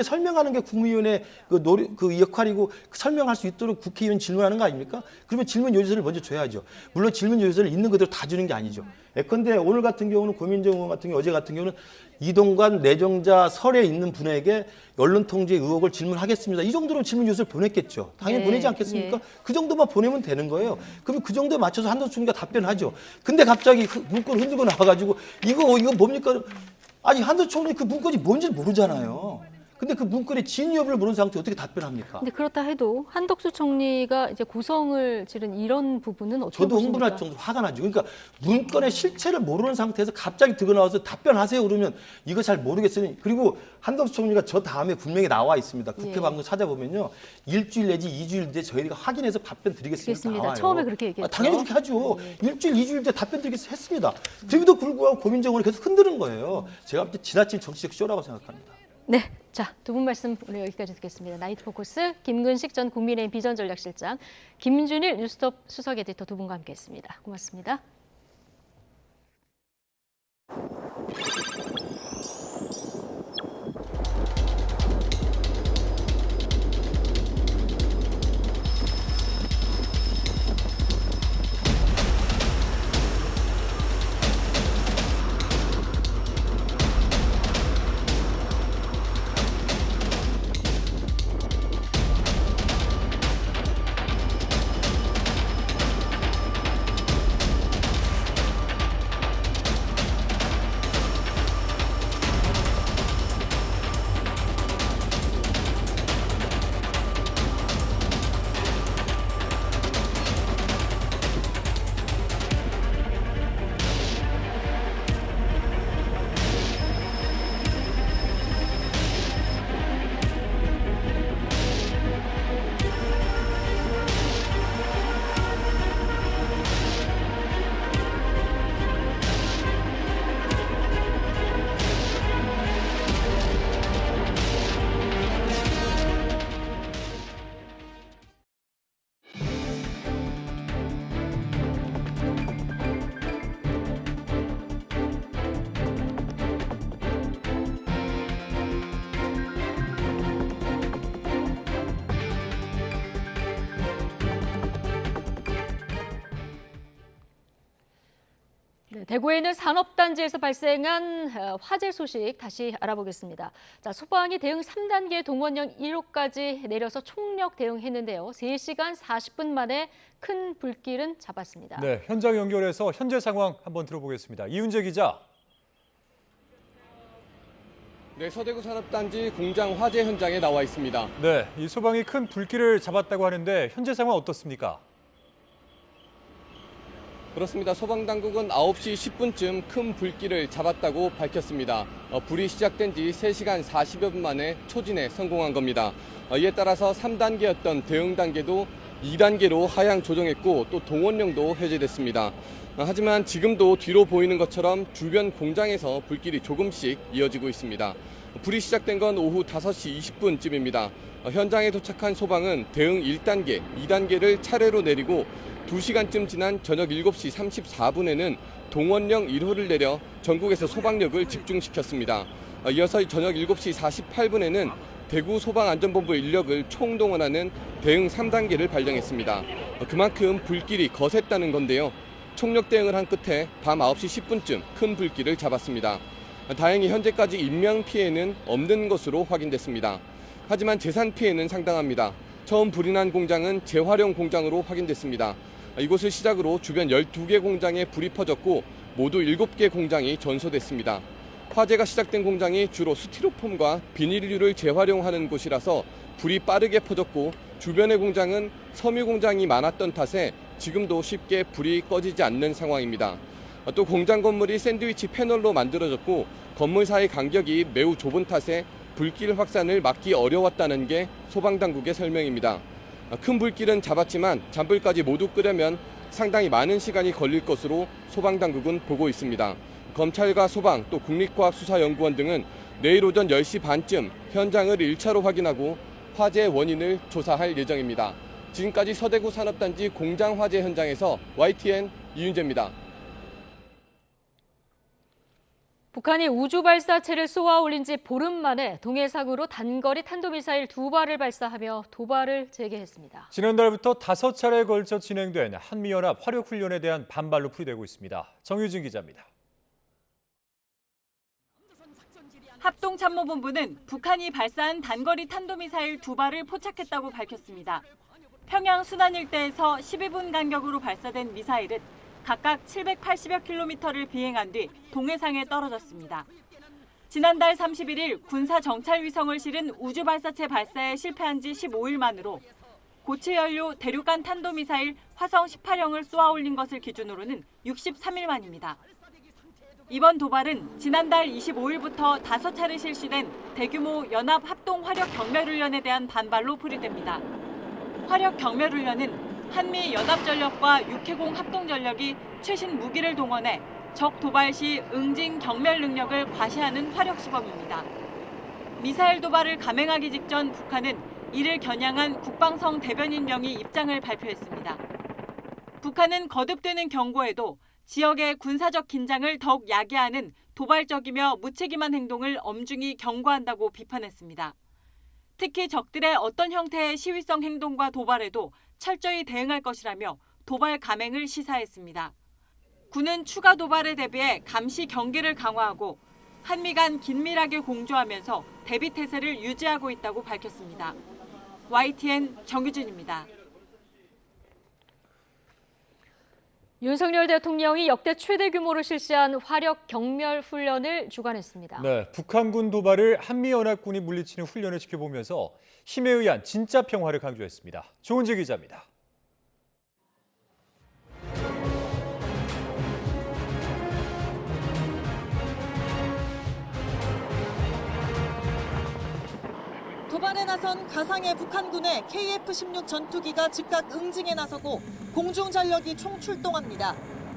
Speaker 24: 설명하는 게 국무위원의 그 역할이고 설명할 수 있도록 국회의원 질문하는 거 아닙니까? 그러면 질문 요지서를 먼저 줘야죠. 물론 질문 요지서를 있는 그대로 다 주는 게 아니죠. 예컨대 오늘 같은 경우는 고민정 의원 같은 경우 어제 같은 경우는 이동관 내정자 설에 있는 분에게 언론통제 의혹을 질문하겠습니다. 이 정도로 질문 요지서를 보냈겠죠. 당연히 보내지 않겠습니까? 그 정도만 보내면 되는 거예요. 그러면 그 정도에 맞춰서 한덕수 총리가 답변하죠. 근데 갑자기 그 문건을 흔들고 나와가지고 이거 뭡니까? 아니 한덕수 총리 그 문건이 뭔지 모르잖아요. 근데 그 문건의 진위 여부를 모르는 상태에 어떻게 답변합니까?
Speaker 1: 근데 그렇다 해도 한덕수 총리가 이제 고성을 지른 이런 부분은 어떻게
Speaker 24: 저도
Speaker 1: 보십니까?
Speaker 24: 흥분할 정도로 화가 나죠. 그러니까 문건의 실체를 모르는 상태에서 갑자기 들고 나와서 답변하세요 그러면 이거 잘 모르겠으니 그리고 한덕수 총리가 저 다음에 분명히 나와 있습니다. 국회 방송 찾아보면요. 일주일 내지 2주일 뒤에 저희가 확인해서 답변 드리겠습니다. 나와요.
Speaker 1: 처음에 그렇게 얘기했죠.
Speaker 24: 당연히 그렇게 하죠. 일주일, 2주일 뒤에 답변 드리겠습니다. 했습니다. 그럼에도 불구하고 고민정을 계속 흔드는 거예요. 제가 볼 때 지나친 정치적 쇼라고 생각합니다.
Speaker 1: 네. 자, 두 분 말씀 오늘 여기까지 듣겠습니다. 나이트 포커스 김근식 전 국민의힘 비전전략실장, 김준일 뉴스톱 수석 에디터 두 분과 함께했습니다. 고맙습니다. 대구에 있는 산업단지에서 발생한 화재 소식 다시 알아보겠습니다. 자, 소방이 대응 3단계 동원령 1호까지 내려서 총력 대응했는데요. 3시간 40분 만에 큰 불길은 잡았습니다.
Speaker 2: 네, 현장 연결해서 현재 상황 한번 들어보겠습니다. 이윤재 기자.
Speaker 13: 네, 서대구 산업단지 공장 화재 현장에 나와 있습니다.
Speaker 2: 네, 이 소방이 큰 불길을 잡았다고 하는데 현재 상황 어떻습니까?
Speaker 13: 그렇습니다. 소방당국은 9시 10분쯤 큰 불길을 잡았다고 밝혔습니다. 불이 시작된 지 3시간 40여 분 만에 초진에 성공한 겁니다. 이에 따라서 3단계였던 대응 단계도 2단계로 하향 조정했고 또 동원령도 해제됐습니다. 하지만 지금도 뒤로 보이는 것처럼 주변 공장에서 불길이 조금씩 이어지고 있습니다. 불이 시작된 건 오후 5시 20분쯤입니다. 현장에 도착한 소방은 대응 1단계, 2단계를 차례로 내리고 2시간쯤 지난 저녁 7시 34분에는 동원령 1호를 내려 전국에서 소방력을 집중시켰습니다. 이어서 저녁 7시 48분에는 대구 소방안전본부 인력을 총동원하는 대응 3단계를 발령했습니다. 그만큼 불길이 거셌다는 건데요. 총력 대응을 한 끝에 밤 9시 10분쯤 큰 불길을 잡았습니다. 다행히 현재까지 인명피해는 없는 것으로 확인됐습니다. 하지만 재산 피해는 상당합니다. 처음 불이 난 공장은 재활용 공장으로 확인됐습니다. 이곳을 시작으로 주변 12개 공장에 불이 퍼졌고 모두 7개 공장이 전소됐습니다. 화재가 시작된 공장이 주로 스티로폼과 비닐류를 재활용하는 곳이라서 불이 빠르게 퍼졌고 주변의 공장은 섬유 공장이 많았던 탓에 지금도 쉽게 불이 꺼지지 않는 상황입니다. 또 공장 건물이 샌드위치 패널로 만들어졌고 건물 사이 간격이 매우 좁은 탓에 불길 확산을 막기 어려웠다는 게 소방당국의 설명입니다. 큰 불길은 잡았지만 잔불까지 모두 끄려면 상당히 많은 시간이 걸릴 것으로 소방당국은 보고 있습니다. 검찰과 소방 또 국립과학수사연구원 등은 내일 오전 10시 반쯤 현장을 1차로 확인하고 화재 원인을 조사할 예정입니다. 지금까지 서대구 산업단지 공장 화재 현장에서 YTN 이윤재입니다.
Speaker 1: 북한이 우주 발사체를 쏘아 올린 지 보름 만에 동해상으로 단거리 탄도미사일 2발을 발사하며 도발을 재개했습니다.
Speaker 2: 지난달부터 5차례에 걸쳐 진행된 한미연합 화력훈련에 대한 반발로 풀이되고 있습니다. 정유진 기자입니다.
Speaker 14: 합동참모본부는 북한이 발사한 단거리 탄도미사일 2발을 포착했다고 밝혔습니다. 평양 순안 일대에서 12분 간격으로 발사된 미사일은 각각 780여 킬로미터를 비행한 뒤 동해상에 떨어졌습니다. 지난달 31일 군사 정찰 위성을 실은 우주 발사체 발사에 실패한 지 15일 만으로 고체 연료 대륙간 탄도미사일 화성 18형을 쏘아 올린 것을 기준으로는 63일 만입니다. 이번 도발은 지난달 25일부터 5차례 실시된 대규모 연합 합동 화력 경멸훈련에 대한 반발로 풀이됩니다. 화력 경멸훈련은 한미 연합전력과 육해공 합동전력이 최신 무기를 동원해 적 도발 시 응징 경멸 능력을 과시하는 화력 시범입니다. 미사일 도발을 감행하기 직전 북한은 이를 겨냥한 국방성 대변인 명의 입장을 발표했습니다. 북한은 거듭되는 경고에도 지역의 군사적 긴장을 더욱 야기하는 도발적이며 무책임한 행동을 엄중히 경고한다고 비판했습니다. 특히 적들의 어떤 형태의 시위성 행동과 도발에도 철저히 대응할 것이라며 도발 감행을 시사했습니다. 군은 추가 도발에 대비해 감시 경계를 강화하고 한미 간 긴밀하게 공조하면서 대비 태세를 유지하고 있다고 밝혔습니다. YTN 정유진입니다.
Speaker 1: 윤석열 대통령이 역대 최대 규모로 실시한 화력 경멸 훈련을 주관했습니다.
Speaker 2: 네, 북한군 도발을 한미연합군이 물리치는 훈련을 지켜보면서 힘에 의한 진짜 평화를 강조했습니다. 조은지 기자입니다.
Speaker 15: 도발에 나선 가상의 북한군의 KF-16 전투기가 즉각 응징에 나서고 공중 전력이 총출동합니다.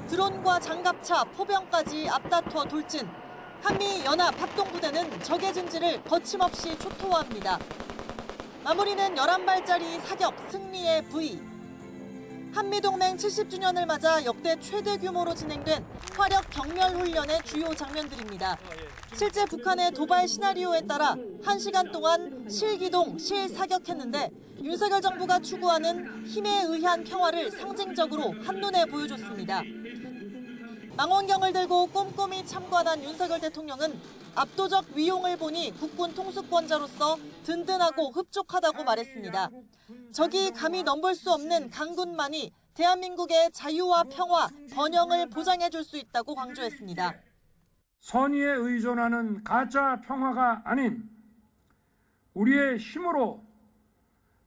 Speaker 15: 드론과 장갑차, 포병까지 앞다투어 돌진. 한미 연합 합동부대는 적의 진지를 거침없이 초토화합니다. 마무리는 11발짜리 사격 승리의 V. 한미동맹 70주년을 맞아 역대 최대 규모로 진행된 화력 경멸 훈련의 주요 장면들입니다. 실제 북한의 도발 시나리오에 따라 1시간 동안 실기동, 실사격했는데 윤석열 정부가 추구하는 힘에 의한 평화를 상징적으로 한눈에 보여줬습니다. 망원경을 들고 꼼꼼히 참관한 윤석열 대통령은 압도적 위용을 보니 국군 통수권자로서 든든하고 흡족하다고 말했습니다. 적이 감히 넘볼 수 없는 강군만이 대한민국의 자유와 평화, 번영을 보장해줄 수 있다고 강조했습니다.
Speaker 16: 선의에 의존하는 가짜 평화가 아닌 우리의 힘으로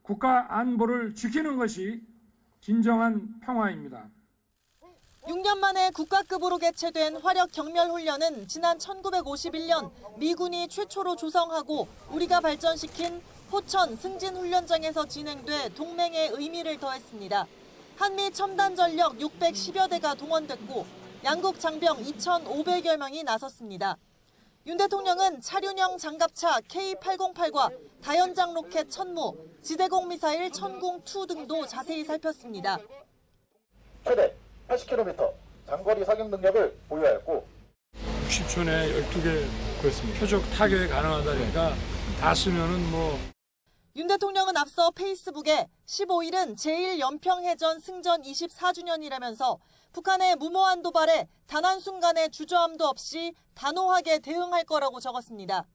Speaker 16: 국가 안보를 지키는 것이 진정한 평화입니다.
Speaker 15: 6년 만에 국가급으로 개최된 화력 경멸 훈련은 지난 1951년 미군이 최초로 조성하고 우리가 발전시킨 포천 승진훈련장에서 진행돼 동맹의 의미를 더했습니다. 한미 첨단 전력 610여 대가 동원됐고 양국 장병 2,500여 명이 나섰습니다. 윤 대통령은 차륜형 장갑차 K808과 다연장 로켓 천무, 지대공 미사일 천궁2 등도 자세히 살폈습니다.
Speaker 18: 최대 80km 장거리 사격 능력을 보유하였고
Speaker 21: 60초 내 12개 그렇습니다. 표적 타격이 가능하다니까 다 쓰면은 뭐.
Speaker 15: 윤 대통령은 앞서 페이스북에 15일은 제1연평해전 승전 24주년이라면서 북한의 무모한 도발에 단 한순간의 주저함도 없이 단호하게 대응할 거라고 적었습니다.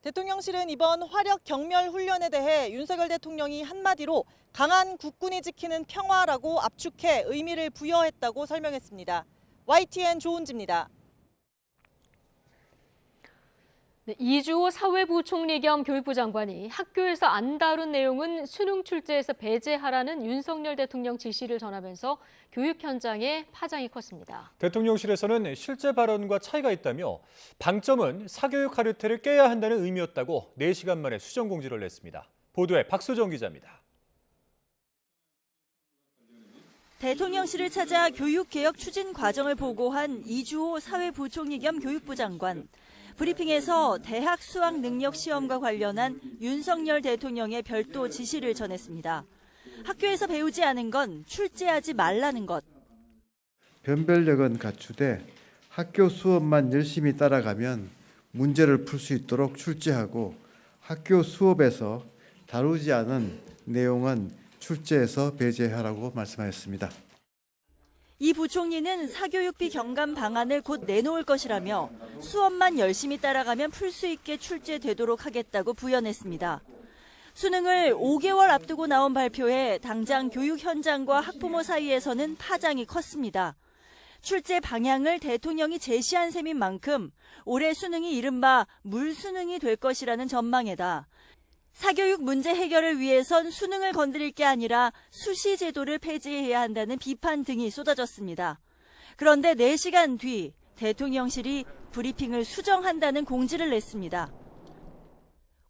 Speaker 15: 대통령실은 이번 화력 경멸 훈련에 대해 윤석열 대통령이 한마디로 강한 국군이 지키는 평화라고 압축해 의미를 부여했다고 설명했습니다. YTN 조은지입니다.
Speaker 1: 네, 이주호 사회부총리 겸 교육부 장관이 학교에서 안 다룬 내용은 수능 출제에서 배제하라는 윤석열 대통령 지시를 전하면서 교육 현장에 파장이 컸습니다.
Speaker 2: 대통령실에서는 실제 발언과 차이가 있다며 방점은 사교육 카르텔을 깨야 한다는 의미였다고 4시간 만에 수정 공지를 냈습니다. 보도에 박소정 기자입니다.
Speaker 19: 대통령실을 찾아 교육개혁 추진 과정을 보고한 이주호 사회부총리 겸 교육부 장관. 브리핑에서 대학 수학 능력 시험과 관련한 윤석열 대통령의 별도 지시를 전했습니다. 학교에서 배우지 않은 건 출제하지 말라는 것.
Speaker 25: 변별력은 갖추되 학교 수업만 열심히 따라가면 문제를 풀 수 있도록 출제하고 학교 수업에서 다루지 않은 내용은 출제에서 배제하라고 말씀하셨습니다.
Speaker 19: 이 부총리는 사교육비 경감 방안을 곧 내놓을 것이라며 수업만 열심히 따라가면 풀 수 있게 출제되도록 하겠다고 부연했습니다. 수능을 5개월 앞두고 나온 발표에 당장 교육 현장과 학부모 사이에서는 파장이 컸습니다. 출제 방향을 대통령이 제시한 셈인 만큼 올해 수능이 이른바 물수능이 될 것이라는 전망에다 사교육 문제 해결을 위해선 수능을 건드릴 게 아니라 수시 제도를 폐지해야 한다는 비판 등이 쏟아졌습니다. 그런데 4시간 뒤 대통령실이 브리핑을 수정한다는 공지를 냈습니다.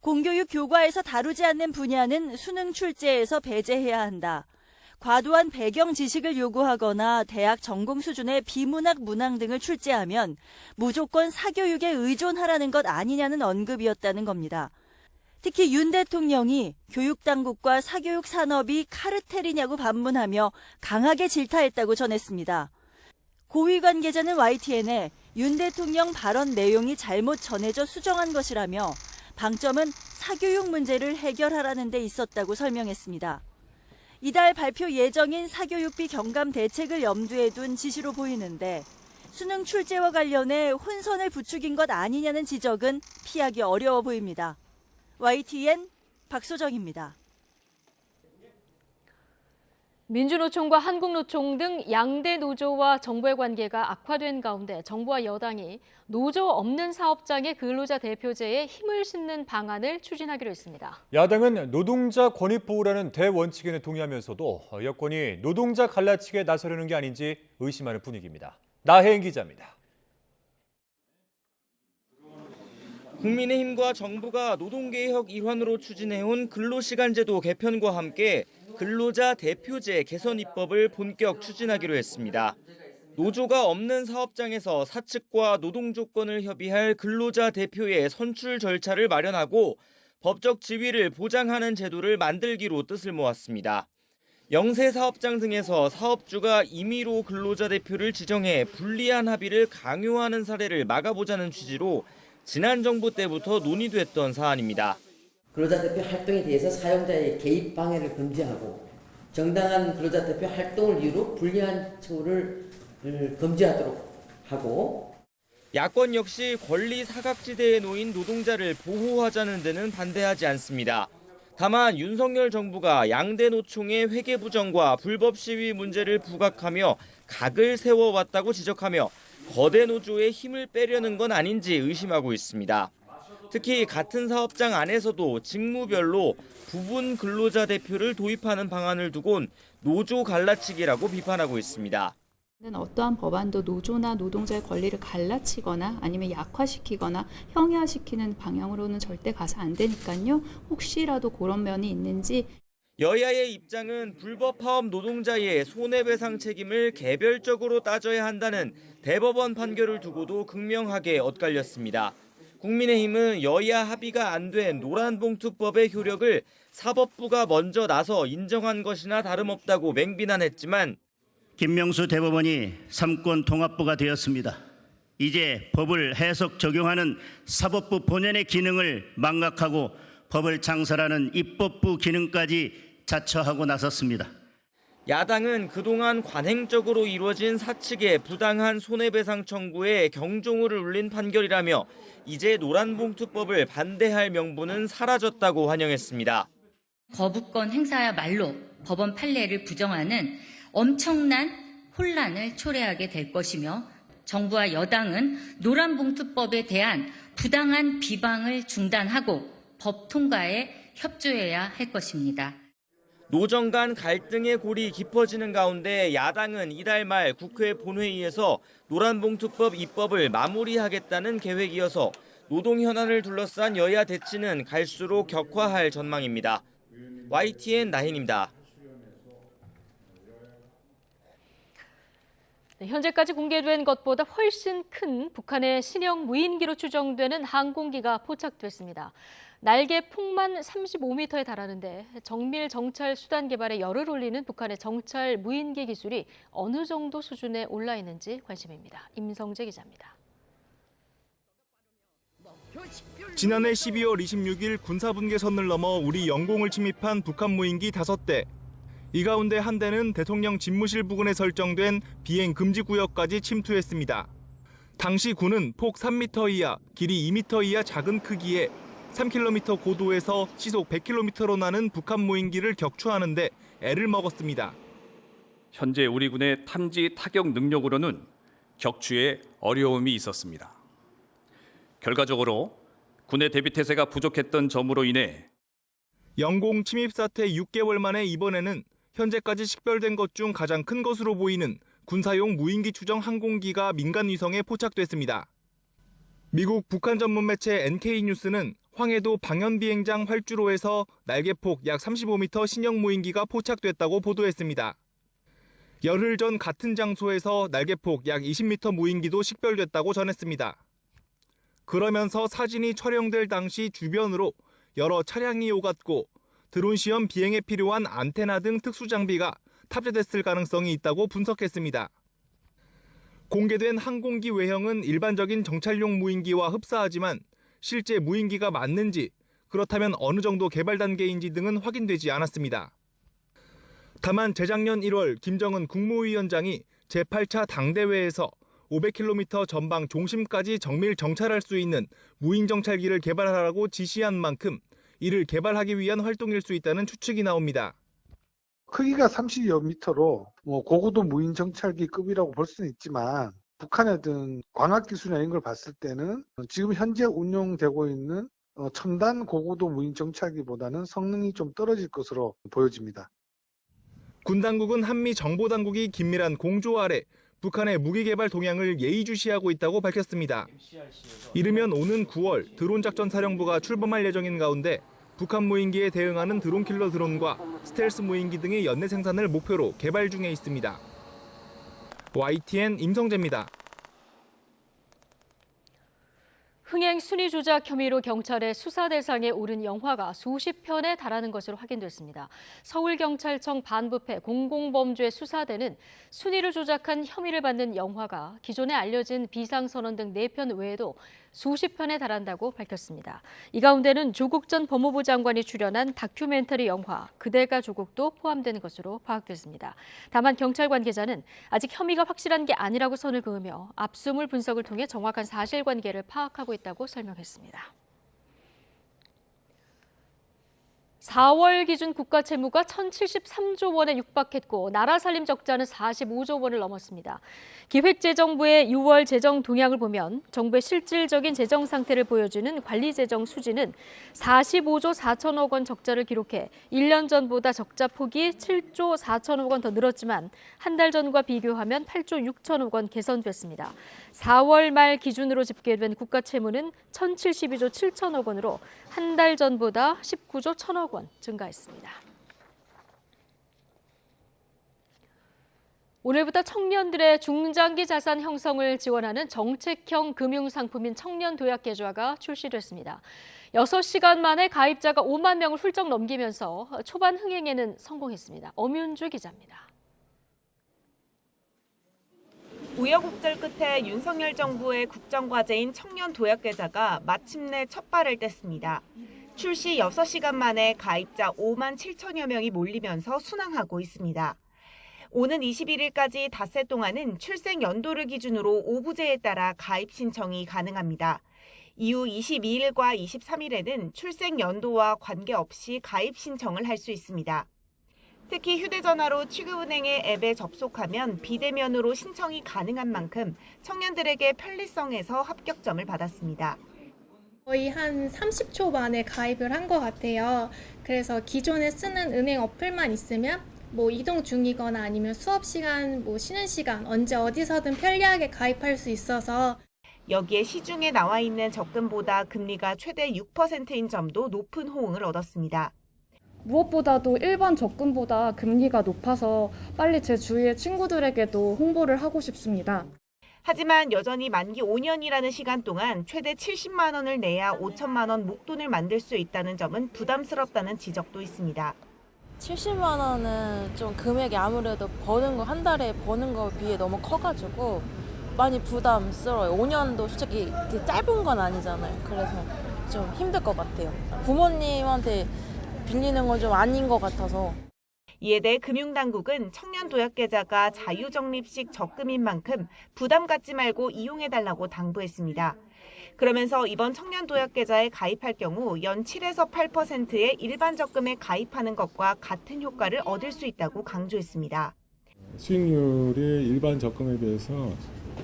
Speaker 19: 공교육 교과에서 다루지 않는 분야는 수능 출제에서 배제해야 한다. 과도한 배경 지식을 요구하거나 대학 전공 수준의 비문학 문항 등을 출제하면 무조건 사교육에 의존하라는 것 아니냐는 언급이었다는 겁니다. 특히 윤 대통령이 교육당국과 사교육 산업이 카르텔이냐고 반문하며 강하게 질타했다고 전했습니다. 고위 관계자는 YTN에 윤 대통령 발언 내용이 잘못 전해져 수정한 것이라며 방점은 사교육 문제를 해결하라는 데 있었다고 설명했습니다. 이달 발표 예정인 사교육비 경감 대책을 염두에 둔 지시로 보이는데 수능 출제와 관련해 혼선을 부추긴 것 아니냐는 지적은 피하기 어려워 보입니다. YTN 박소정입니다.
Speaker 1: 민주노총과 한국노총 등 양대 노조와 정부의 관계가 악화된 가운데 정부와 여당이 노조 없는 사업장의 근로자 대표제에 힘을 싣는 방안을 추진하기로 했습니다.
Speaker 2: 야당은 노동자 권익 보호라는 대원칙에는 동의하면서도 여권이 노동자 갈라치기에 나서려는 게 아닌지 의심하는 분위기입니다. 나혜인 기자입니다.
Speaker 3: 국민의힘과 정부가 노동개혁 일환으로 추진해온 근로시간제도 개편과 함께 근로자 대표제 개선 입법을 본격 추진하기로 했습니다. 노조가 없는 사업장에서 사측과 노동 조건을 협의할 근로자 대표의 선출 절차를 마련하고 법적 지위를 보장하는 제도를 만들기로 뜻을 모았습니다. 영세 사업장 등에서 사업주가 임의로 근로자 대표를 지정해 불리한 합의를 강요하는 사례를 막아보자는 취지로 지난 정부 때부터 논의됐던 사안입니다.
Speaker 17: 근로자 대표 활동에 대해서 사용자의 개입 방해를 금지하고 정당한 근로자 대표 활동을 이유로 불리한 처우를 금지하도록 하고
Speaker 3: 야권 역시 권리 사각지대에 놓인 노동자를 보호하자는 데는 반대하지 않습니다. 다만 윤석열 정부가 양대 노총의 회계 부정과 불법 시위 문제를 부각하며 각을 세워왔다고 지적하며 거대 노조의 힘을 빼려는 건 아닌지 의심하고 있습니다. 특히 같은 사업장 안에서도 직무별로 부분 근로자 대표를 도입하는 방안을 두곤 노조 갈라치기라고 비판하고 있습니다.
Speaker 20: 어떠한 법안도 노조나 노동자의 권리를 갈라치거나 아니면 약화시키거나 형해화시키는 방향으로는 절대 가서 안 되니까요. 혹시라도 그런 면이 있는지.
Speaker 3: 여야의 입장은 불법 파업 노동자의 손해배상 책임을 개별적으로 따져야 한다는 대법원 판결을 두고도 극명하게 엇갈렸습니다. 국민의힘은 여야 합의가 안 된 노란봉투법의 효력을 사법부가 먼저 나서 인정한 것이나 다름없다고 맹비난했지만
Speaker 22: 김명수 대법원이 삼권 통합부가 되었습니다. 이제 법을 해석 적용하는 사법부 본연의 기능을 망각하고 법을 창설하는 입법부 기능까지 자처하고 나섰습니다.
Speaker 3: 야당은 그동안 관행적으로 이루어진 사측의 부당한 손해배상 청구에 경종을 울린 판결이라며 이제 노란봉투법을 반대할 명분은 사라졌다고 환영했습니다.
Speaker 23: 거부권 행사야말로 법원 판례를 부정하는 엄청난 혼란을 초래하게 될 것이며 정부와 여당은 노란봉투법에 대한 부당한 비방을 중단하고 법 통과에 협조해야 할 것입니다.
Speaker 3: 노정 간 갈등의 골이 깊어지는 가운데 야당은 이달 말 국회 본회의에서 노란봉투법 입법을 마무리하겠다는 계획이어서 노동 현안을 둘러싼 여야 대치는 갈수록 격화할 전망입니다. YTN 나혜인입니다.
Speaker 1: 현재까지 공개된 것보다 훨씬 큰 북한의 신형 무인기로 추정되는 항공기가 포착됐습니다. 날개 폭만 35m에 달하는데 정밀 정찰 수단 개발에 열을 올리는 북한의 정찰 무인기 기술이 어느 정도 수준에 올라 있는지 관심입니다. 임성재 기자입니다.
Speaker 26: 지난해 12월 26일 군사분계선을 넘어 우리 영공을 침입한 북한 무인기 5대. 이 가운데 한 대는 대통령 집무실 부근에 설정된 비행 금지 구역까지 침투했습니다. 당시 군은 폭 3m 이하, 길이 2m 이하 작은 크기에 3km 고도에서 시속 100km로 나는 북한 무인기를 격추하는 데 애를 먹었습니다.
Speaker 27: 현재 우리 군의 탐지 타격 능력으로는 격추에 어려움이 있었습니다. 결과적으로 군의 대비 태세가 부족했던 점으로 인해
Speaker 26: 영공 침입 사태 6개월 만에 이번에는 현재까지 식별된 것 중 가장 큰 것으로 보이는 군사용 무인기 추정 항공기가 민간 위성에 포착됐습니다. 미국 북한 전문 매체 NK뉴스는 황해도 방연비행장 활주로에서 날개폭 약 35m 신형 무인기가 포착됐다고 보도했습니다. 열흘 전 같은 장소에서 날개폭 약 20m 무인기도 식별됐다고 전했습니다. 그러면서 사진이 촬영될 당시 주변으로 여러 차량이 오갔고 드론 시험 비행에 필요한 안테나 등 특수 장비가 탑재됐을 가능성이 있다고 분석했습니다. 공개된 항공기 외형은 일반적인 정찰용 무인기와 흡사하지만 실제 무인기가 맞는지, 그렇다면 어느 정도 개발 단계인지 등은 확인되지 않았습니다. 다만 재작년 1월 김정은 국무위원장이 제8차 당대회에서 500km 전방 종심까지 정밀 정찰할 수 있는 무인 정찰기를 개발하라고 지시한 만큼 이를 개발하기 위한 활동일 수 있다는 추측이 나옵니다.
Speaker 4: 크기가 30여 미터로 고고도 무인 정찰기급이라고 볼 수는 있지만 북한의 등 광학 기술이나 이런 걸 봤을 때는 지금 현재 운용되고 있는 첨단 고고도 무인 정찰기보다는 성능이 좀 떨어질 것으로 보여집니다.
Speaker 26: 군 당국은 한미 정보 당국이 긴밀한 공조 아래 북한의 무기 개발 동향을 예의주시하고 있다고 밝혔습니다. 이르면 오는 9월 드론 작전 사령부가 출범할 예정인 가운데 북한 무인기에 대응하는 드론킬러 드론과 스텔스 무인기 등의 연내 생산을 목표로 개발 중에 있습니다. YTN 임성재입니다.
Speaker 1: 흥행 순위 조작 혐의로 경찰의 수사 대상에 오른 영화가 수십 편에 달하는 것으로 확인됐습니다. 서울경찰청 반부패 공공범죄 수사대는 순위를 조작한 혐의를 받는 영화가 기존에 알려진 비상선언 등 4편 외에도 수십 편에 달한다고 밝혔습니다. 이 가운데는 조국 전 법무부 장관이 출연한 다큐멘터리 영화 그대가 조국도 포함된 것으로 파악됐습니다. 다만 경찰 관계자는 아직 혐의가 확실한 게 아니라고 선을 그으며 압수물 분석을 통해 정확한 사실관계를 파악하고 있다고 설명했습니다. 4월 기준 국가 채무가 1,073조 원에 육박했고 나라 살림 적자는 45조 원을 넘었습니다. 기획재정부의 6월 재정 동향을 보면 정부의 실질적인 재정 상태를 보여주는 관리재정 수지는 45조 4천억 원 적자를 기록해 1년 전보다 적자 폭이 7조 4천억 원 더 늘었지만 한 달 전과 비교하면 8조 6천억 원 개선됐습니다. 4월 말 기준으로 집계된 국가 채무는 1,072조 7천억 원으로 한 달 전보다 19조 1천억 원 증가했습니다. 오늘부터 청년들의 중장기 자산 형성을 지원하는 정책형 금융상품인 청년도약계좌가 출시됐습니다. 6시간 만에 가입자가 5만 명을 훌쩍 넘기면서 초반 흥행에는 성공했습니다. 엄윤주 기자입니다.
Speaker 5: 우여곡절 끝에 윤석열 정부의 국정과제인 청년도약계좌가 마침내 첫 발을 뗐습니다. 출시 6시간 만에 가입자 5만 7천여 명이 몰리면서 순항하고 있습니다. 오는 21일까지 닷새 동안은 출생 연도를 기준으로 오부제에 따라 가입 신청이 가능합니다. 이후 22일과 23일에는 출생 연도와 관계없이 가입 신청을 할 수 있습니다. 특히 휴대전화로 취급은행의 앱에 접속하면 비대면으로 신청이 가능한 만큼 청년들에게 편리성에서 합격점을 받았습니다.
Speaker 7: 거의 한 30초 만에 가입을 한 것 같아요. 그래서 기존에 쓰는 은행 어플만 있으면 이동 중이거나 아니면 수업 시간, 쉬는 시간 언제 어디서든 편리하게 가입할 수 있어서
Speaker 5: 여기에 시중에 나와 있는 적금보다 금리가 최대 6%인 점도 높은 호응을 얻었습니다.
Speaker 8: 무엇보다도 일반 적금보다 금리가 높아서 빨리 제 주위의 친구들에게도 홍보를 하고 싶습니다.
Speaker 5: 하지만 여전히 만기 5년이라는 시간 동안 최대 70만 원을 내야 5천만 원 목돈을 만들 수 있다는 점은 부담스럽다는 지적도 있습니다.
Speaker 9: 70만 원은 좀 금액이 아무래도 한 달에 버는 거에 비해 너무 커가지고 많이 부담스러워요. 5년도 솔직히 짧은 건 아니잖아요. 그래서 좀 힘들 것 같아요. 부모님한테 빌리는 건 좀 아닌 것 같아서.
Speaker 5: 이에 대해 금융당국은 청년도약계좌가 자유적립식 적금인 만큼 부담 갖지 말고 이용해달라고 당부했습니다. 그러면서 이번 청년도약계좌에 가입할 경우 연 7에서 8%의 일반 적금에 가입하는 것과 같은 효과를 얻을 수 있다고 강조했습니다.
Speaker 10: 수익률이 일반 적금에 비해서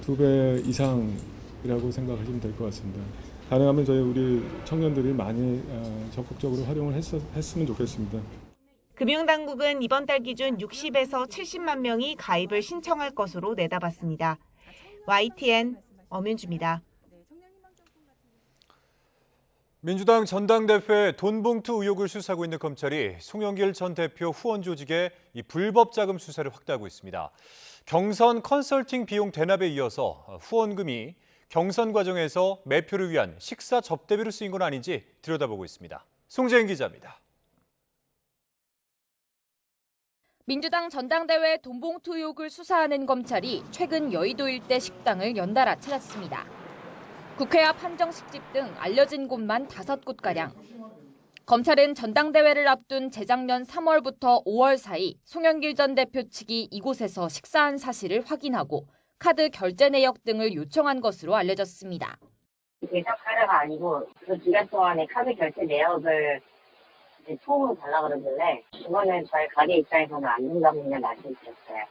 Speaker 10: 2배 이상이라고 생각하시면 될 것 같습니다. 가능하면 우리 청년들이 많이 적극적으로 활용을 했으면 좋겠습니다.
Speaker 5: 금융당국은 이번 달 기준 60에서 70만 명이 가입을 신청할 것으로 내다봤습니다. YTN 엄윤주입니다.
Speaker 2: 민주당 전당대회 돈봉투 의혹을 수사하고 있는 검찰이 송영길 전 대표 후원 조직의 이 불법 자금 수사를 확대하고 있습니다. 경선 컨설팅 비용 대납에 이어서 후원금이 경선 과정에서 매표를 위한 식사 접대비로 쓰인 건 아닌지 들여다보고 있습니다. 송재인 기자입니다.
Speaker 6: 민주당 전당대회 돈봉투 의혹을 수사하는 검찰이 최근 여의도 일대 식당을 연달아 찾았습니다. 국회 앞 한정식집 등 알려진 곳만 5곳가량. 검찰은 전당대회를 앞둔 재작년 3월부터 5월 사이 송영길 전 대표 측이 이곳에서 식사한 사실을 확인하고 카드 결제 내역 등을 요청한 것으로 알려졌습니다.
Speaker 11: 대상 카드가 아니고 그 기간 동안에 카드 결제 내역을 통으로 달라고 그러길래 이거는 저희 가게 입장에서는 안 된다고 그냥 말씀드렸어요.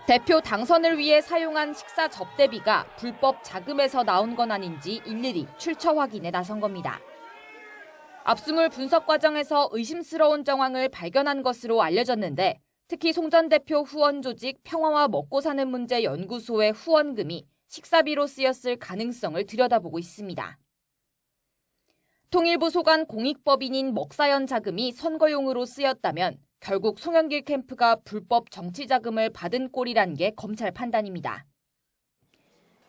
Speaker 6: 대표 당선을 위해 사용한 식사 접대비가 불법 자금에서 나온 건 아닌지 일일이 출처 확인에 나선 겁니다. 압수물 분석 과정에서 의심스러운 정황을 발견한 것으로 알려졌는데 특히 송 전 대표 후원 조직 평화와 먹고 사는 문제 연구소의 후원금이 식사비로 쓰였을 가능성을 들여다보고 있습니다. 통일부 소관 공익법인인 먹사연 자금이 선거용으로 쓰였다면 결국 송영길 캠프가 불법 정치자금을 받은 꼴이란 게 검찰 판단입니다.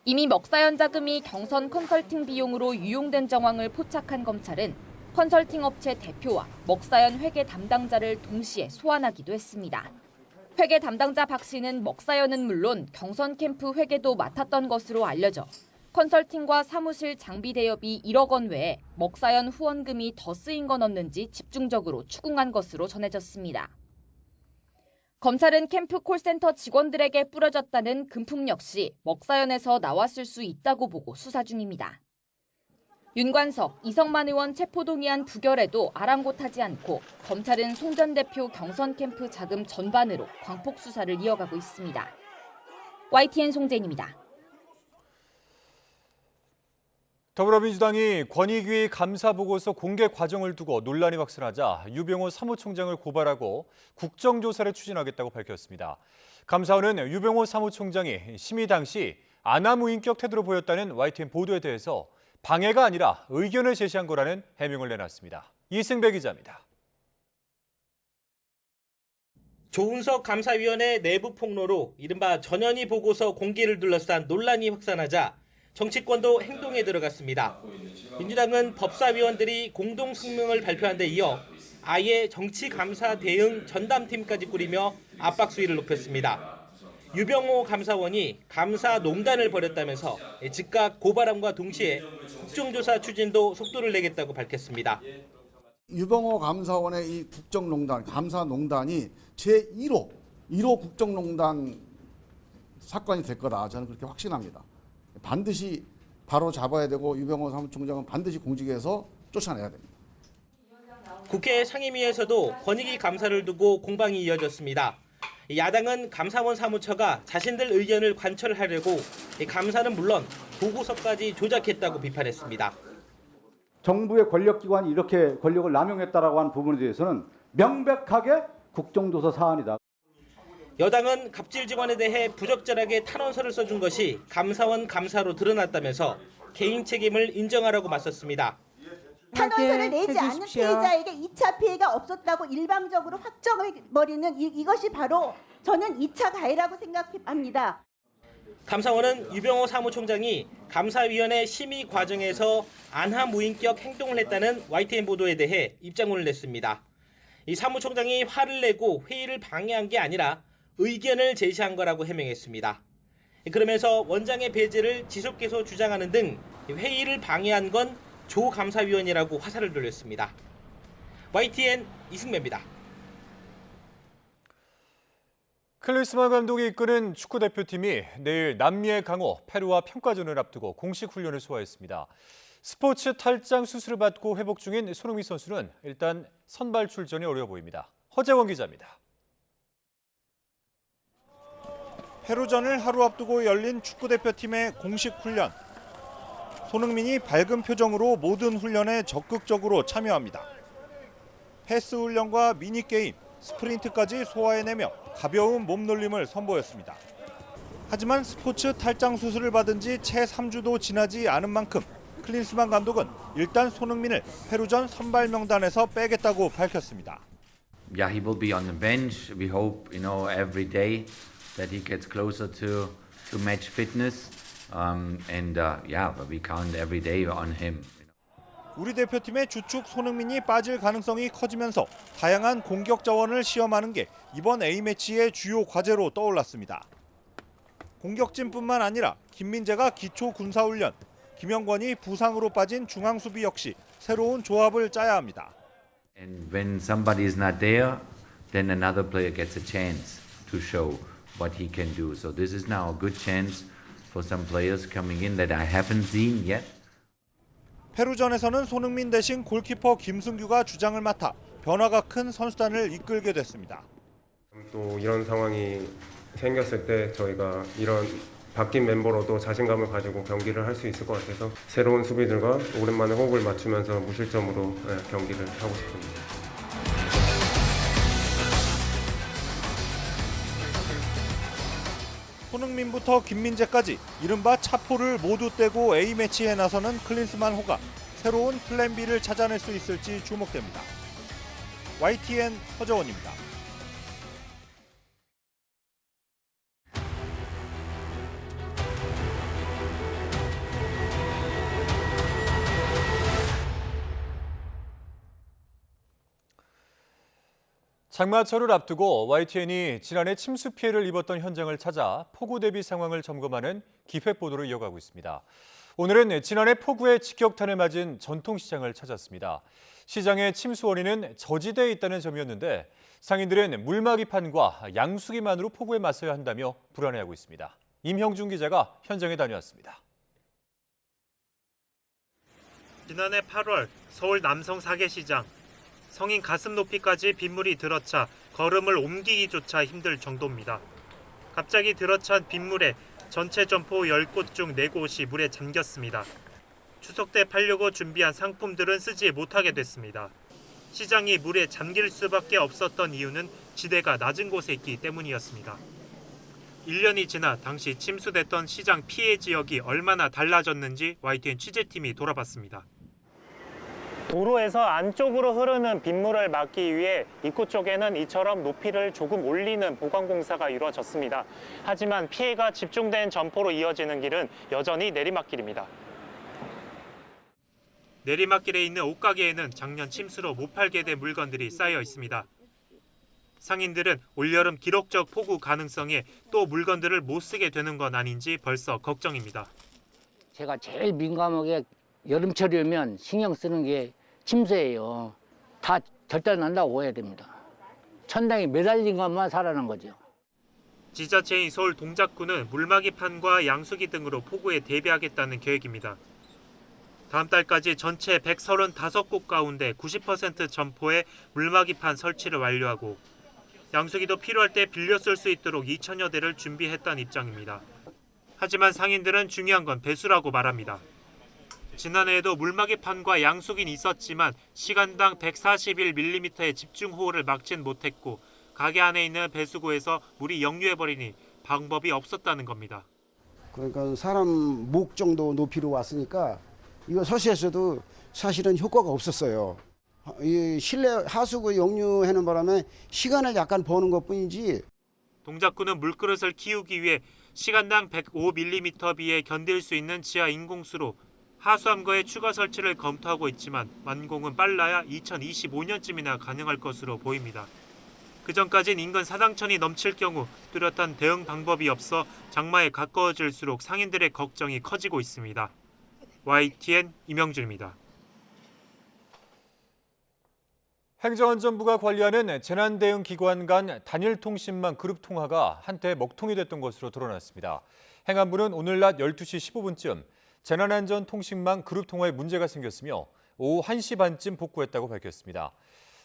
Speaker 6: 이미 먹사연 자금이 경선 컨설팅 비용으로 유용된 정황을 포착한 검찰은 컨설팅 업체 대표와 먹사연 회계 담당자를 동시에 소환하기도 했습니다. 회계 담당자 박 씨는 먹사연은 물론 경선 캠프 회계도 맡았던 것으로 알려져 컨설팅과 사무실 장비 대여비 1억 원 외에 먹사연 후원금이 더 쓰인 건 없는지 집중적으로 추궁한 것으로 전해졌습니다. 검찰은 캠프 콜센터 직원들에게 뿌려졌다는 금품 역시 먹사연에서 나왔을 수 있다고 보고 수사 중입니다. 윤관석, 이성만 의원 체포동의안 부결에도 아랑곳하지 않고 검찰은 송 전 대표 경선 캠프 자금 전반으로 광폭 수사를 이어가고 있습니다. YTN 송재인입니다.
Speaker 2: 더불어민주당이 권익위 감사보고서 공개 과정을 두고 논란이 확산하자 유병호 사무총장을 고발하고 국정조사를 추진하겠다고 밝혔습니다. 감사원은 유병호 사무총장이 심의 당시 아나무인격 태도로 보였다는 YTN 보도에 대해서 방해가 아니라 의견을 제시한 거라는 해명을 내놨습니다. 이승배 기자입니다.
Speaker 12: 조은석 감사위원회 내부 폭로로 이른바 전현희 보고서 공개를 둘러싼 논란이 확산하자 정치권도 행동에 들어갔습니다. 민주당은 법사위원들이 공동 성명을 발표한 데 이어 아예 정치감사 대응 전담팀까지 꾸리며 압박 수위를 높였습니다. 유병호 감사원이 감사 농단을 벌였다면서 즉각 고발함과 동시에 국정조사 추진도 속도를 내겠다고 밝혔습니다.
Speaker 13: 유병호 감사원의 이 국정농단, 감사농단이 제1호 국정농단 사건이 될 거다. 저는 그렇게 확신합니다. 반드시 바로 잡아야 되고 유병호 사무총장은 반드시 공직에서 쫓아내야 됩니다.
Speaker 12: 국회 상임위에서도 권익위 감사를 두고 공방이 이어졌습니다. 야당은 감사원 사무처가 자신들 의견을 관철하려고 감사는 물론 보고서까지 조작했다고 비판했습니다.
Speaker 14: 정부의 권력기관이 이렇게 권력을 남용했다라고 하는 부분에 대해서는 명백하게 국정조사 사안이다.
Speaker 12: 여당은 갑질 직원에 대해 부적절하게 탄원서를 써준 것이 감사원 감사로 드러났다면서 개인 책임을 인정하라고 맞섰습니다.
Speaker 16: 탄원서를 내지 않는 피해자에게 2차 피해가 없었다고 일방적으로 확정해버리는 이것이 바로 저는 2차 가해라고 생각합니다.
Speaker 12: 감사원은 유병호 사무총장이 감사위원회 심의 과정에서 안하무인격 행동을 했다는 YTN 보도에 대해 입장문을 냈습니다. 이 사무총장이 화를 내고 회의를 방해한 게 아니라 의견을 제시한 거라고 해명했습니다. 그러면서 원장의 배제를 지속해서 주장하는 등 회의를 방해한 건 조 감사위원이라고 화살을 돌렸습니다. YTN 이승매입니다.
Speaker 2: 클리스만 감독이 이끄는 축구대표팀이 내일 남미의 강호 페루와 평가전을 앞두고 공식 훈련을 소화했습니다. 스포츠 탈장 수술을 받고 회복 중인 손흥민 선수는 일단 선발 출전이 어려워 보입니다. 허재원 기자입니다.
Speaker 24: 페루전을 하루 앞두고 열린 축구대표팀의 공식 훈련. 손흥민이 밝은 표정으로 모든 훈련에 적극적으로 참여합니다. 패스 훈련과 미니게임, 스프린트까지 소화해내며 가벼운 몸놀림을 선보였습니다. 하지만 스포츠 탈장 수술을 받은 지 채 3주도 지나지 않은 만큼 클린스만 감독은 일단 손흥민을 페루전 선발 명단에서 빼겠다고 밝혔습니다.
Speaker 15: Yeah, he will be on the bench. We hope, every day that he gets closer to match fitness. But we count every day on him.
Speaker 24: 우리 대표팀의 주축 손흥민이 빠질 가능성이 커지면서 다양한 공격 자원을 시험하는 게 이번 A매치의 주요 과제로 떠올랐습니다. 공격진뿐만 아니라 김민재가 기초 군사훈련, 김영권이 부상으로 빠진 중앙수비 역시 새로운 조합을 짜야 합니다.
Speaker 15: And when somebody is not there, then another player gets a chance to show what he can do. So this is now a good chance for some players coming in that I haven't seen yet.
Speaker 24: 페루전에서는 손흥민 대신 골키퍼 김승규가 주장을 맡아 변화가 큰 선수단을 이끌게 됐습니다.
Speaker 17: 또 이런 상황이 생겼을 때 저희가 이런 바뀐 멤버로도 자신감을 가지고 경기를 할 수 있을 것 같아서 새로운 수비들과 오랜만에 호흡을 맞추면서 무실점으로 경기를 하고 싶습니다.
Speaker 24: 손흥민부터 김민재까지 이른바 차포를 모두 떼고 A매치에 나서는 클린스만 호가 새로운 플랜 B를 찾아낼 수 있을지 주목됩니다. YTN 허정원입니다. 장마철을 앞두고 YTN이 지난해 침수 피해를 입었던 현장을 찾아 폭우 대비 상황을 점검하는 기획보도를 이어가고 있습니다. 오늘은 지난해 폭우에 직격탄을 맞은 전통시장을 찾았습니다. 시장의 침수 원인은 저지대에 있다는 점이었는데 상인들은 물막이판과 양수기만으로 폭우에 맞서야 한다며 불안해하고 있습니다. 임형준 기자가 현장에 다녀왔습니다.
Speaker 18: 지난해 8월 서울 남성 사계시장. 성인 가슴 높이까지 빗물이 들어차 걸음을 옮기기조차 힘들 정도입니다. 갑자기 들어찬 빗물에 전체 점포 10곳 중 4곳이 물에 잠겼습니다. 추석 때 팔려고 준비한 상품들은 쓰지 못하게 됐습니다. 시장이 물에 잠길 수밖에 없었던 이유는 지대가 낮은 곳에 있기 때문이었습니다. 1년이 지나 당시 침수됐던 시장 피해 지역이 얼마나 달라졌는지 YTN 취재팀이 돌아봤습니다. 도로에서 안쪽으로 흐르는 빗물을 막기 위해 입구 쪽에는 이처럼 높이를 조금 올리는 보강 공사가 이루어졌습니다. 하지만 피해가 집중된 점포로 이어지는 길은 여전히 내리막길입니다. 내리막길에 있는 옷가게에는 작년 침수로 못 팔게 된 물건들이 쌓여 있습니다. 상인들은 올여름 기록적 폭우 가능성에 또 물건들을 못 쓰게 되는 건 아닌지 벌써 걱정입니다.
Speaker 19: 제가 제일 민감하게 여름철이 오면 신경 쓰는 게 침수예요. 다 절단난다고 보아야 됩니다. 천장에 매달린 것만 살아난 거죠.
Speaker 18: 지자체인 서울 동작구는 물막이판과 양수기 등으로 폭우에 대비하겠다는 계획입니다. 다음 달까지 전체 135곳 가운데 90% 점포에 물막이판 설치를 완료하고 양수기도 필요할 때 빌려 쓸 수 있도록 2천여 대를 준비했다는 입장입니다. 하지만 상인들은 중요한 건 배수라고 말합니다. 지난해에도 물막이판과 양수기는 있었지만 시간당 141mm의 집중호우를 막진 못했고 가게 안에 있는 배수구에서 물이 역류해버리니 방법이 없었다는 겁니다.
Speaker 20: 그러니까 사람 목 정도 높이로 왔으니까 이거 서시에서도 사실은 효과가 없었어요. 이 실내 하수구 역류하는 바람에 시간을 약간 버는 것뿐이지.
Speaker 18: 동작구는 물그릇을 키우기 위해 시간당 105mm 비에 견딜 수 있는 지하 인공수로 하수함과의 추가 설치를 검토하고 있지만 완공은 빨라야 2025년쯤이나 가능할 것으로 보입니다. 그전까진 인근 사당천이 넘칠 경우 뚜렷한 대응 방법이 없어 장마에 가까워질수록 상인들의 걱정이 커지고 있습니다. YTN 임영준입니다.
Speaker 2: 행정안전부가 관리하는 재난대응기관 간 단일통신망 그룹 통화가 한때 먹통이 됐던 것으로 드러났습니다. 행안부는 오늘 낮 12시 15분쯤 재난안전통신망 그룹 통화에 문제가 생겼으며 오후 1시 반쯤 복구했다고 밝혔습니다.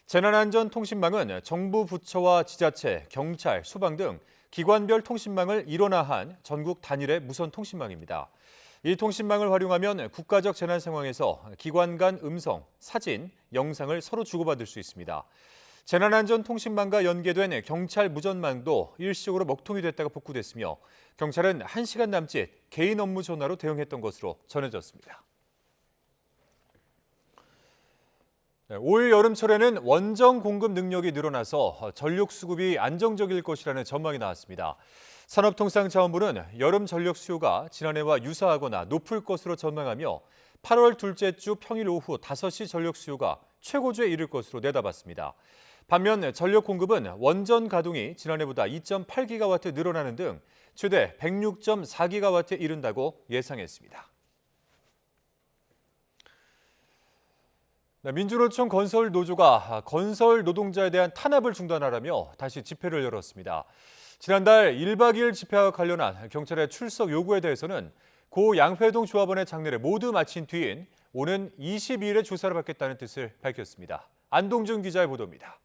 Speaker 2: 재난안전통신망은 정부 부처와 지자체, 경찰, 소방 등 기관별 통신망을 일원화한 전국 단일의 무선 통신망입니다. 이 통신망을 활용하면 국가적 재난 상황에서 기관 간 음성, 사진, 영상을 서로 주고받을 수 있습니다. 재난안전통신망과 연계된 경찰 무전망도 일시적으로 먹통이 됐다가 복구됐으며 경찰은 1시간 남짓 개인 업무 전화로 대응했던 것으로 전해졌습니다.
Speaker 24: 올 여름철에는 원정 공급 능력이 늘어나서 전력 수급이 안정적일 것이라는 전망이 나왔습니다. 산업통상자원부는 여름 전력 수요가 지난해와 유사하거나 높을 것으로 전망하며 8월 둘째 주 평일 오후 5시 전력 수요가 최고조에 이를 것으로 내다봤습니다. 반면 전력 공급은 원전 가동이 지난해보다 2.8기가와트 늘어나는 등 최대 106.4기가와트에 이른다고 예상했습니다. 민주노총 건설노조가 건설 노동자에 대한 탄압을 중단하라며 다시 집회를 열었습니다. 지난달 1박 2일 집회와 관련한 경찰의 출석 요구에 대해서는 고 양회동 조합원의 장례를 모두 마친 뒤인 오는 22일에 조사를 받겠다는 뜻을 밝혔습니다. 안동준 기자의 보도입니다.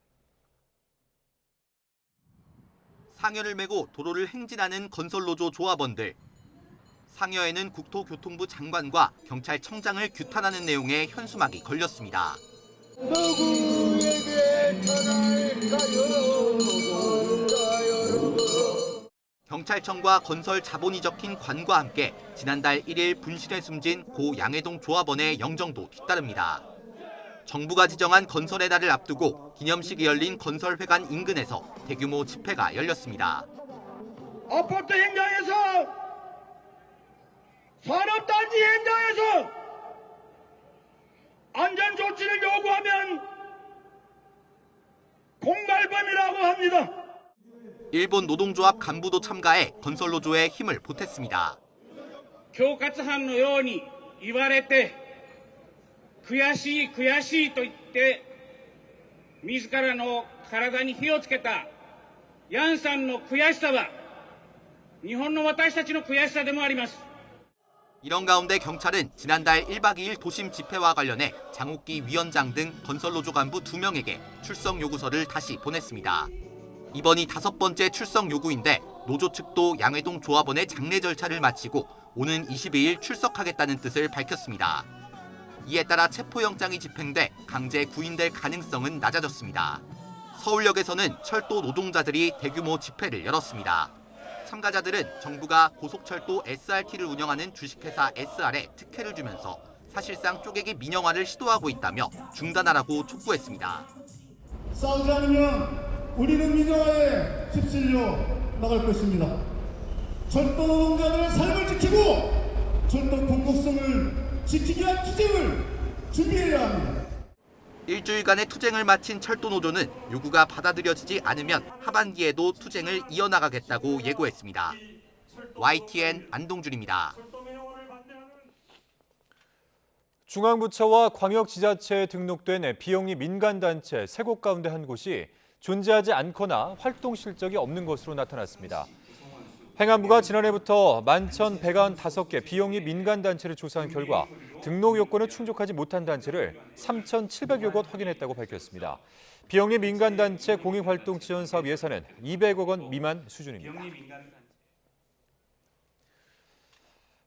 Speaker 3: 상여를 메고 도로를 행진하는 건설노조 조합원들. 상여에는 국토교통부 장관과 경찰청장을 규탄하는 내용의 현수막이 걸렸습니다. 경찰청과 건설 자본이 적힌 관과 함께 지난달 1일 분실에 숨진 고 양해동 조합원의 영정도 뒤따릅니다. 정부가 지정한 건설의 날을 앞두고 기념식이 열린 건설회관 인근에서 대규모 집회가 열렸습니다.
Speaker 4: 아파트 현장에서 산업단지 현장에서 안전조치를 요구하면 공갈범이라고 합니다.
Speaker 3: 일본 노동조합 간부도 참가해 건설노조에 힘을 보탰습니다.
Speaker 4: 恐喝犯のように言われて悔しい悔しいと言って自らの体に火をつけたヤンさんの悔しさは日本の私たちの悔しさでもあります。
Speaker 3: 이런 가운데 경찰은 지난달 1박 2일 도심 집회와 관련해 장옥기 위원장 등 건설노조 간부 2명에게 출석 요구서를 다시 보냈습니다. 이번이 5번째 출석 요구인데 노조 측도 양회동 조합원의 장례 절차를 마치고 오는 22일 출석하겠다는 뜻을 밝혔습니다. 이에 따라 체포영장이 집행돼 강제 구인될 가능성은 낮아졌습니다. 서울역에서는 철도 노동자들이 대규모 집회를 열었습니다. 참가자들은 정부가 고속철도 SRT를 운영하는 주식회사 SR에 특혜를 주면서 사실상 쪼개기 민영화를 시도하고 있다며 중단하라고 촉구했습니다.
Speaker 21: 싸우지 않으면 우리는 민영화에 휩쓸려 나갈 것입니다. 철도 노동자들의 삶을 지키고 철도 공급성을 지키기 위한 투쟁을 준비해야 합니다.
Speaker 3: 일주일간의 투쟁을 마친 철도노조는 요구가 받아들여지지 않으면 하반기에도 투쟁을 이어나가겠다고 예고했습니다. YTN 안동준입니다.
Speaker 24: 중앙부처와 광역지자체에 등록된 비영리 민간단체 3곳 가운데 한 곳이 존재하지 않거나 활동 실적이 없는 것으로 나타났습니다. 행안부가 지난해부터 11,195개 비영리 민간단체를 조사한 결과 등록 요건을 충족하지 못한 단체를 3,700여 곳 확인했다고 밝혔습니다. 비영리 민간단체 공익활동 지원 사업 예산은 200억 원 미만 수준입니다.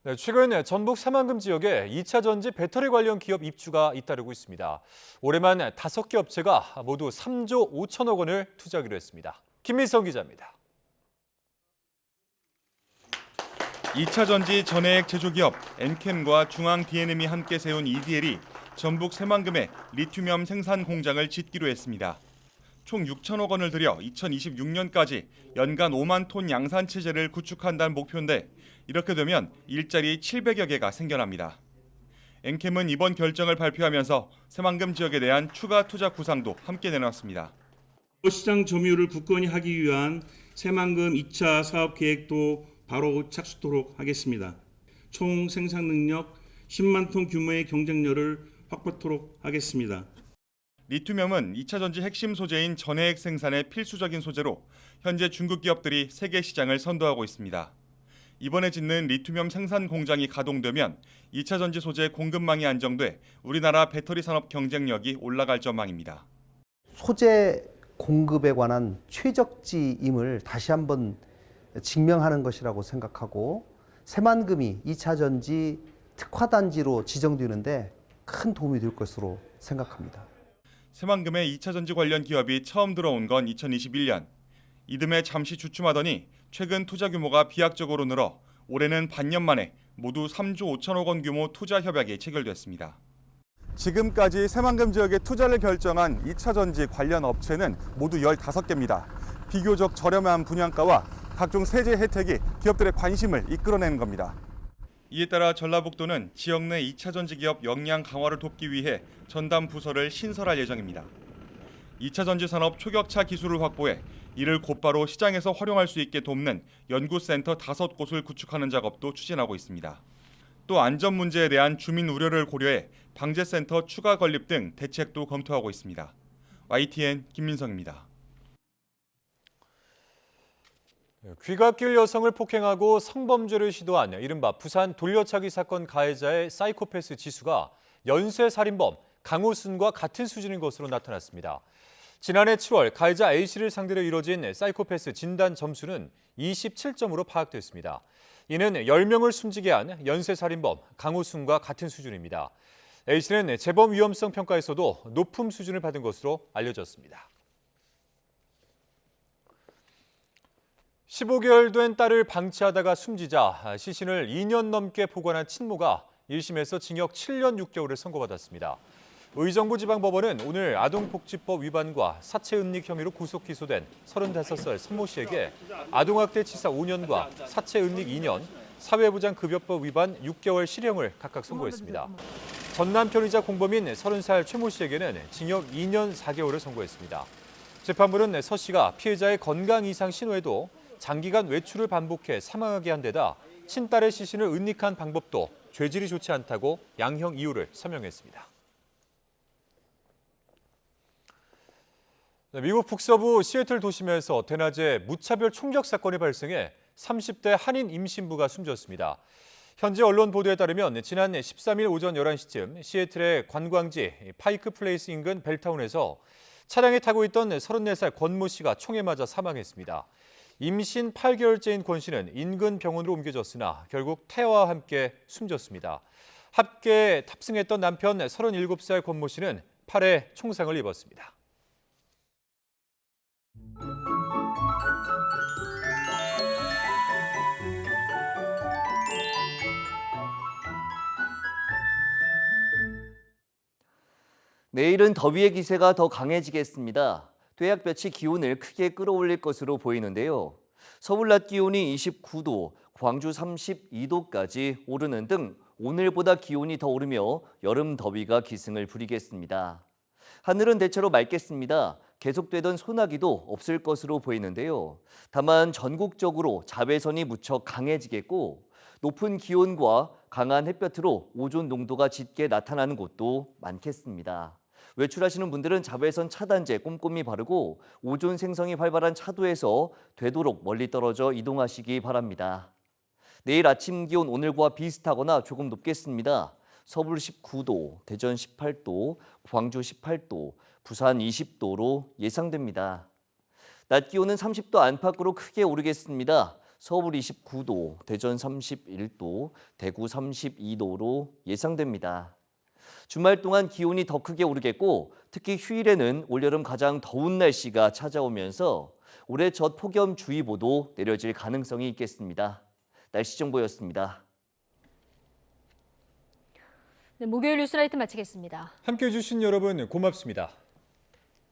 Speaker 24: 네, 최근 전북 새만금 지역에 2차 전지 배터리 관련 기업 입주가 잇따르고 있습니다. 올해만 5개 업체가 모두 3조 5천억 원을 투자하기로 했습니다. 김민성 기자입니다.
Speaker 26: 2차 전지 전해액 제조기업 엔캠과 중앙 D&M이 함께 세운 EDL이 전북 새만금에 리튬염 생산 공장을 짓기로 했습니다. 총 6천억 원을 들여 2026년까지 연간 5만 톤 양산 체제를 구축한다는 목표인데 이렇게 되면 일자리 700여 개가 생겨납니다. 엔캠은 이번 결정을 발표하면서 새만금 지역에 대한 추가 투자 구상도 함께 내놨습니다.
Speaker 22: 시장 점유율을 굳건히 하기 위한 새만금 2차 사업 계획도 바로 착수토록 하겠습니다. 총 생산 능력 10만 톤 규모의 경쟁력을 확보토록 하겠습니다.
Speaker 26: 리튬염은 2차 전지 핵심 소재인 전해액 생산의 필수적인 소재로 현재 중국 기업들이 세계 시장을 선도하고 있습니다. 이번에 짓는 리튬염 생산 공장이 가동되면 2차 전지 소재 공급망이 안정돼 우리나라 배터리 산업 경쟁력이 올라갈 전망입니다.
Speaker 23: 소재 공급에 관한 최적지임을 다시 한번 증명하는 것이라고 생각하고 새만금이 2차 전지 특화단지로 지정되는데 큰 도움이 될 것으로 생각합니다.
Speaker 26: 새만금에 2차 전지 관련 기업이 처음 들어온 건 2021년. 이듬해 잠시 주춤하더니 최근 투자 규모가 비약적으로 늘어 올해는 반년 만에 모두 3조 5천억 원 규모 투자 협약이 체결됐습니다.
Speaker 1: 지금까지 새만금 지역에 투자를 결정한 2차 전지 관련 업체는 모두 15개입니다. 비교적 저렴한 분양가와 각종 세제 혜택이 기업들의 관심을 이끌어내는 겁니다. 이에 따라 전라북도는 지역 내 2차 전지 기업 역량 강화를 돕기 위해 전담 부서를 신설할 예정입니다. 2차 전지 산업 초격차 기술을 확보해 이를 곧바로 시장에서 활용할 수 있게 돕는 연구센터 5곳을 구축하는 작업도 추진하고 있습니다. 또 안전 문제에 대한 주민 우려를 고려해 방제센터 추가 건립 등 대책도 검토하고 있습니다. YTN 김민성입니다.
Speaker 24: 귀갓길 여성을 폭행하고 성범죄를 시도한 이른바 부산 돌려차기 사건 가해자의 사이코패스 지수가 연쇄살인범 강호순과 같은 수준인 것으로 나타났습니다. 지난해 7월 가해자 A씨를 상대로 이뤄진 사이코패스 진단 점수는 27점으로 파악됐습니다. 이는 10명을 숨지게 한 연쇄살인범 강호순과 같은 수준입니다. A씨는 재범 위험성 평가에서도 높은 수준을 받은 것으로 알려졌습니다. 15개월 된 딸을 방치하다가 숨지자 시신을 2년 넘게 보관한 친모가 1심에서 징역 7년 6개월을 선고받았습니다. 의정부 지방법원은 오늘 아동복지법 위반과 사체은닉 혐의로 구속 기소된 35살 선모 씨에게 아동학대 치사 5년과 사체은닉 2년, 사회보장급여법 위반 6개월 실형을 각각 선고했습니다. 전 남편이자 공범인 30살 최모 씨에게는 징역 2년 4개월을 선고했습니다. 재판부는 서 씨가 피해자의 건강 이상 신호에도 장기간 외출을 반복해 사망하게 한 데다 친딸의 시신을 은닉한 방법도 죄질이 좋지 않다고 양형 이유를 설명했습니다. 미국 북서부 시애틀 도심에서 대낮에 무차별 총격 사건이 발생해 30대 한인 임신부가 숨졌습니다. 현지 언론 보도에 따르면 지난 13일 오전 11시쯤 시애틀의 관광지 파이크 플레이스 인근 벨타운에서 차량에 타고 있던 34살 권모 씨가 총에 맞아 사망했습니다. 임신 8개월째인 권 씨는 인근 병원으로 옮겨졌으나 결국 태아와 함께 숨졌습니다. 함께 탑승했던 남편 37살 권모 씨는 팔에 총상을 입었습니다.
Speaker 7: 내일은 더위의 기세가 더 강해지겠습니다. 떼약볕이 기온을 크게 끌어올릴 것으로 보이는데요. 서울 낮 기온이 29도, 광주 32도까지 오르는 등 오늘보다 기온이 더 오르며 여름 더위가 기승을 부리겠습니다. 하늘은 대체로 맑겠습니다. 계속되던 소나기도 없을 것으로 보이는데요. 다만 전국적으로 자외선이 무척 강해지겠고 높은 기온과 강한 햇볕으로 오존 농도가 짙게 나타나는 곳도 많겠습니다. 외출하시는 분들은 자외선 차단제 꼼꼼히 바르고 오존 생성이 활발한 차도에서 되도록 멀리 떨어져 이동하시기 바랍니다. 내일 아침 기온 오늘과 비슷하거나 조금 높겠습니다. 서울 19도, 대전 18도, 광주 18도, 부산 20도로 예상됩니다. 낮 기온은 30도 안팎으로 크게 오르겠습니다. 서울 29도, 대전 31도, 대구 32도로 예상됩니다. 주말 동안 기온이 더 크게 오르겠고 특히 휴일에는 올여름 가장 더운 날씨가 찾아오면서 올해 첫 폭염주의보도 내려질 가능성이 있겠습니다. 날씨 정보였습니다.
Speaker 8: 네, 목요일 뉴스라이트 마치겠습니다.
Speaker 24: 함께해 주신 여러분 고맙습니다.